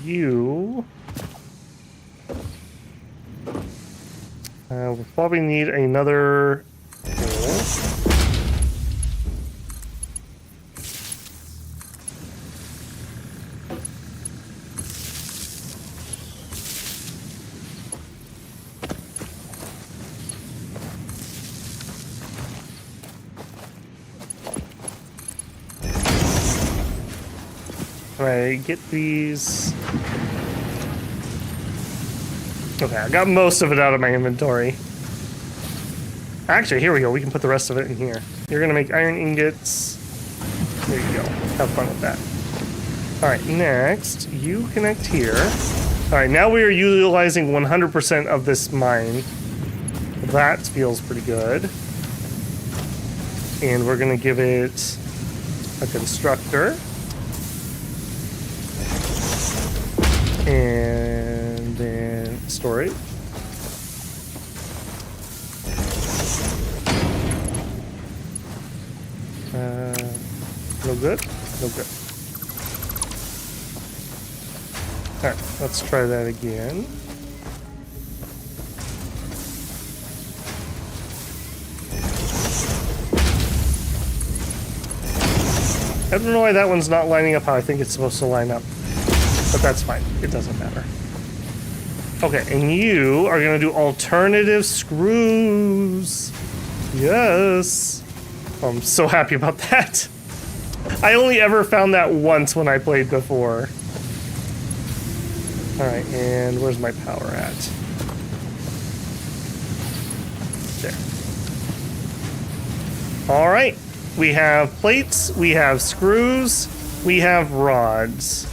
You... we'll probably need another hole. Alright, get these. Okay, I got most of it out of my inventory. Actually, here we go. We can put the rest of it in here. You're going to make iron ingots. There you go. Have fun with that. All right, next, you connect here. All right, now we are utilizing 100% of this mine. That feels pretty good. And we're going to give it a constructor. And then storage. No good? No good. Alright, let's try that again. I don't know why that one's not lining up how I think it's supposed to line up. But that's fine. It doesn't matter. Okay, and you are going to do alternative screws. Yes. I'm so happy about that. I only ever found that once when I played before. Alright, and where's my power at? There. Alright, we have plates, we have screws, we have rods.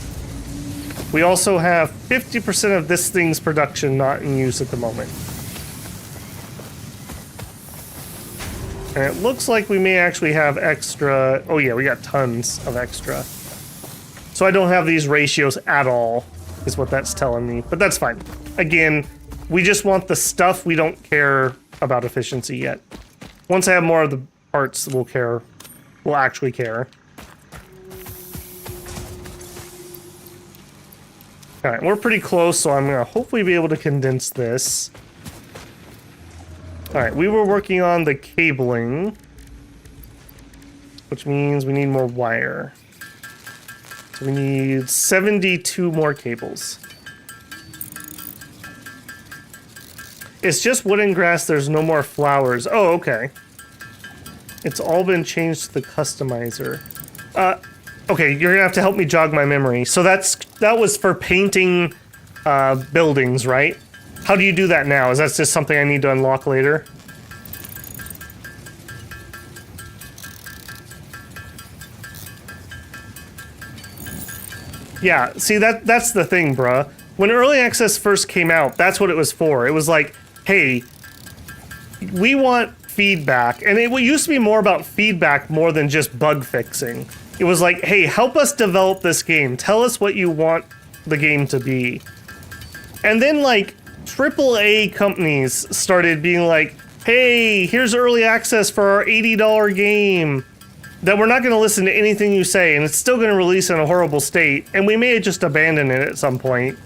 We also have 50% of this thing's production not in use at the moment. And it looks like we may actually have extra. Oh yeah, we got tons of extra. So I don't have these ratios at all, is what that's telling me. But that's fine. Again, we just want the stuff. We don't care about efficiency yet. Once I have more of the parts, we'll care. We'll actually care. All right, we're pretty close, so I'm gonna hopefully be able to condense this. All right, we were working on the cabling, which means we need more wire. So we need 72 more cables. It's just wood and grass, there's no more flowers. Oh, okay. It's all been changed to the customizer. Okay, you're gonna have to help me jog my memory. So that was for painting buildings, right? How do you do that now? Is that just something I need to unlock later? Yeah, see, that's the thing, bruh. When Early Access first came out, that's what it was for. It was like, hey, we want feedback. And it used to be more about feedback more than just bug fixing. It was like, hey, help us develop this game. Tell us what you want the game to be. And then, like, AAA companies started being like, hey, here's early access for our $80 game that we're not going to listen to anything you say, and it's still going to release in a horrible state, and we may just abandon it at some point.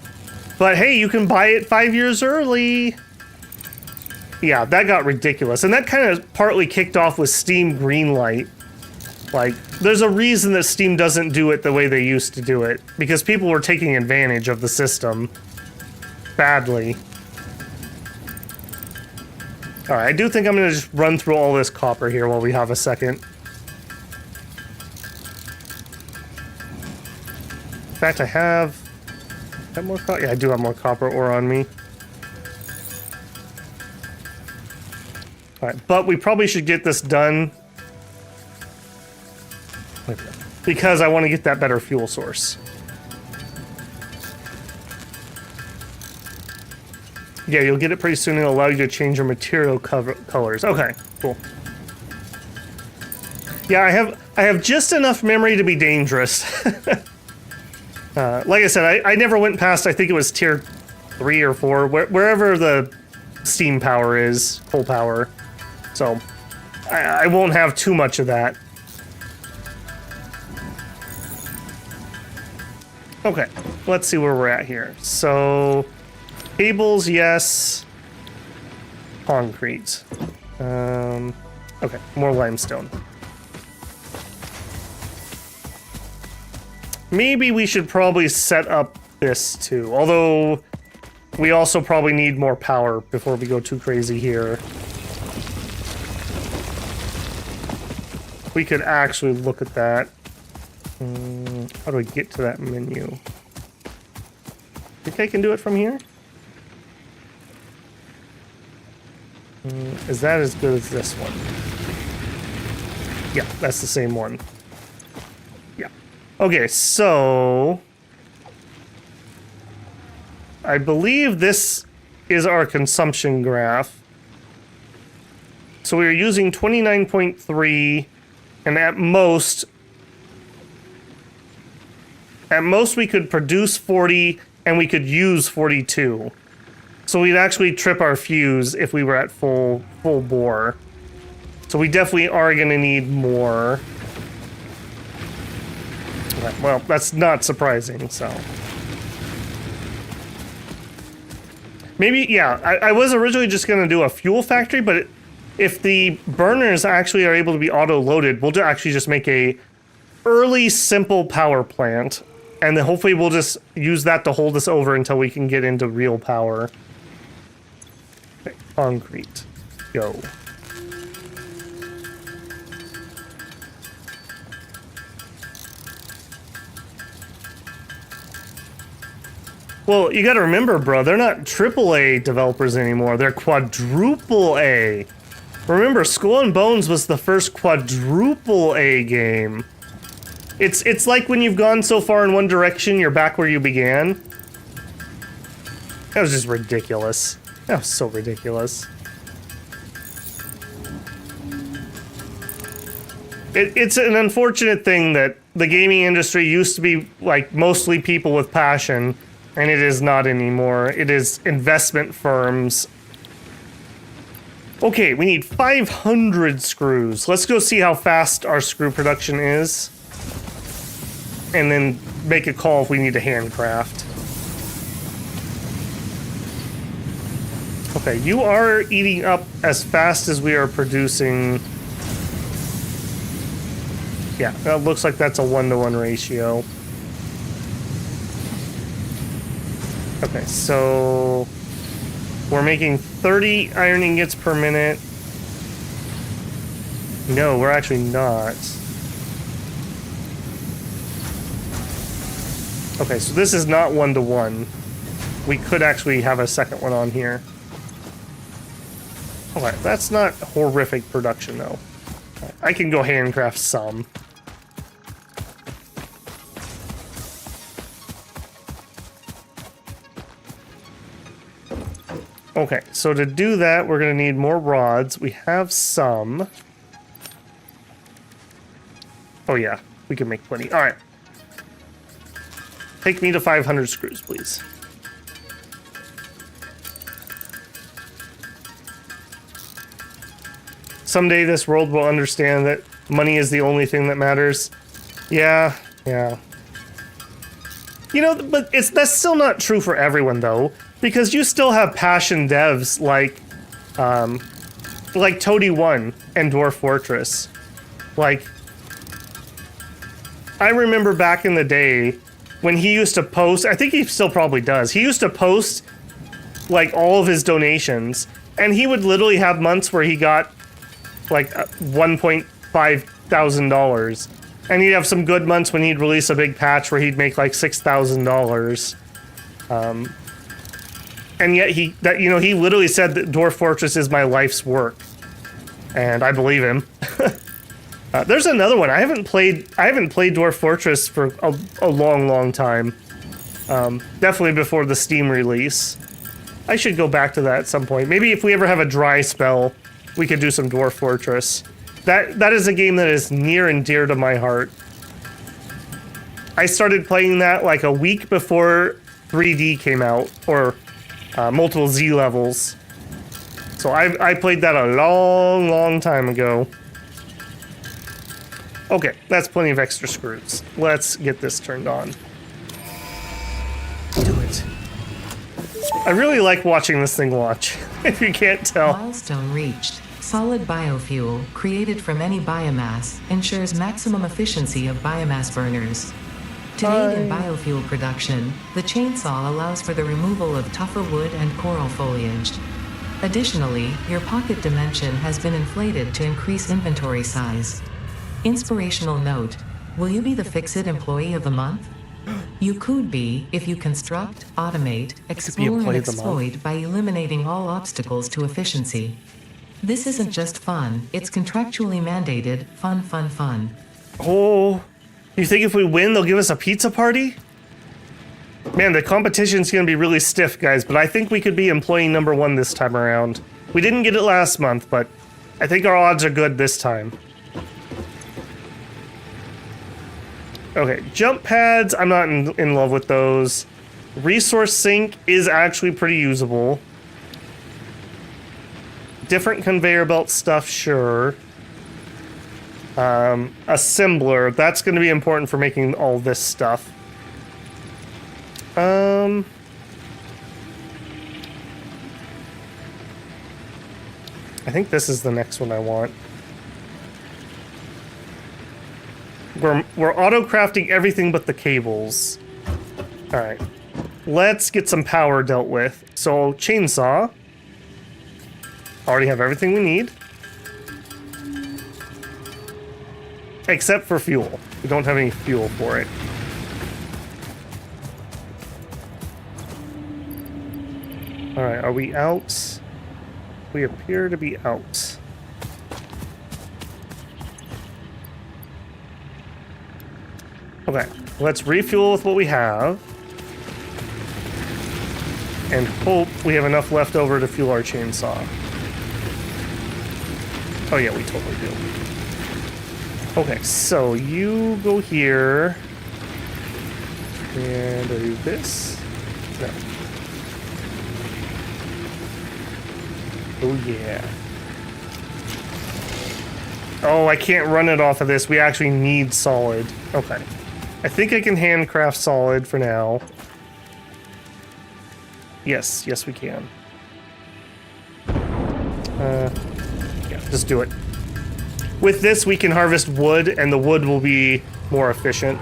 But hey, you can buy it 5 years early. Yeah, that got ridiculous. And that kind of partly kicked off with Steam Greenlight. Like, there's a reason that Steam doesn't do it the way they used to do it, because people were taking advantage of the system badly. Alright, I do think I'm going to just run through all this copper here while we have a second. In fact, I have more copper. Yeah, I do have more copper ore on me. Alright, but we probably should get this done because I want to get that better fuel source. Yeah, you'll get it pretty soon. It'll allow you to change your material colors. Okay, cool. Yeah, I have just enough memory to be dangerous. Like I said, I never went past, I think it was tier 3 or 4, wherever the steam power is, coal power. So, I won't have too much of that. Okay, let's see where we're at here. So, cables, yes. Concrete. Okay, more limestone. Maybe we should probably set up this too, although we also probably need more power before we go too crazy here. We could actually look at that. How do I get to that menu? Think I can do it from here? Is that as good as this one? Yeah, that's the same one. Yeah. Okay, so I believe this is our consumption graph. So we are using 29.3, and at most we could produce 40 and we could use 42. So we'd actually trip our fuse if we were at full bore. So we definitely are going to need more. Well, that's not surprising, so. Maybe, yeah, I was originally just going to do a fuel factory, but if the burners actually are able to be auto-loaded, we'll actually just make a early, simple power plant. And then hopefully we'll just use that to hold us over until we can get into real power. Okay, concrete. Go. Well, you gotta remember, bro, they're not AAA developers anymore. They're quadruple A. Remember, Skull and Bones was the first quadruple A game. It's like when you've gone so far in one direction, you're back where you began. That was just ridiculous. That was so ridiculous. It's an unfortunate thing that the gaming industry used to be like mostly people with passion, and it is not anymore. It is investment firms. Okay, we need 500 screws. Let's go see how fast our screw production is. And then make a call if we need to handcraft. Okay, you are eating up as fast as we are producing. Yeah, that looks like that's a 1-to-1 ratio. Okay, so we're making 30 iron ingots per minute. No, we're actually not. Okay, so this is not 1-to-1. We could actually have a second one on here. Alright, that's not horrific production, though. I can go handcraft some. Okay, so to do that, we're going to need more rods. We have some. Oh yeah, we can make plenty. Alright. Take me to 500 screws, please. Someday this world will understand that money is the only thing that matters. Yeah. You know, but that's still not true for everyone, though. Because you still have passion devs like Toady 1 and Dwarf Fortress. Like, I remember back in the day when he used to post, I think he still probably does, he used to post, like, all of his donations, and he would literally have months where he got, like, $1.5 thousand. And he'd have some good months when he'd release a big patch where he'd make, like, $6,000. And yet he literally said that Dwarf Fortress is my life's work. And I believe him. There's another one. I haven't played Dwarf Fortress for a long time. Definitely before the Steam release. I should go back to that at some point. Maybe if we ever have a dry spell, we could do some Dwarf Fortress. That is a game that is near and dear to my heart. I started playing that like a week before 3D came out, or multiple Z levels. So I played that a long time ago. Okay, that's plenty of extra screws. Let's get this turned on. Do it. I really like watching this thing launch, if you can't tell. Milestone reached. Solid biofuel, created from any biomass, ensures maximum efficiency of biomass burners. To aid in biofuel production, the chainsaw allows for the removal of tougher wood and coral foliage. Additionally, your pocket dimension has been inflated to increase inventory size. Inspirational note: will you be the Fix-It Employee of the Month? You could be if you construct, automate, explore, and exploit by eliminating all obstacles to efficiency. This isn't just fun, it's contractually mandated fun, fun, fun. Oh, you think if we win, they'll give us a pizza party? Man, the competition's gonna be really stiff, guys, but I think we could be employee number 1 this time around. We didn't get it last month, but I think our odds are good this time. Okay, jump pads, I'm not in love with those. Resource sink is actually pretty usable. Different conveyor belt stuff, sure. Assembler, that's going to be important for making all this stuff. I think this is the next one I want. We're auto-crafting everything but the cables. Alright. Let's get some power dealt with. So, chainsaw. Already have everything we need. Except for fuel. We don't have any fuel for it. Alright, are we out? We appear to be out. Okay, let's refuel with what we have. And hope we have enough left over to fuel our chainsaw. Oh yeah, we totally do. Okay, so you go here. And I do this. No. Oh yeah. Oh, I can't run it off of this. We actually need solid. Okay. I think I can handcraft solid for now. Yes, yes we can. Yeah, just do it. With this, we can harvest wood, and the wood will be more efficient.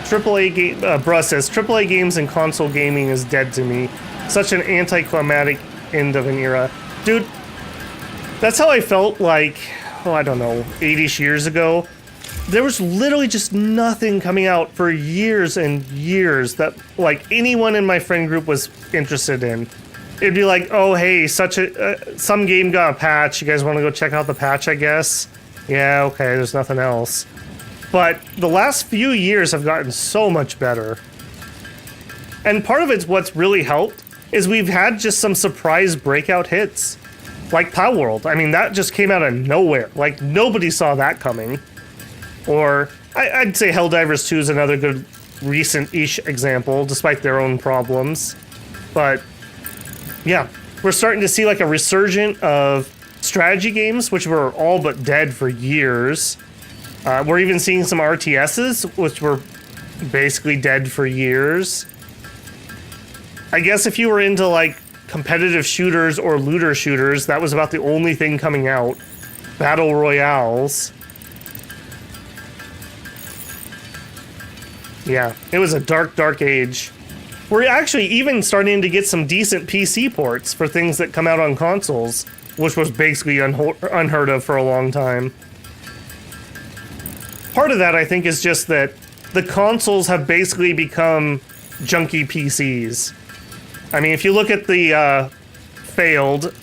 AAA game, Bruh says, AAA games and console gaming is dead to me. Such an anticlimactic end of an era. Dude, that's how I felt like, oh, I don't know, 8-ish years ago. There was literally just nothing coming out for years and years that, like, anyone in my friend group was interested in. It'd be like, oh, hey, some game got a patch. You guys want to go check out the patch, I guess? Yeah, okay, there's nothing else. But the last few years have gotten so much better. And part of it's what's really helped is we've had just some surprise breakout hits. Like Pow World. I mean, that just came out of nowhere. Like, nobody saw that coming. Or, I'd say Helldivers 2 is another good recent-ish example, despite their own problems. But, yeah, we're starting to see like a resurgence of strategy games, which were all but dead for years. We're even seeing some RTSs, which were basically dead for years. I guess if you were into like competitive shooters or looter shooters, that was about the only thing coming out. Battle royales. Yeah, it was a dark, dark age. We're actually even starting to get some decent PC ports for things that come out on consoles, which was basically unheard of for a long time. Part of that, I think, is just that the consoles have basically become junky PCs. I mean, if you look at the failed,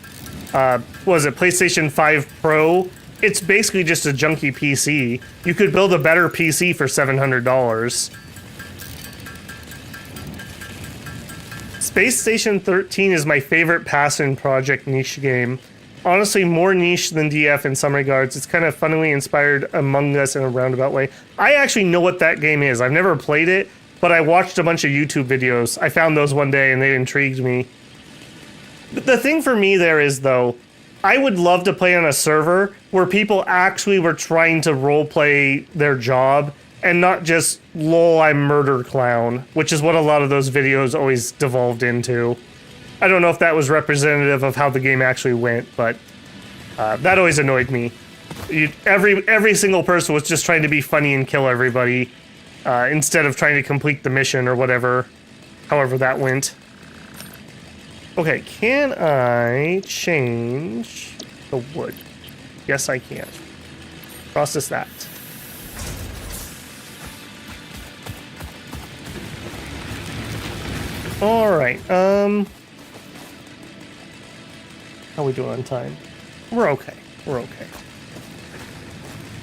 was it PlayStation 5 Pro? It's basically just a junky PC. You could build a better PC for $700. Space Station 13 is my favorite passion project niche game. Honestly, more niche than DF in some regards. It's kind of funnily inspired Among Us in a roundabout way. I actually know what that game is. I've never played it, but I watched a bunch of YouTube videos. I found those one day and they intrigued me. The thing for me there is, though, I would love to play on a server where people actually were trying to roleplay their job and not just, lol, I'm murder clown, which is what a lot of those videos always devolved into. I don't know if that was representative of how the game actually went, but that always annoyed me. Every single person was just trying to be funny and kill everybody instead of trying to complete the mission or whatever, however that went. Okay, can I change the wood? Yes, I can. Process that. All right. How we doing on time? We're okay. We're okay.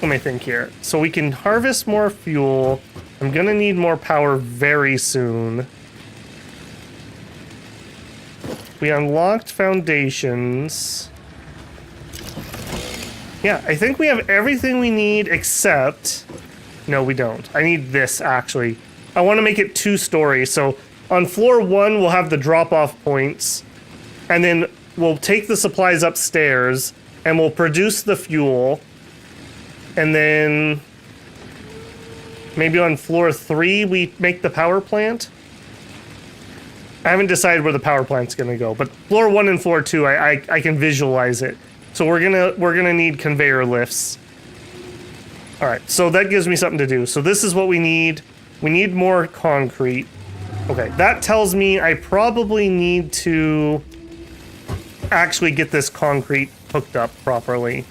Let me think here. So we can harvest more fuel. I'm gonna need more power very soon. We unlocked foundations. Yeah, I think we have everything we need except... No, we don't. I need this, actually. I want to make it 2-story. So on floor 1, we'll have the drop-off points. And then we'll take the supplies upstairs. And we'll produce the fuel. And then... maybe on floor 3, we make the power plant. I haven't decided where the power plant's going to go. But floor 1 and floor 2, I can visualize it. So we're gonna need conveyor lifts. All right, so that gives me something to do. So this is what we need. We need more concrete. Okay, that tells me I probably need to actually get this concrete hooked up properly.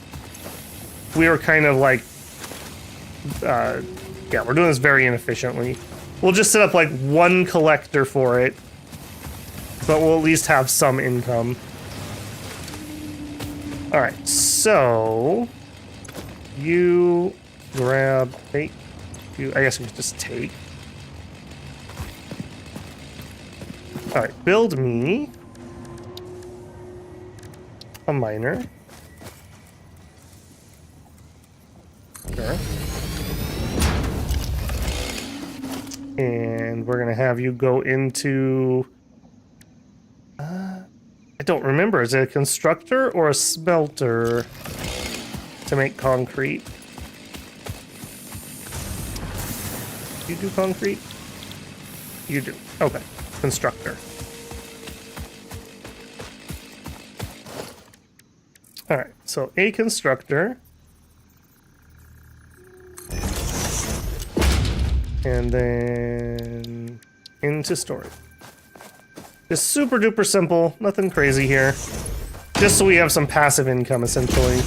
We are kind of like, yeah, we're doing this very inefficiently. We'll just set up like 1 collector for it, but we'll at least have some income. All right, so you grab, take, you, I guess we can just take. All right, build me a miner. Sure. And we're gonna have you go into, I don't remember, is it a constructor or a smelter to make concrete? You do concrete? You do. Okay. Constructor. Alright, so a constructor. And then into storage. Just super duper simple, nothing crazy here. Just so we have some passive income, essentially.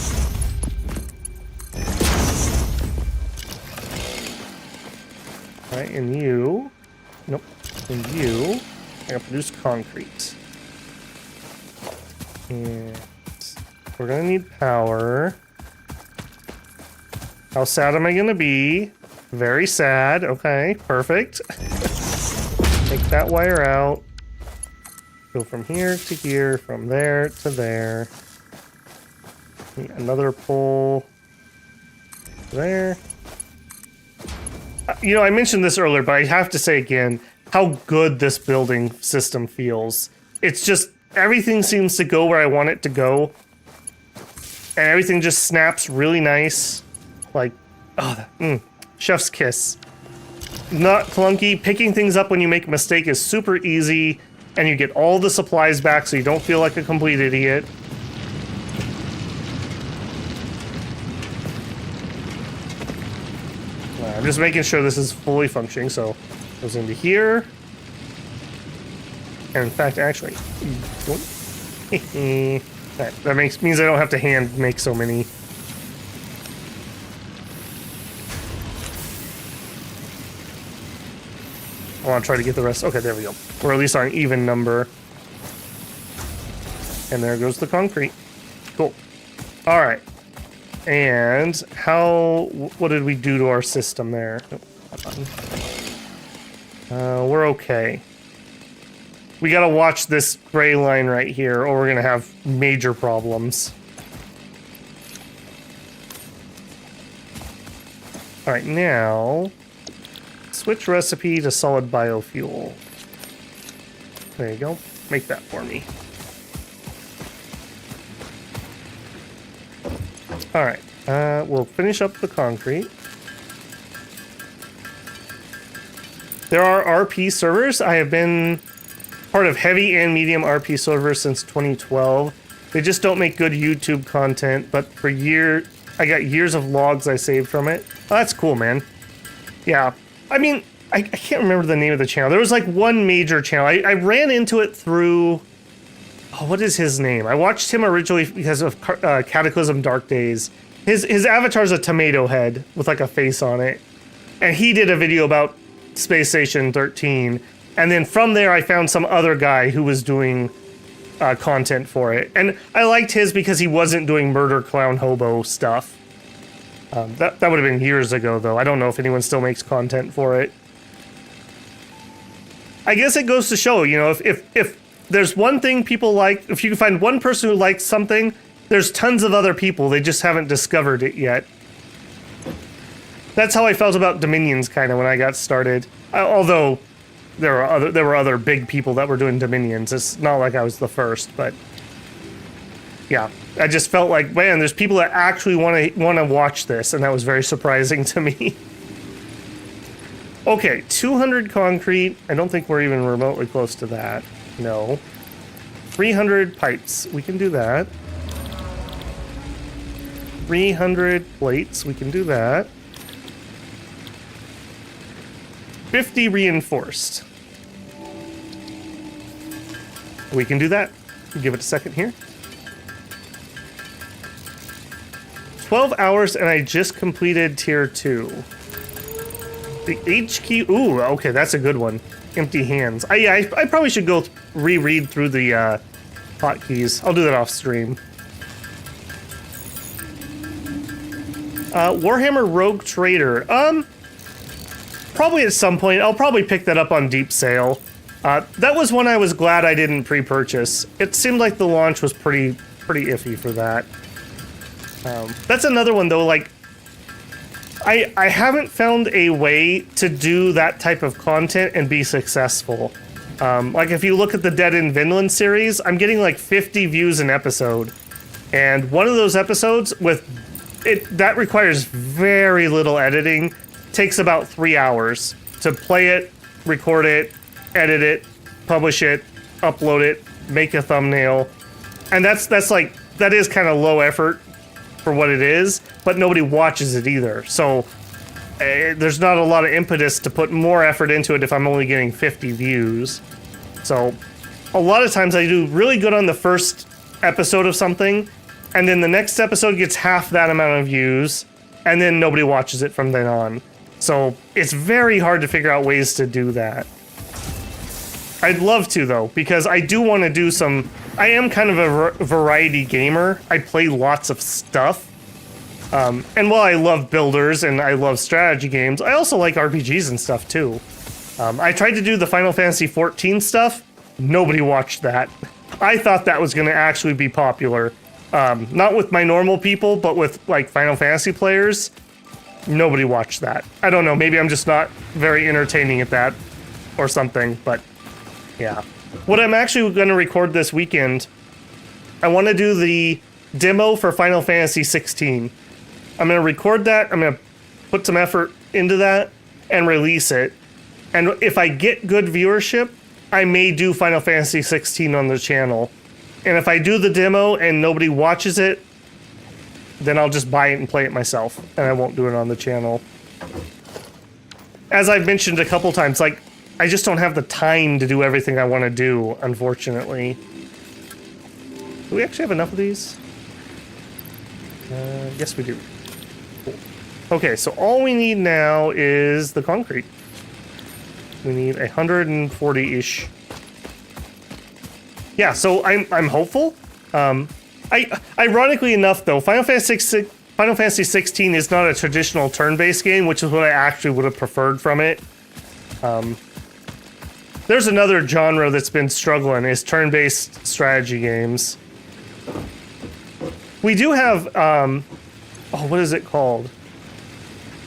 Alright, and you... Nope. And you... I gotta produce concrete. And... we're gonna need power. How sad am I gonna be? Very sad. Okay, perfect. Take that wire out. Go from here to here, from there to there. Another pole there. You know, I mentioned this earlier, but I have to say again how good this building system feels. It's just, everything seems to go where I want it to go. And everything just snaps really nice. Like, oh, chef's kiss. Not clunky. Picking things up when you make a mistake is super easy. And you get all the supplies back so you don't feel like a complete idiot. I'm just making sure this is fully functioning, so it goes into here. And in fact, actually... that means I don't have to hand make so many. I want to try to get the rest. Okay, there we go. We're at least on an even number. And there goes the concrete. Cool. All right. And what did we do to our system there? We're okay. We gotta watch this gray line right here, or we're gonna have major problems. All right, now... switch recipe to solid biofuel. There you go. Make that for me. Alright. We'll finish up the concrete. There are RP servers. I have been part of heavy and medium RP servers since 2012. They just don't make good YouTube content, but for years, I got years of logs I saved from it. Oh, that's cool, man. Yeah. I mean, I can't remember the name of the channel. There was like one major channel. I ran into it through... oh, what is his name? I watched him originally because of Cataclysm Dark Days. His avatar's a tomato head with like a face on it. And he did a video about Space Station 13. And then from there, I found some other guy who was doing content for it. And I liked his because he wasn't doing murder clown hobo stuff. That would have been years ago, though. I don't know if anyone still makes content for it. I guess it goes to show, you know, if there's one thing people like, if you can find one person who likes something, there's tons of other people. They just haven't discovered it yet. That's how I felt about Dominions kind of when I got started. Although there were other big people that were doing Dominions. It's not like I was the first, but yeah, I just felt like, man, there's people that actually want to watch this, and that was very surprising to me. Okay, 200 concrete. I don't think we're even remotely close to that. No. 300 pipes. We can do that. 300 plates. We can do that. 50 reinforced. We can do that. Give it a second here. 12 hours and I just completed tier 2. The H key. Ooh, okay, that's a good one. Empty hands. I probably should go reread through the hotkeys. I'll do that off stream. Warhammer Rogue Trader. Probably at some point. I'll probably pick that up on deep sale. That was one I was glad I didn't pre-purchase. It seemed like the launch was pretty iffy for that. That's another one though, like, I haven't found a way to do that type of content and be successful. Like if you look at the Dead in Vinland series, I'm getting like 50 views an episode. And one of those episodes that requires very little editing, takes about 3 hours to play it, record it, edit it, publish it, upload it, make a thumbnail. And that is kind of low effort for what it is, but nobody watches it either. So there's not a lot of impetus to put more effort into it if I'm only getting 50 views. So a lot of times I do really good on the first episode of something, and then the next episode gets half that amount of views, and then nobody watches it from then on. So it's very hard to figure out ways to do that. I'd love to, though, because I do want to do some... I am kind of a variety gamer. I play lots of stuff. And while I love builders and I love strategy games, I also like RPGs and stuff, too. I tried to do the Final Fantasy XIV stuff. Nobody watched that. I thought that was going to actually be popular. Not with my normal people, but with, like, Final Fantasy players. Nobody watched that. I don't know, maybe I'm just not very entertaining at that or something, but yeah. What I'm actually going to record this weekend, I want to do the demo for Final Fantasy 16. I'm going to record that, I'm going to put some effort into that, and release it. And if I get good viewership, I may do Final Fantasy 16 on the channel. And if I do the demo and nobody watches it, then I'll just buy it and play it myself, and I won't do it on the channel. As I've mentioned a couple times, like, I just don't have the time to do everything I want to do, unfortunately. Do we actually have enough of these? Yes, we do. Cool. Okay, so all we need now is the concrete. We need 140-ish. Yeah, so I'm hopeful. Ironically enough, though, Final Fantasy 16 is not a traditional turn-based game, which is what I actually would have preferred from it. There's another genre that's been struggling, is turn-based strategy games. We do have, what is it called?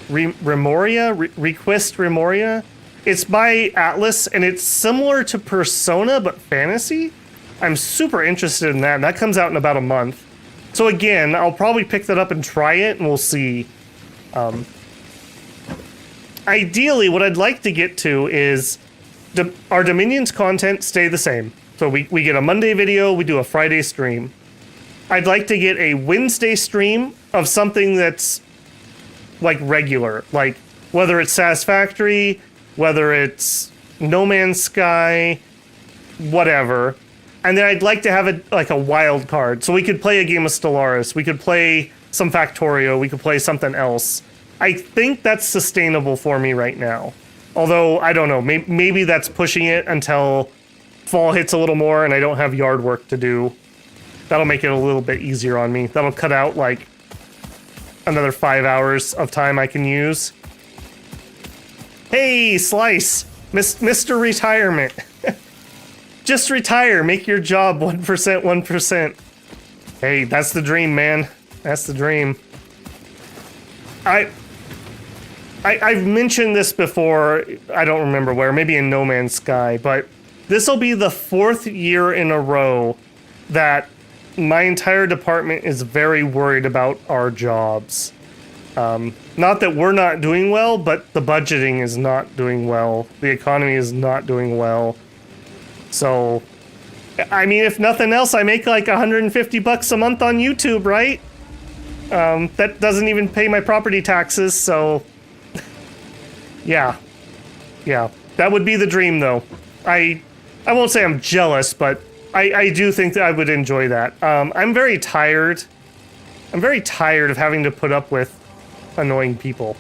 Request Remoria? It's by Atlas, and it's similar to Persona, but fantasy? I'm super interested in that, and that comes out in about a month. So again, I'll probably pick that up and try it, and we'll see. Ideally, what I'd like to get to is our Dominions content stay the same. So we get a Monday video, we do a Friday stream. I'd like to get a Wednesday stream of something that's like regular, like whether it's Satisfactory, whether it's No Man's Sky, whatever. And then I'd like to have it like a wild card. So we could play a game of Stellaris, we could play some Factorio, we could play something else. I think that's sustainable for me right now. Although, I don't know, maybe that's pushing it until fall hits a little more and I don't have yard work to do. That'll make it a little bit easier on me. That'll cut out, like, another 5 hours of time I can use. Hey, Slice! Mr. Retirement. Just retire. Make your job 1%, 1%. Hey, that's the dream, man. That's the dream. I've mentioned this before, I don't remember where, maybe in No Man's Sky, but this will be the 4th year in a row that my entire department is very worried about our jobs. Not that we're not doing well, but the budgeting is not doing well. The economy is not doing well. So, I mean, if nothing else, I make like $150 a month on YouTube, right? That doesn't even pay my property taxes, so... Yeah. Yeah. That would be the dream, though. I won't say I'm jealous, but I do think that I would enjoy that. I'm very tired. I'm very tired of having to put up with annoying people.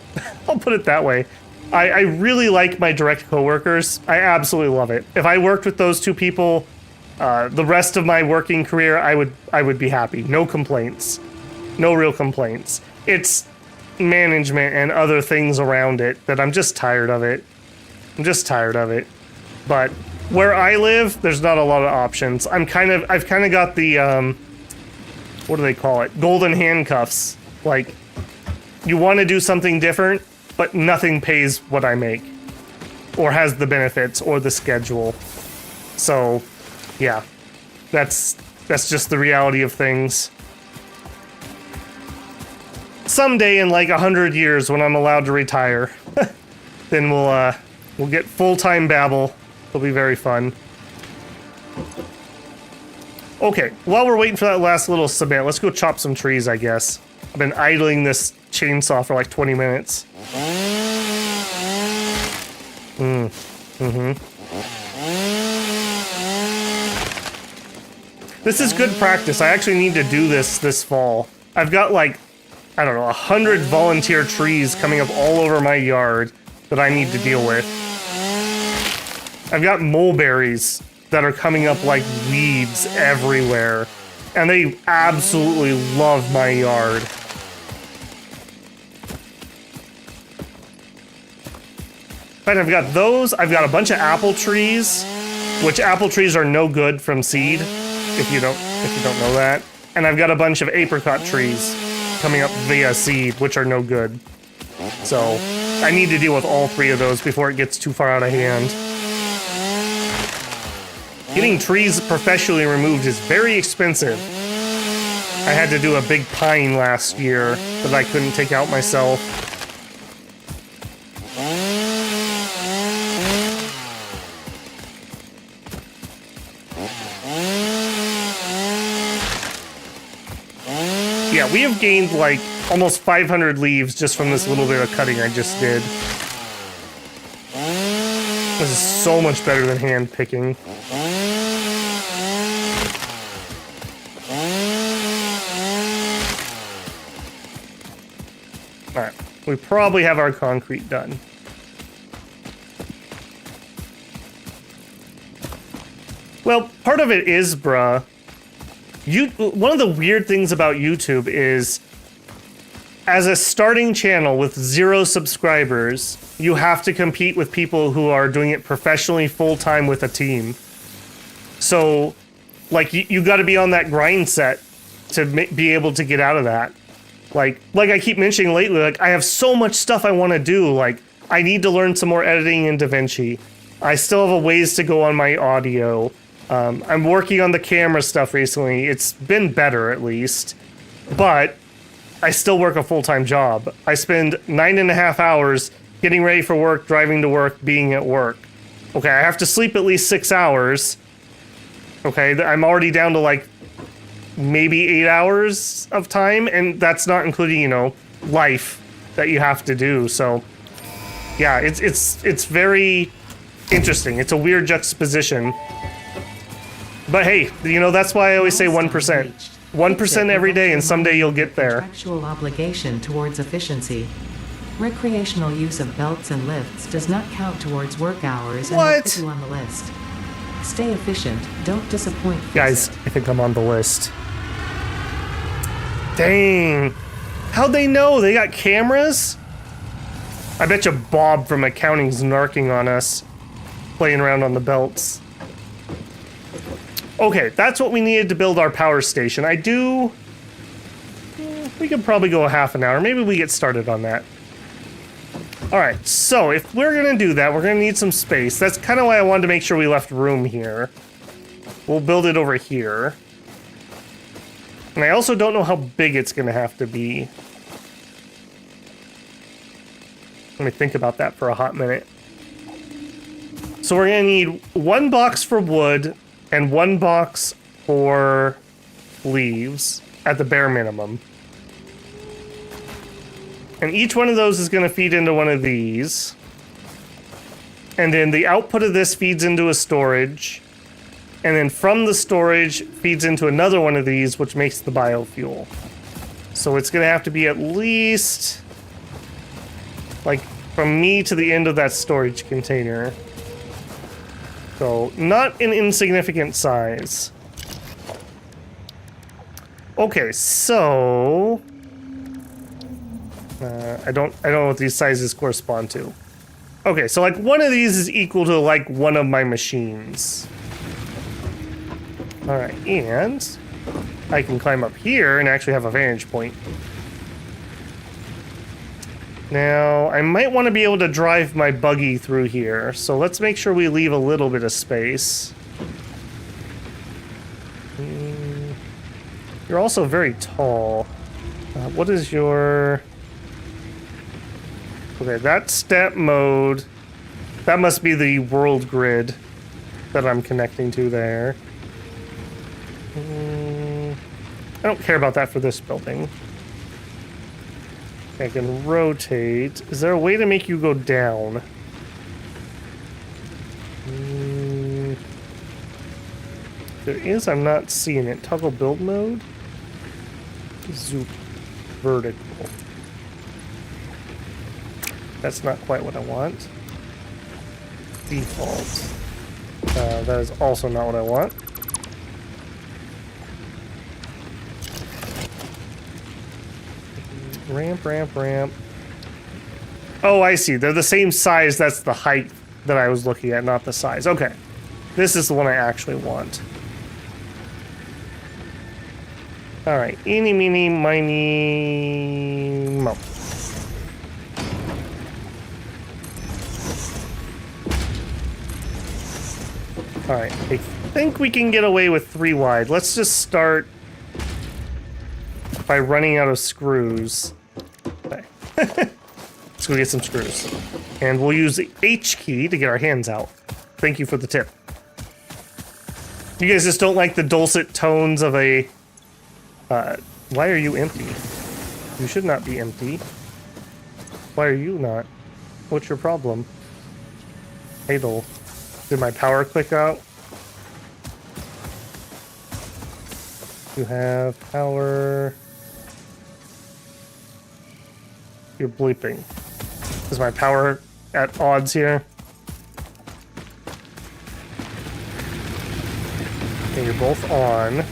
I'll put it that way. I really like my direct coworkers. I absolutely love it. If I worked with those two people the rest of my working career, I would be happy. No complaints. No real complaints. It's management and other things around it that I'm just tired of it. I'm just tired of it. But where I live, there's not a lot of options. I've kind of got the what do they call it? Golden handcuffs. Like, you want to do something different, but nothing pays what I make, or has the benefits or the schedule. So, yeah, that's just the reality of things. Someday in like 100 years, when I'm allowed to retire, then we'll get full-time Babel. It'll be very fun. Okay, while we're waiting for that last little submit, let's go chop some trees, I guess. I've been idling this chainsaw for like 20 minutes. This is good practice. I actually need to do this fall. I've got like, I don't know, 100 volunteer trees coming up all over my yard that I need to deal with. I've got mulberries that are coming up like weeds everywhere, and they absolutely love my yard. But I've got those. I've got a bunch of apple trees, which apple trees are no good from seed, if you don't know that. And I've got a bunch of apricot trees coming up via seed, which are no good. So I need to deal with all three of those before it gets too far out of hand. Getting trees professionally removed is very expensive. I had to do a big pine last year that I couldn't take out myself. Yeah, we have gained like almost 500 leaves just from this little bit of cutting I just did. This is so much better than hand picking. Alright, we probably have our concrete done. Well, part of it is, bruh, one of the weird things about YouTube is, as a starting channel with 0 subscribers, you have to compete with people who are doing it professionally full-time with a team. So, like, you got to be on that grind set to be able to get out of that. Like I keep mentioning lately, like, I have so much stuff I want to do. Like, I need to learn some more editing in DaVinci. I still have a ways to go on my audio. I'm working on the camera stuff recently. It's been better, at least. But I still work a full-time job. I spend 9.5 hours getting ready for work, driving to work, being at work. Okay, I have to sleep at least 6 hours. Okay, I'm already down to like maybe 8 hours of time, and that's not including, you know, life that you have to do. So yeah, it's very interesting. It's a weird juxtaposition. But hey, you know, that's why I always say 1%. 1% every day, and someday you'll get there. Contractual obligation towards efficiency. Recreational use of belts and lifts does not count towards work hours and What? will put you on the list. Stay efficient, don't disappoint. Guys, Fix-It. I think I'm on the list. Dang. How'd they know? They got cameras? I bet you Bob from accounting's narking on us, playing around on the belts. Okay, that's what we needed to build our power station. We could probably go a half an hour. Maybe we get started on that. All right, so if we're gonna do that, we're gonna need some space. That's kind of why I wanted to make sure we left room here. We'll build it over here. And I also don't know how big it's gonna have to be. Let me think about that for a hot minute. So we're gonna need 1 box for wood and 1 box for leaves at the bare minimum. And each one of those is gonna feed into one of these. And then the output of this feeds into a storage. And then from the storage feeds into another one of these, which makes the biofuel. So it's gonna have to be at least like from me to the end of that storage container. So not an insignificant size. Okay, so I don't know what these sizes correspond to. Okay, so like one of these is equal to like one of my machines. All right, and I can climb up here and actually have a vantage point. Now, I might want to be able to drive my buggy through here, so let's make sure we leave a little bit of space. You're also very tall. What is your... Okay, that's step mode. That must be the world grid that I'm connecting to there. I don't care about that for this building. I can rotate. Is there a way to make you go down? If there is, I'm not seeing it. Toggle build mode. Zoom vertical. That's not quite what I want. Default. That is also not what I want. Ramp, ramp, ramp. Oh, I see. They're the same size. That's the height that I was looking at, not the size. Okay. This is the one I actually want. Alright. Eeny, meeny, miny, mo. Alright. I think we can get away with 3 wide. Let's just start by running out of screws. Okay. Let's go get some screws. And we'll use the H key to get our hands out. Thank you for the tip. You guys just don't like the dulcet tones of a... why are you empty? You should not be empty. Why are you not? What's your problem? Idle. Did my power click out? You have power... You're bleeping. Is my power at odds here? Okay, you're both on.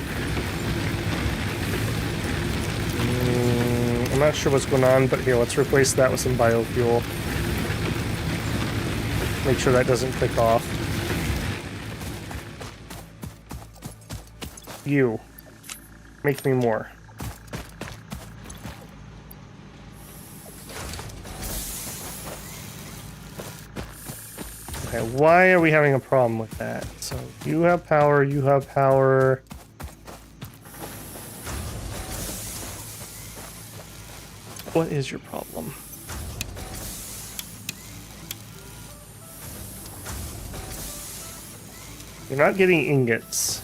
I'm not sure what's going on, but here, let's replace that with some biofuel. Make sure that doesn't click off. You. Make me more. Okay, why are we having a problem with that? So, you have power, you have power. What is your problem? You're not getting ingots.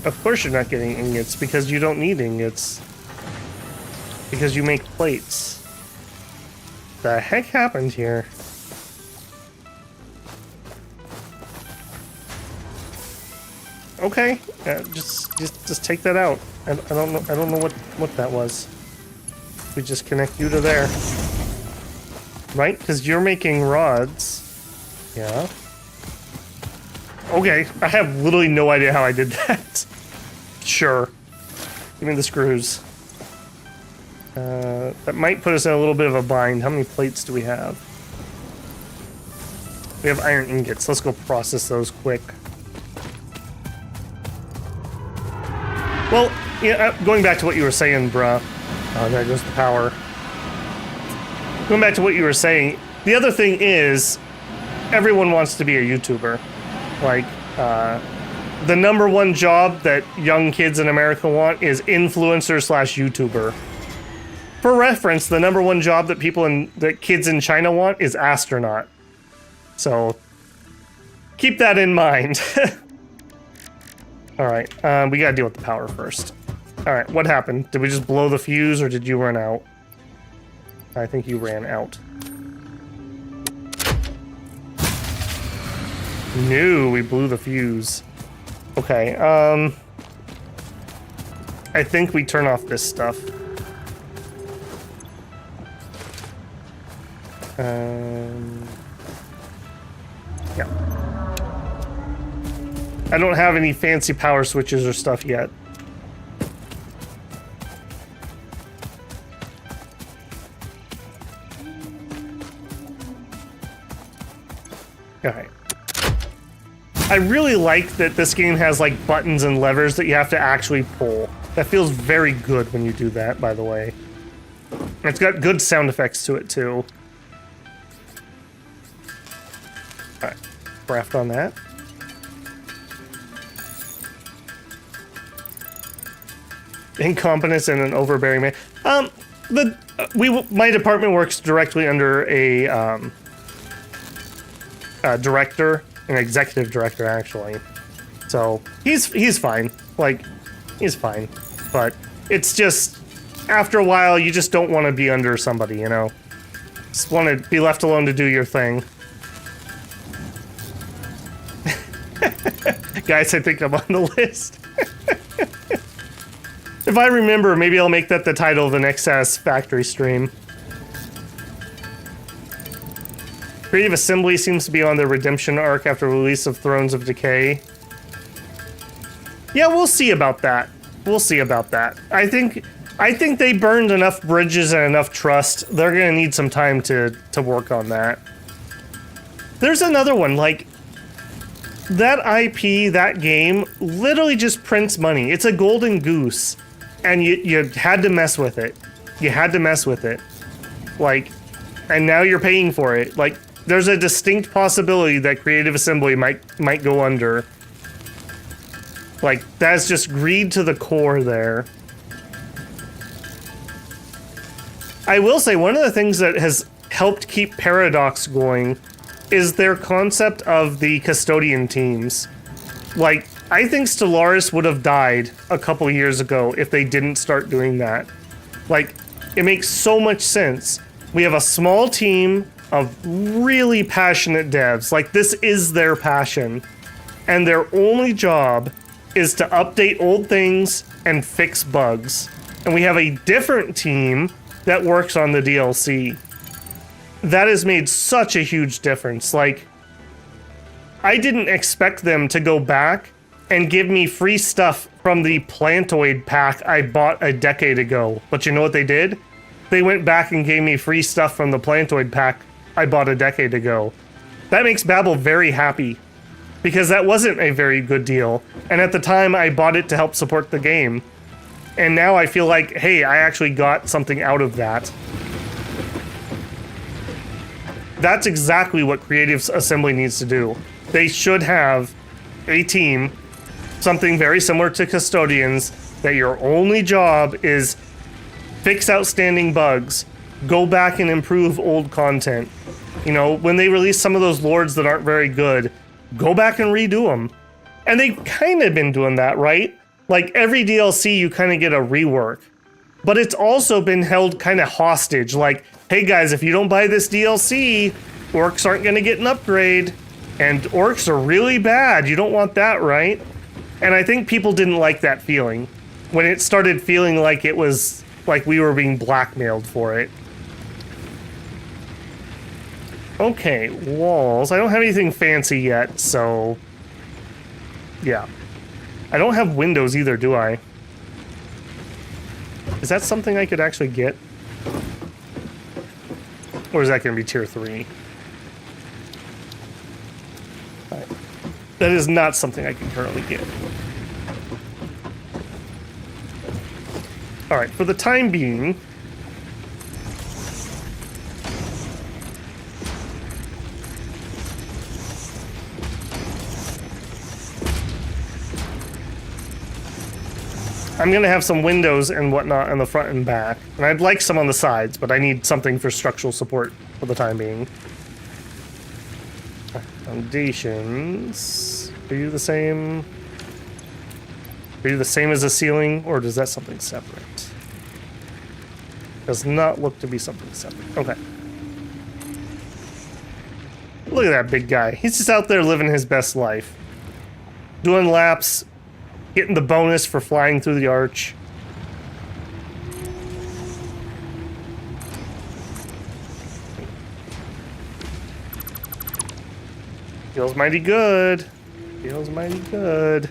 Of course you're not getting ingots, because you don't need ingots. Because you make plates. The heck happened here? Okay, just take that out. I don't know what that was. We just connect you to there, right? Because you're making rods. Yeah. Okay, I have literally no idea how I did that. Sure. Give me the screws. That might put us in a little bit of a bind. How many plates do we have? We have iron ingots. Let's go process those quick. Well, yeah, going back to what you were saying, bruh. Oh, there goes the power. Going back to what you were saying, the other thing is, everyone wants to be a YouTuber. Like, the number one job that young kids in America want is influencer slash YouTuber. For reference, the number one job that kids in China want is astronaut. So, keep that in mind. Alright, we gotta deal with the power first. Alright, what happened? Did we just blow the fuse, or did you run out? I think you ran out. No, we blew the fuse. Okay, I think we turn off this stuff. Yeah. I don't have any fancy power switches or stuff yet. Alright. I really like that this game has like buttons and levers that you have to actually pull. That feels very good when you do that, by the way. And it's got good sound effects to it too. Alright, craft on that. Incompetence and an overbearing man. My department works directly under a director, an executive director actually. So he's fine. Like, he's fine. But it's just after a while you just don't want to be under somebody, you know. Just want to be left alone to do your thing. Guys, I think I'm on the list. If I remember, maybe I'll make that the title of the next Satisfactory stream. Creative Assembly seems to be on their redemption arc after release of Thrones of Decay. Yeah, we'll see about that. We'll see about that. I think they burned enough bridges and enough trust. They're gonna need some time to work on that. There's another one, like, that IP, that game, literally just prints money. It's a golden goose. And you had to mess with it. You had to mess with it. Like, and now you're paying for it. Like, there's a distinct possibility that Creative Assembly might go under. Like, that's just greed to the core there. I will say, one of the things that has helped keep Paradox going is their concept of the custodian teams. Like, I think Stellaris would have died a couple years ago if they didn't start doing that. Like, it makes so much sense. We have a small team of really passionate devs. Like, this is their passion. And their only job is to update old things and fix bugs. And we have a different team that works on the DLC. That has made such a huge difference. Like, I didn't expect them to go back and give me free stuff from the Plantoid pack I bought a decade ago. But you know what they did? They went back and gave me free stuff from the Plantoid pack I bought a decade ago. That makes Babel very happy, because that wasn't a very good deal. And at the time, I bought it to help support the game. And now I feel like, hey, I actually got something out of that. That's exactly what Creative Assembly needs to do. They should have a team, something very similar to Custodians, that your only job is fix outstanding bugs, go back and improve old content. You know, when they release some of those lords that aren't very good, go back and redo them. And they've kind of been doing that, right? Like, every DLC you kind of get a rework. But it's also been held kind of hostage, like, hey guys, if you don't buy this DLC, orcs aren't going to get an upgrade. And orcs are really bad. You don't want that, right? And I think people didn't like that feeling. When it started feeling like it was like we were being blackmailed for it. Okay, walls. I don't have anything fancy yet, so... yeah. I don't have windows either, do I? Is that something I could actually get? Or is that going to be tier 3? Right. That is not something I can currently get. Alright, for the time being... I'm going to have some windows and whatnot on the front and back. And I'd like some on the sides, but I need something for structural support for the time being. Foundations. Are you the same? Are you the same as the ceiling, or is that something separate? Does not look to be something separate. Okay. Look at that big guy. He's just out there living his best life. Doing laps, getting the bonus for flying through the arch. Feels mighty good. Feels mighty good.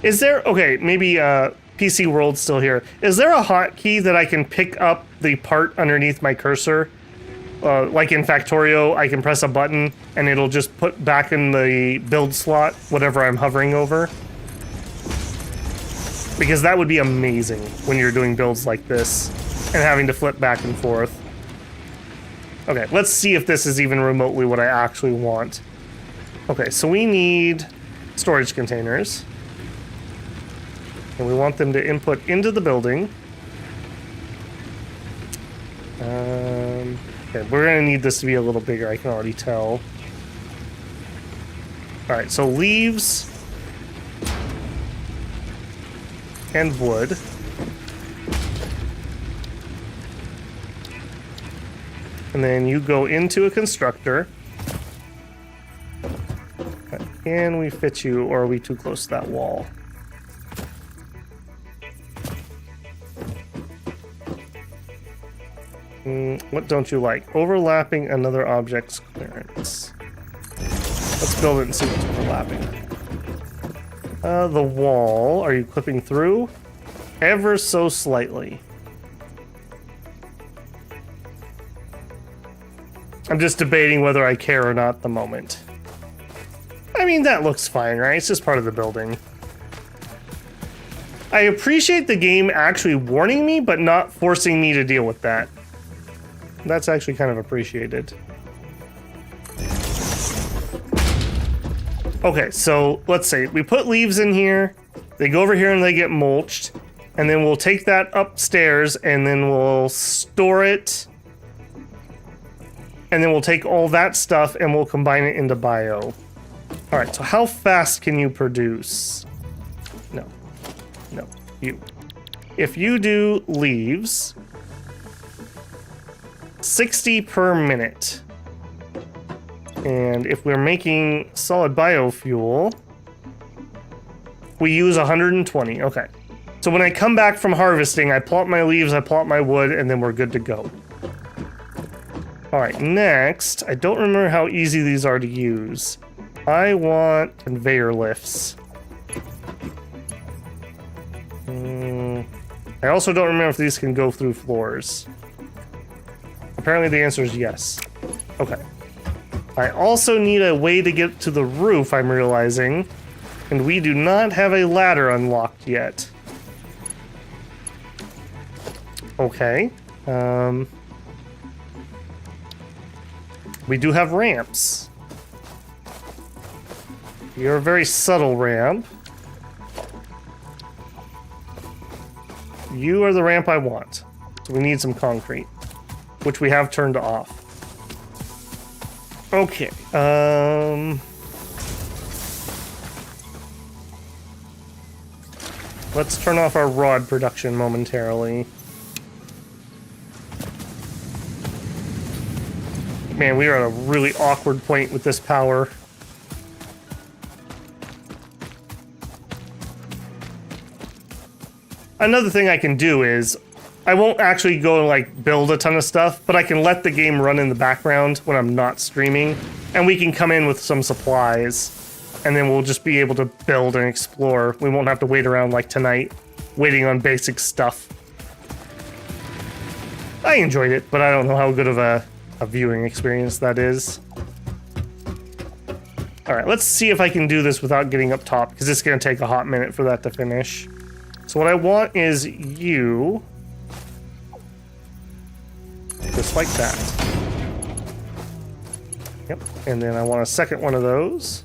Is there... okay, maybe PC World's still here. Is there a hotkey that I can pick up the part underneath my cursor? Like in Factorio, I can press a button and it'll just put back in the build slot whatever I'm hovering over. Because that would be amazing when you're doing builds like this and having to flip back and forth. Okay, let's see if this is even remotely what I actually want. Okay, so we need storage containers. And we want them to input into the building. Okay, we're gonna need this to be a little bigger, I can already tell. Alright, so leaves and wood. And then you go into a constructor. Can we fit you, or are we too close to that wall? What don't you like? Overlapping another object's clearance. Let's build it and see what's overlapping. The wall. Are you clipping through? Ever so slightly. I'm just debating whether I care or not at the moment. I mean, that looks fine, right? It's just part of the building. I appreciate the game actually warning me, but not forcing me to deal with that. That's actually kind of appreciated. Okay, so let's say we put leaves in here. They go over here and they get mulched. And then we'll take that upstairs and then we'll store it. And then we'll take all that stuff and we'll combine it into bio. All right, so how fast can you produce? No, you. If you do leaves, 60 per minute. And if we're making solid biofuel, we use 120. Okay. So when I come back from harvesting, I plot my leaves, I plot my wood, and then we're good to go. All right, next, I don't remember how easy these are to use. I want conveyor lifts. I also don't remember if these can go through floors. Apparently the answer is yes. Okay. I also need a way to get to the roof, I'm realizing. And we do not have a ladder unlocked yet. Okay. We do have ramps. You're a very subtle ramp. You are the ramp I want. So we need some concrete, which we have turned off. Okay. Let's turn off our rod production momentarily. Man, we are at a really awkward point with this power. another thing I can do is I won't actually go and like build a ton of stuff, but I can let the game run in the background when I'm not streaming, and we can come in with some supplies, and then we'll just be able to build and explore. We won't have to wait around like tonight, waiting on basic stuff. I enjoyed it, but I don't know how good of a viewing experience that is. Alright, let's see if I can do this without getting up top, because it's going to take a hot minute for that to finish. So what I want is you... just like that. Yep, and then I want a second one of those.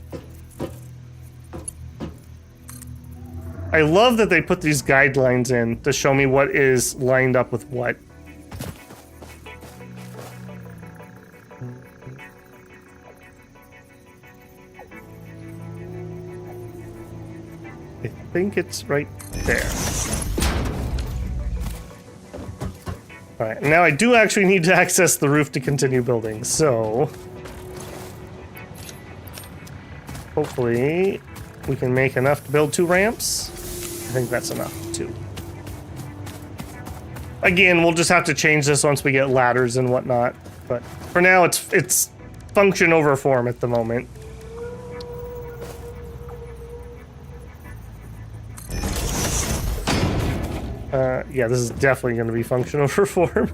I love that they put these guidelines in to show me what is lined up with what. I think it's right there. Alright, now I do actually need to access the roof to continue building, so... hopefully we can make enough to build 2 ramps. I think that's enough, too. Again, we'll just have to change this once we get ladders and whatnot, but for now it's function over form at the moment. Yeah, this is definitely going to be function over form.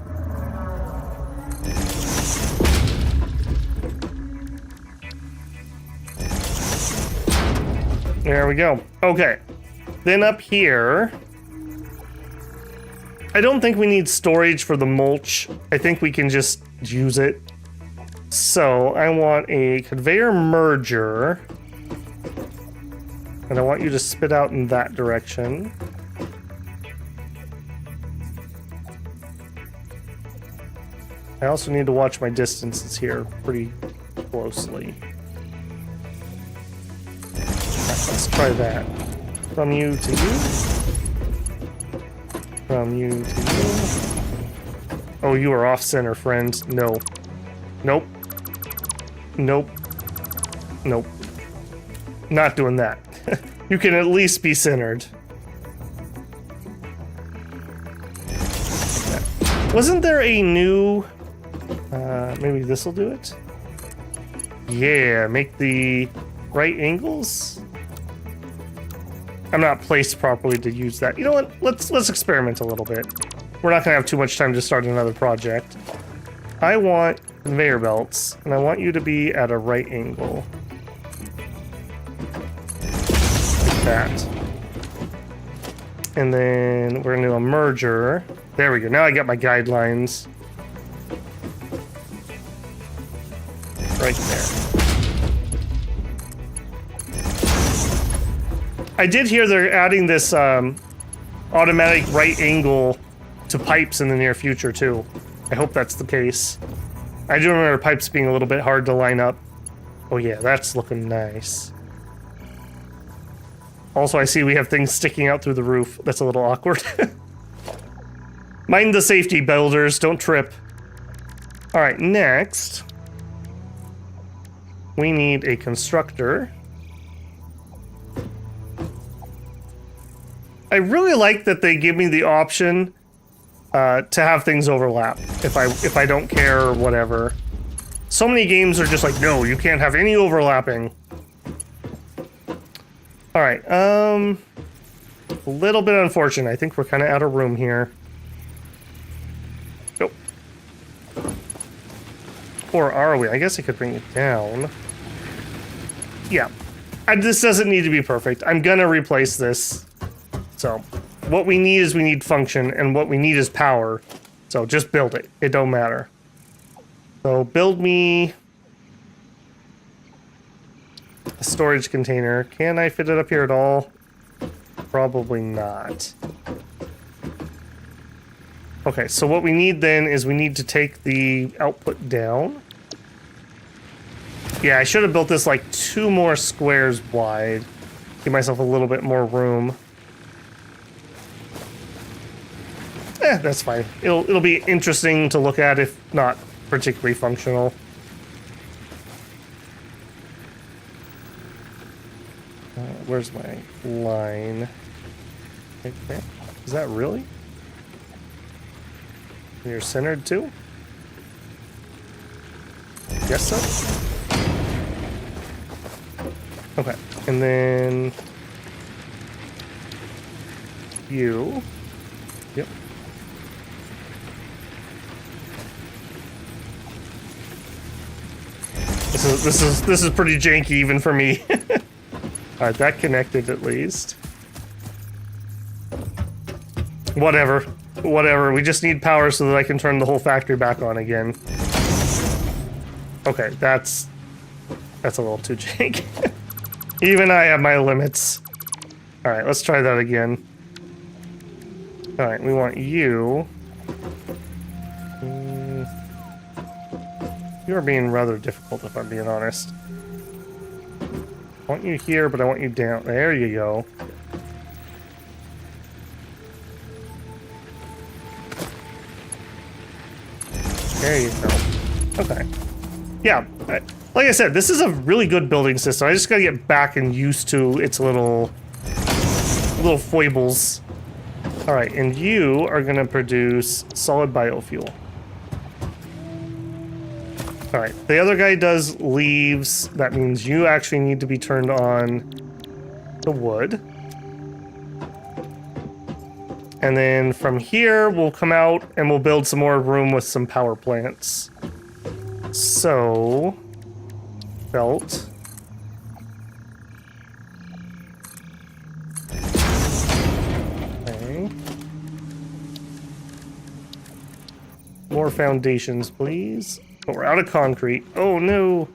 There we go. Okay. Then up here... I don't think we need storage for the mulch. I think we can just use it. So, I want a conveyor merger. And I want you to spit out in that direction. I also need to watch my distances here pretty closely. Right, let's try that. From you to you. From you to you. Oh, you are off center, friend. No. Nope. Nope. Nope. Not doing that. You can at least be centered. Wasn't there a new... maybe this will do it? Yeah, make the right angles? I'm not placed properly to use that. You know what? Let's experiment a little bit. We're not gonna have too much time to start another project. I want conveyor belts, and I want you to be at a right angle. Like that. And then we're gonna do a merger. There we go. Now I got my guidelines. Right there. I did hear they're adding this automatic right angle to pipes in the near future too. I hope that's the case. I do remember pipes being a little bit hard to line up. Oh yeah, that's looking nice. Also, I see we have things sticking out through the roof. That's a little awkward. Mind the safety, builders. Don't trip. Alright, next... we need a constructor. I really like that they give me the option to have things overlap if I don't care or whatever. So many games are just like, no, you can't have any overlapping. All right, a little bit unfortunate. I think we're kind of out of room here. Nope. Or are we? I guess I could bring it down. Yeah, this doesn't need to be perfect. I'm gonna replace this. So, what we need function, and what we need is power. So just build it. It don't matter. So build me a storage container. Can I fit it up here at all? Probably not. Okay, so what we need then is we need to take the output down. Yeah, I should have built this like 2 more squares wide. Give myself a little bit more room. That's fine. It'll be interesting to look at, if not particularly functional. Where's my line? Okay. Is that really? You're centered too? Guess so. Okay, and then you. Yep. This is pretty janky even for me. All right, that connected at least. Whatever. We just need power so that I can turn the whole factory back on again. Okay, that's a little too janky. Even I have my limits. All right, let's try that again. All right, we want you. You are being rather difficult, if I'm being honest. I want you here, but I want you down. There you go. There you go. Okay. Yeah, like I said, this is a really good building system. I just gotta get back and used to its little foibles. All right, and you are gonna produce solid biofuel. All right, the other guy does leaves. That means you actually need to be turned on the wood. And then from here, we'll come out and we'll build some more room with some power plants. So, belt. Okay. More foundations, please. Oh, we're out of concrete. Oh no.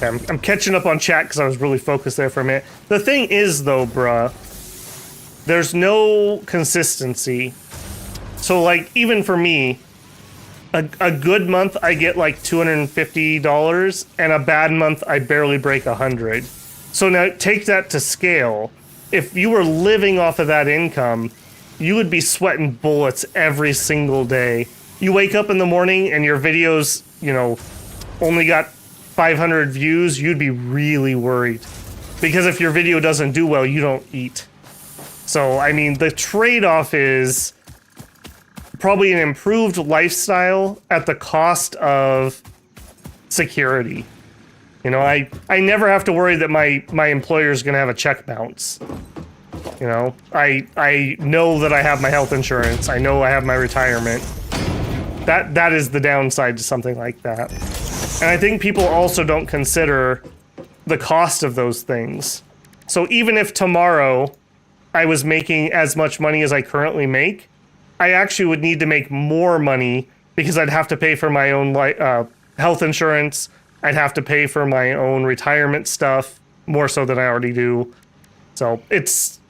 I'm catching up on chat because I was really focused there for a minute. The thing is, though, bruh, there's no consistency. So, like, even for me, a good month I get like $250, and a bad month I barely break 100. So now take that to scale. If you were living off of that income, you would be sweating bullets every single day. You wake up in the morning and your videos, you know, only got 500 views, you'd be really worried. Because if your video doesn't do well, you don't eat. So, I mean, the trade-off is probably an improved lifestyle at the cost of security. You know, I never have to worry that my employer's gonna have a check bounce. You know, I know that I have my health insurance. I know I have my retirement. That is the downside to something like that. And I think people also don't consider the cost of those things. So even if tomorrow I was making as much money as I currently make, I actually would need to make more money because I'd have to pay for my own health insurance. I'd have to pay for my own retirement stuff, more so than I already do. So it's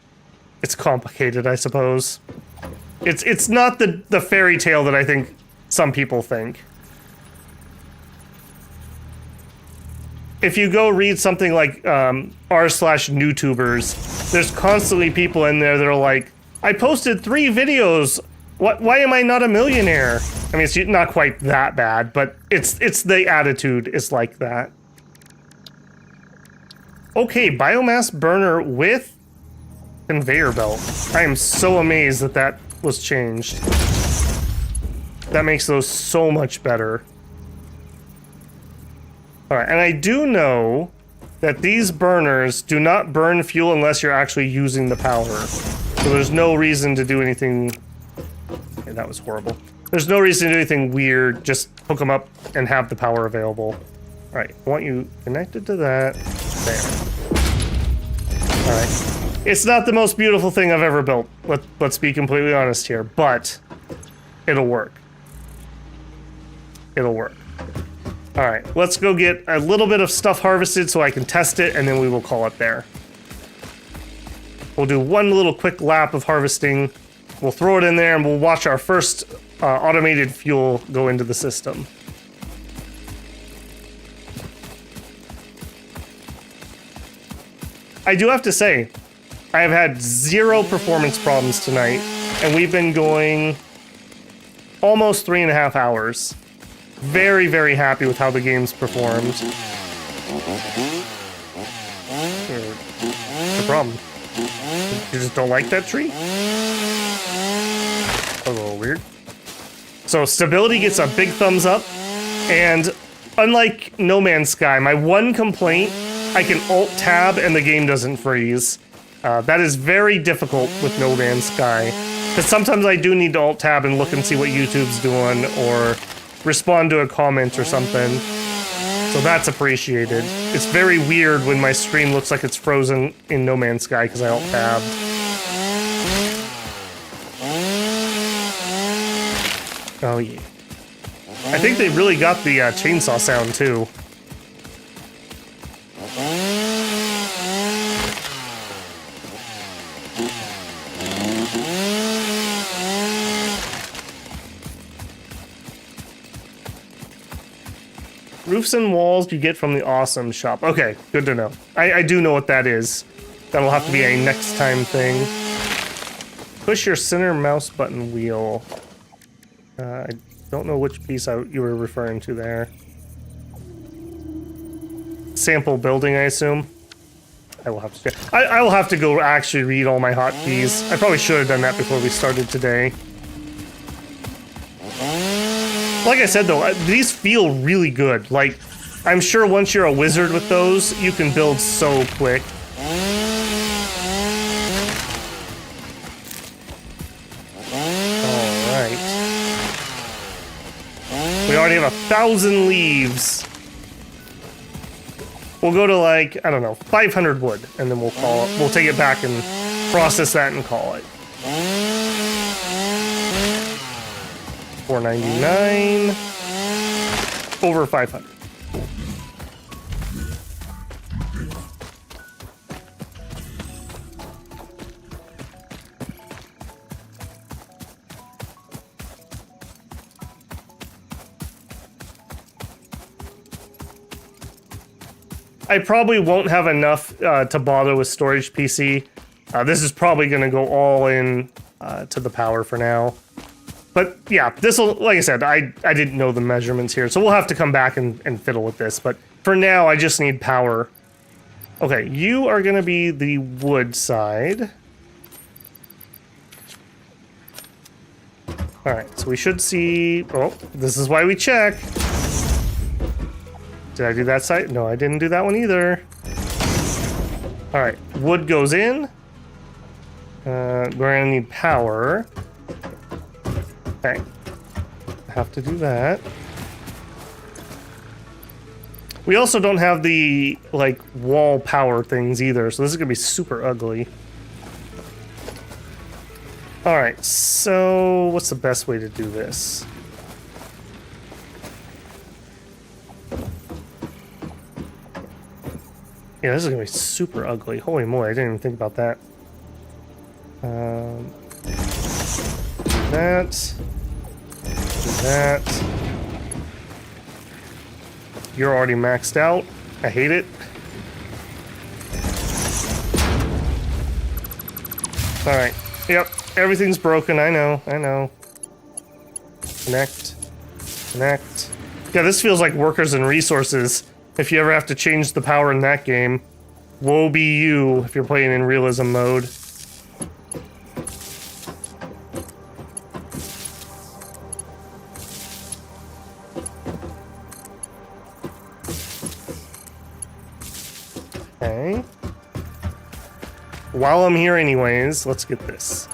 complicated, I suppose. It's not the fairy tale that I think some people think. If you go read something like r/newtubers, there's constantly people in there that are like, I posted 3 videos. Why am I not a millionaire? I mean, it's not quite that bad, but it's the attitude is like that. Okay, biomass burner with conveyor belt. I am so amazed that that was changed. That makes those so much better. All right, and I do know that these burners do not burn fuel unless you're actually using the power. So there's no reason to do anything... Okay, that was horrible. There's no reason to do anything weird. Just hook them up and have the power available. All right, I want you connected to that. There. All right. It's not the most beautiful thing I've ever built. Let's be completely honest here, but it'll work. It'll work. All right, let's go get a little bit of stuff harvested so I can test it, and then we will call it there. We'll do one little quick lap of harvesting. We'll throw it in there, and we'll watch our first automated fuel go into the system. I do have to say, I have had 0 performance problems tonight, and we've been going almost 3.5 hours. Very, very happy with how the game's performed. What's the problem? You just don't like that tree? A little weird. So stability gets a big thumbs up, and unlike No Man's Sky, my one complaint, I can Alt-Tab and the game doesn't freeze. That is very difficult with No Man's Sky, because sometimes I do need to Alt-Tab and look and see what YouTube's doing, or respond to a comment or something. So that's appreciated. It's very weird when my screen looks like it's frozen in No Man's Sky because I Alt-Tabbed. Oh yeah. I think they really got the chainsaw sound too. Roofs and walls you get from the awesome shop. Okay, good to know. I do know what that is. That'll have to be a next time thing. Push your center mouse button wheel. I don't know which piece you were referring to there. Sample building, I assume. I will have to check. I will have to go actually read all my hotkeys. I probably should have done that before we started today. Like I said though, these feel really good. Like, I'm sure once you're a wizard with those, you can build so quick. Alright. We already have 1,000 leaves. We'll go to like, I don't know, 500 wood, and then we'll call it. We'll take it back and process that and call it. 499 over 500. I probably won't have enough to bother with storage PC. This is probably going to go all in to the power for now. But yeah, this will, like I said, I didn't know the measurements here, so we'll have to come back and fiddle with this. But for now, I just need power. Okay, you are going to be the wood side. All right, so we should see, oh, this is why we check. Did I do that side? No, I didn't do that one either. All right, wood goes in. We're gonna need power. Okay, have to do that. We also don't have the, like, wall power things either, so this is gonna be super ugly. All right, so what's the best way to do this? Yeah, this is gonna be super ugly. Holy moly, I didn't even think about that. That. You're already maxed out. I hate it. All right. Yep. Everything's broken. I know. Connect. Yeah, this feels like workers and resources. If you ever have to change the power in that game, woe be you if you're playing in realism mode. Okay. While I'm here anyways, let's get this.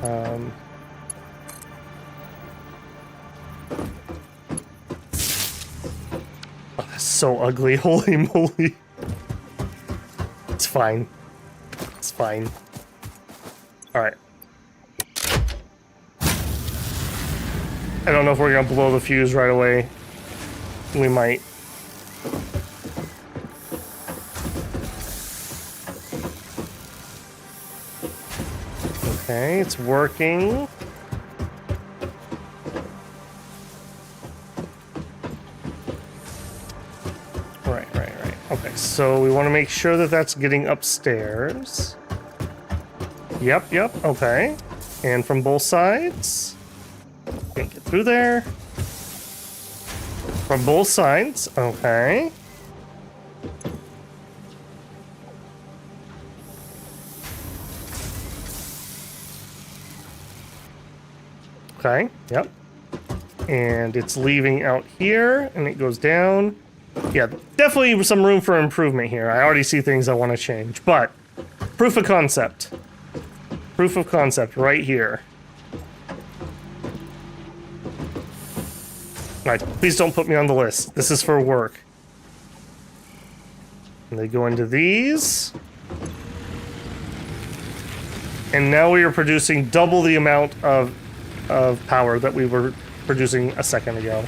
Oh, that's so ugly. Holy moly. It's fine. It's fine. Alright. I don't know if we're gonna blow the fuse right away. We might. Okay, it's working. Right. Okay, so we want to make sure that that's getting upstairs. Yep, okay. And from both sides. Can't get through there. From both sides, okay. Okay, yep. And it's leaving out here, and it goes down. Yeah, definitely some room for improvement here. I already see things I want to change, but proof of concept. Proof of concept right here. Alright, please don't put me on the list. This is for work. And they go into these. And now we are producing double the amount of power that we were producing a second ago.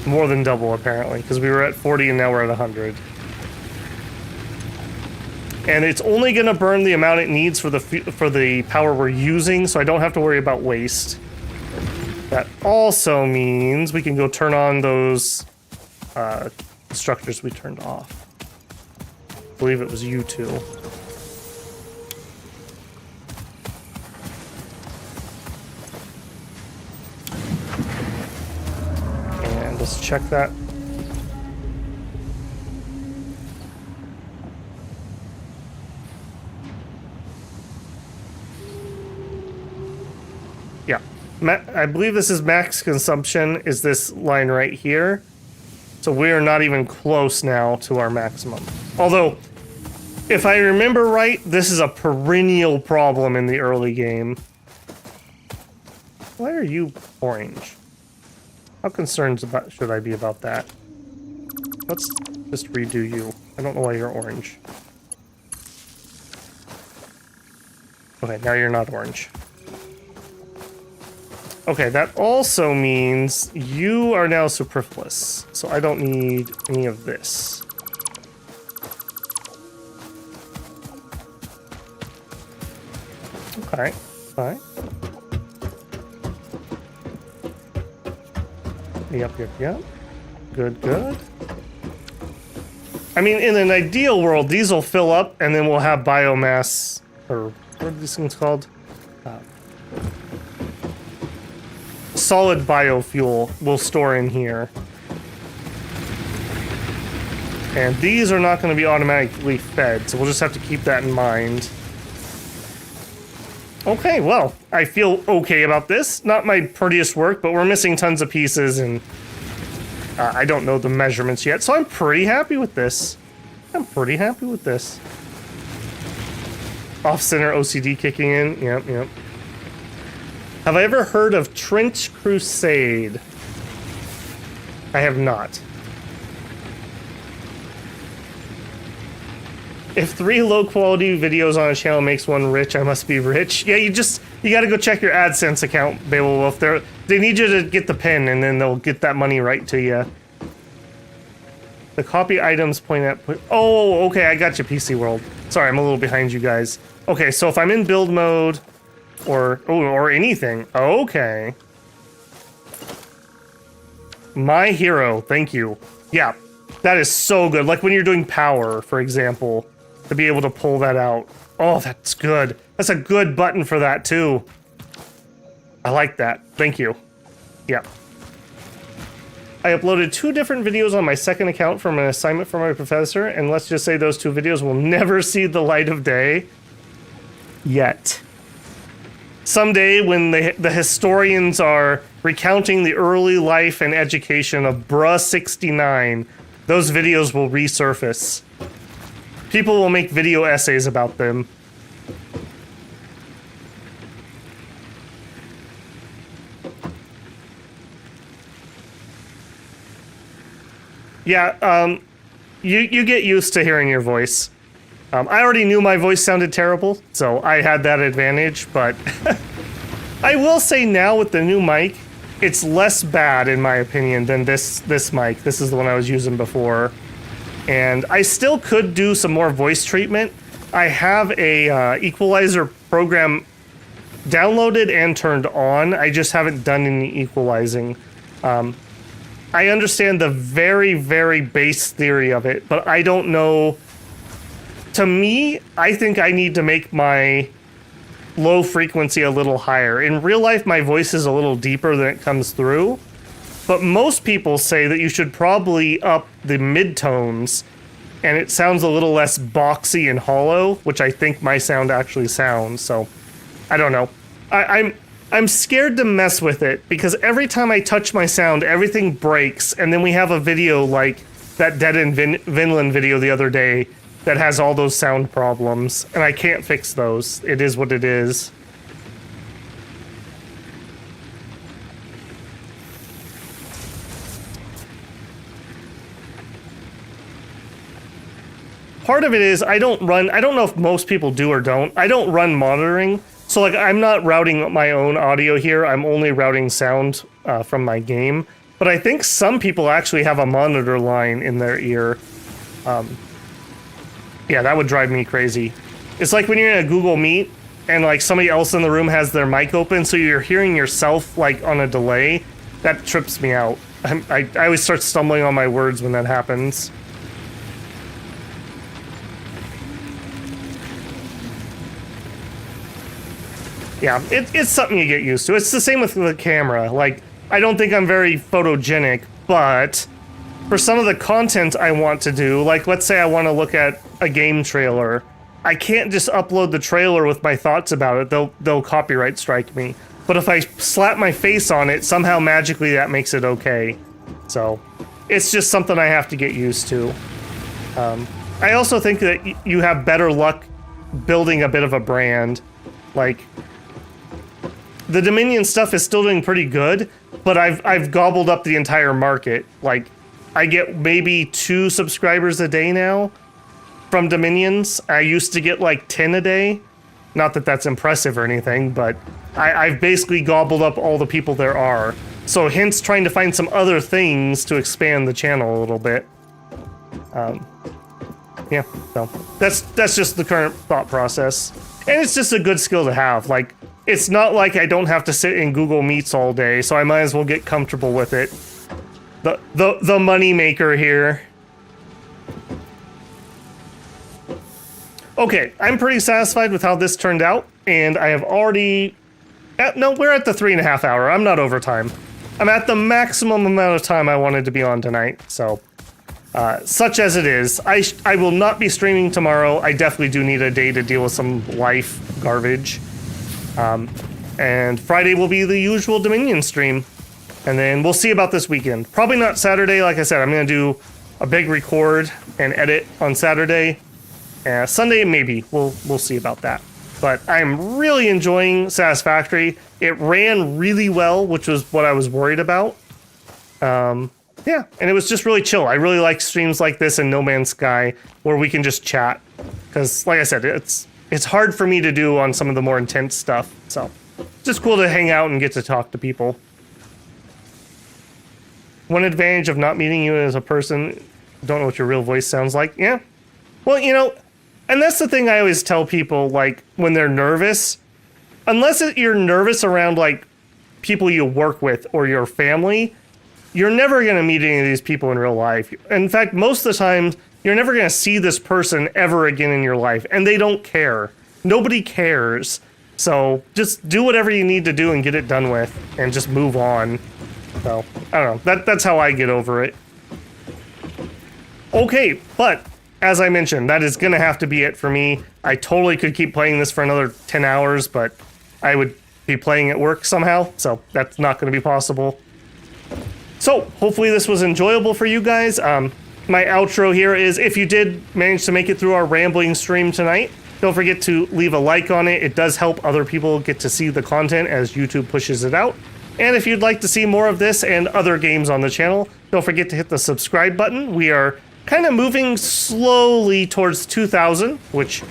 More than double, apparently, because we were at 40 and now we're at 100. And it's only going to burn the amount it needs for the power we're using, so I don't have to worry about waste. That also means we can go turn on those structures we turned off. I believe it was you two. And let's check that. Yeah. I believe this is max consumption, is this line right here. So we are not even close now to our maximum. Although, if I remember right, this is a perennial problem in the early game. Why are you orange? How concerned should I be about that? Let's just redo you. I don't know why you're orange. Okay, now you're not orange. Okay, that also means you are now superfluous, so I don't need any of this. Okay, fine. Yep. Good. I mean, in an ideal world, these will fill up, and then we'll have biomass, or what are these things called? Solid biofuel we'll store in here. And these are not going to be automatically fed, so we'll just have to keep that in mind. Okay, well, I feel okay about this. Not my prettiest work, but we're missing tons of pieces, and I don't know the measurements yet, so I'm pretty happy with this. Off-center OCD kicking in. Yep. Have I ever heard of Trench Crusade? I have not. If 3 low-quality videos on a channel makes one rich, I must be rich. Yeah, you gotta go check your AdSense account, Beowulf. They need you to get the pin, and then they'll get that money right to you. The copy items point at... Oh, okay, I got you, PC World. Sorry, I'm a little behind you guys. Okay, so if I'm in build mode... Or anything. Okay. My hero, thank you. Yeah, that is so good. Like when you're doing power, for example, to be able to pull that out. Oh, that's good. That's a good button for that, too. I like that. Thank you. Yeah. I uploaded 2 different videos on my second account from an assignment from my professor, and let's just say those 2 videos will never see the light of day. Yet. Someday, when the historians are recounting the early life and education of Bruh 69, those videos will resurface. People will make video essays about them. Yeah, you get used to hearing your voice. I already knew my voice sounded terrible, so I had that advantage, but I will say now with the new mic, it's less bad in my opinion than this mic. This is the one I was using before. And I still could do some more voice treatment. I have a equalizer program downloaded and turned on. I just haven't done any equalizing. I understand the very, very base theory of it, but I don't know. To me, I think I need to make my low frequency a little higher. In real life, my voice is a little deeper than it comes through. but most people say that you should probably up the midtones, and it sounds a little less boxy and hollow, which I think my sound actually sounds. So I don't know. I'm scared to mess with it because every time I touch my sound, everything breaks, and then we have a video like that Dead in Vinland video the other day that has all those sound problems, and I can't fix those. It is what it is. Part of it is I don't know if most people do or don't, I don't run monitoring. So like I'm not routing my own audio here, I'm only routing sound from my game. But I think some people actually have a monitor line in their ear. Yeah, that would drive me crazy. It's like when you're in a Google Meet and like somebody else in the room has their mic open, so you're hearing yourself like on a delay. That trips me out. I always start stumbling on my words when that happens. Yeah, it's something you get used to. It's the same with the camera. Like, I don't think I'm very photogenic, but for some of the content I want to do, like let's say I want to look at a game trailer, I can't just upload the trailer with my thoughts about it. They'll copyright strike me. But if I slap my face on it, somehow magically that makes it okay. So it's just something I have to get used to. I also think that you have better luck building a bit of a brand. Like, the Dominion stuff is still doing pretty good, but I've gobbled up the entire market. Like, I get maybe 2 subscribers a day now from Dominions. I used to get like 10 a day. Not that that's impressive or anything, but I've basically gobbled up all the people there are. So hence trying to find some other things to expand the channel a little bit. Yeah, so that's just the current thought process. And it's just a good skill to have. Like, it's not like I don't have to sit in Google Meets all day, so I might as well get comfortable with it. The money maker here. Okay, I'm pretty satisfied with how this turned out, and I have already... no, we're at the 3.5 hour. I'm not overtime. I'm at the maximum amount of time I wanted to be on tonight, so... such as it is, I will not be streaming tomorrow. I definitely do need a day to deal with some life garbage. And Friday will be the usual Dominion stream. And then we'll see about this weekend. Probably not Saturday, like I said. I'm going to do a big record and edit on Saturday. Sunday, maybe. We'll see about that. But I'm really enjoying Satisfactory. It ran really well, which was what I was worried about. Yeah, and it was just really chill. I really like streams like this in No Man's Sky where we can just chat. Because, like I said, it's hard for me to do on some of the more intense stuff. So, it's just cool to hang out and get to talk to people. One advantage of not meeting you as a person, don't know what your real voice sounds like. Yeah. Well, you know, and that's the thing I always tell people, like, when they're nervous. Unless you're nervous around, like, people you work with or your family, you're never going to meet any of these people in real life. In fact, most of the time, you're never going to see this person ever again in your life. And they don't care. Nobody cares. So just do whatever you need to do and get it done with. And just move on. So, I don't know. That's how I get over it. Okay, but as I mentioned, that is going to have to be it for me. I totally could keep playing this for another 10 hours, but I would be playing at work somehow. So that's not going to be possible. So, hopefully this was enjoyable for you guys. My outro here is, if you did manage to make it through our rambling stream tonight, don't forget to leave a like on it. It does help other people get to see the content as YouTube pushes it out. And if you'd like to see more of this and other games on the channel, don't forget to hit the subscribe button. We are kind of moving slowly towards 2,000, which,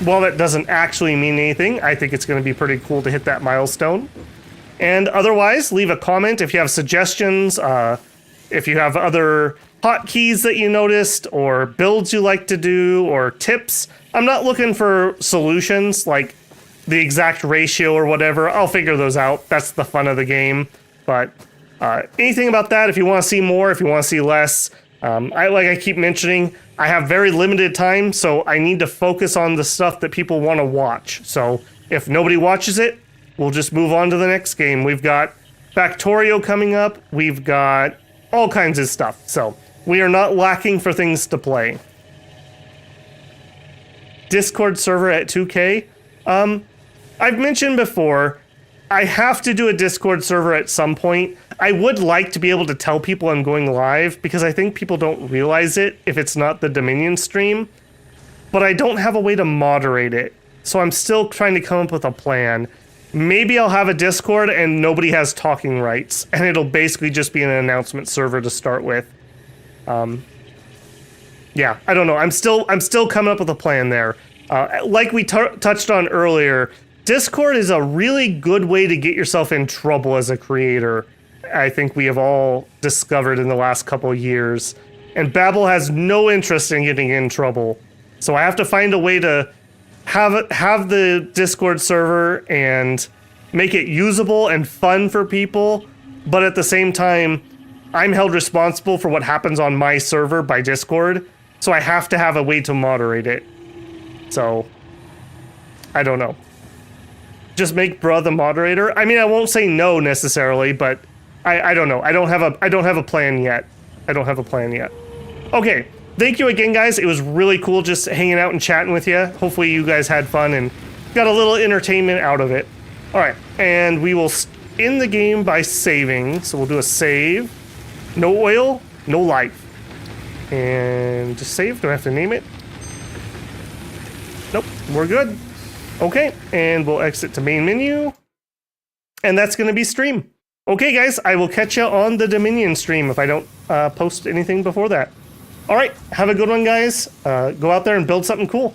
while that doesn't actually mean anything, I think it's going to be pretty cool to hit that milestone. And otherwise, leave a comment if you have suggestions, if you have other hotkeys that you noticed, or builds you like to do, or tips. I'm not looking for solutions, like the exact ratio or whatever. I'll figure those out. That's the fun of the game. But anything about that, if you want to see more, if you want to see less, like I keep mentioning, I have very limited time, so I need to focus on the stuff that people want to watch. So if nobody watches it, we'll just move on to the next game. We've got Factorio coming up. We've got all kinds of stuff. So we are not lacking for things to play. Discord server at 2K. I've mentioned before, I have to do a Discord server at some point. I would like to be able to tell people I'm going live because I think people don't realize it if it's not the Dominion stream. But I don't have a way to moderate it. So I'm still trying to come up with a plan. Maybe I'll have a Discord and nobody has talking rights, and it'll basically just be an announcement server to start with. Yeah, I don't know. I'm still coming up with a plan there. Like we touched on earlier, Discord is a really good way to get yourself in trouble as a creator. I think we have all discovered in the last couple of years, and Babbel has no interest in getting in trouble. So I have to find a way to have the Discord server and make it usable and fun for people, but at the same time, I'm held responsible for what happens on my server by Discord, so I have to have a way to moderate it. So, I don't know. Just make bruh the moderator. I mean, I won't say no necessarily, but I don't know. I don't have a plan yet. Okay. Thank you again, guys. It was really cool just hanging out and chatting with you. Hopefully you guys had fun and got a little entertainment out of it. All right, and we will end the game by saving. So we'll do a save. No oil, no life. And just save. Don't have to name it. Nope, we're good. Okay, and we'll exit to main menu. And that's going to be stream. Okay, guys, I will catch you on the Dominion stream if I don't post anything before that. All right, have a good one, guys. Go out there and build something cool.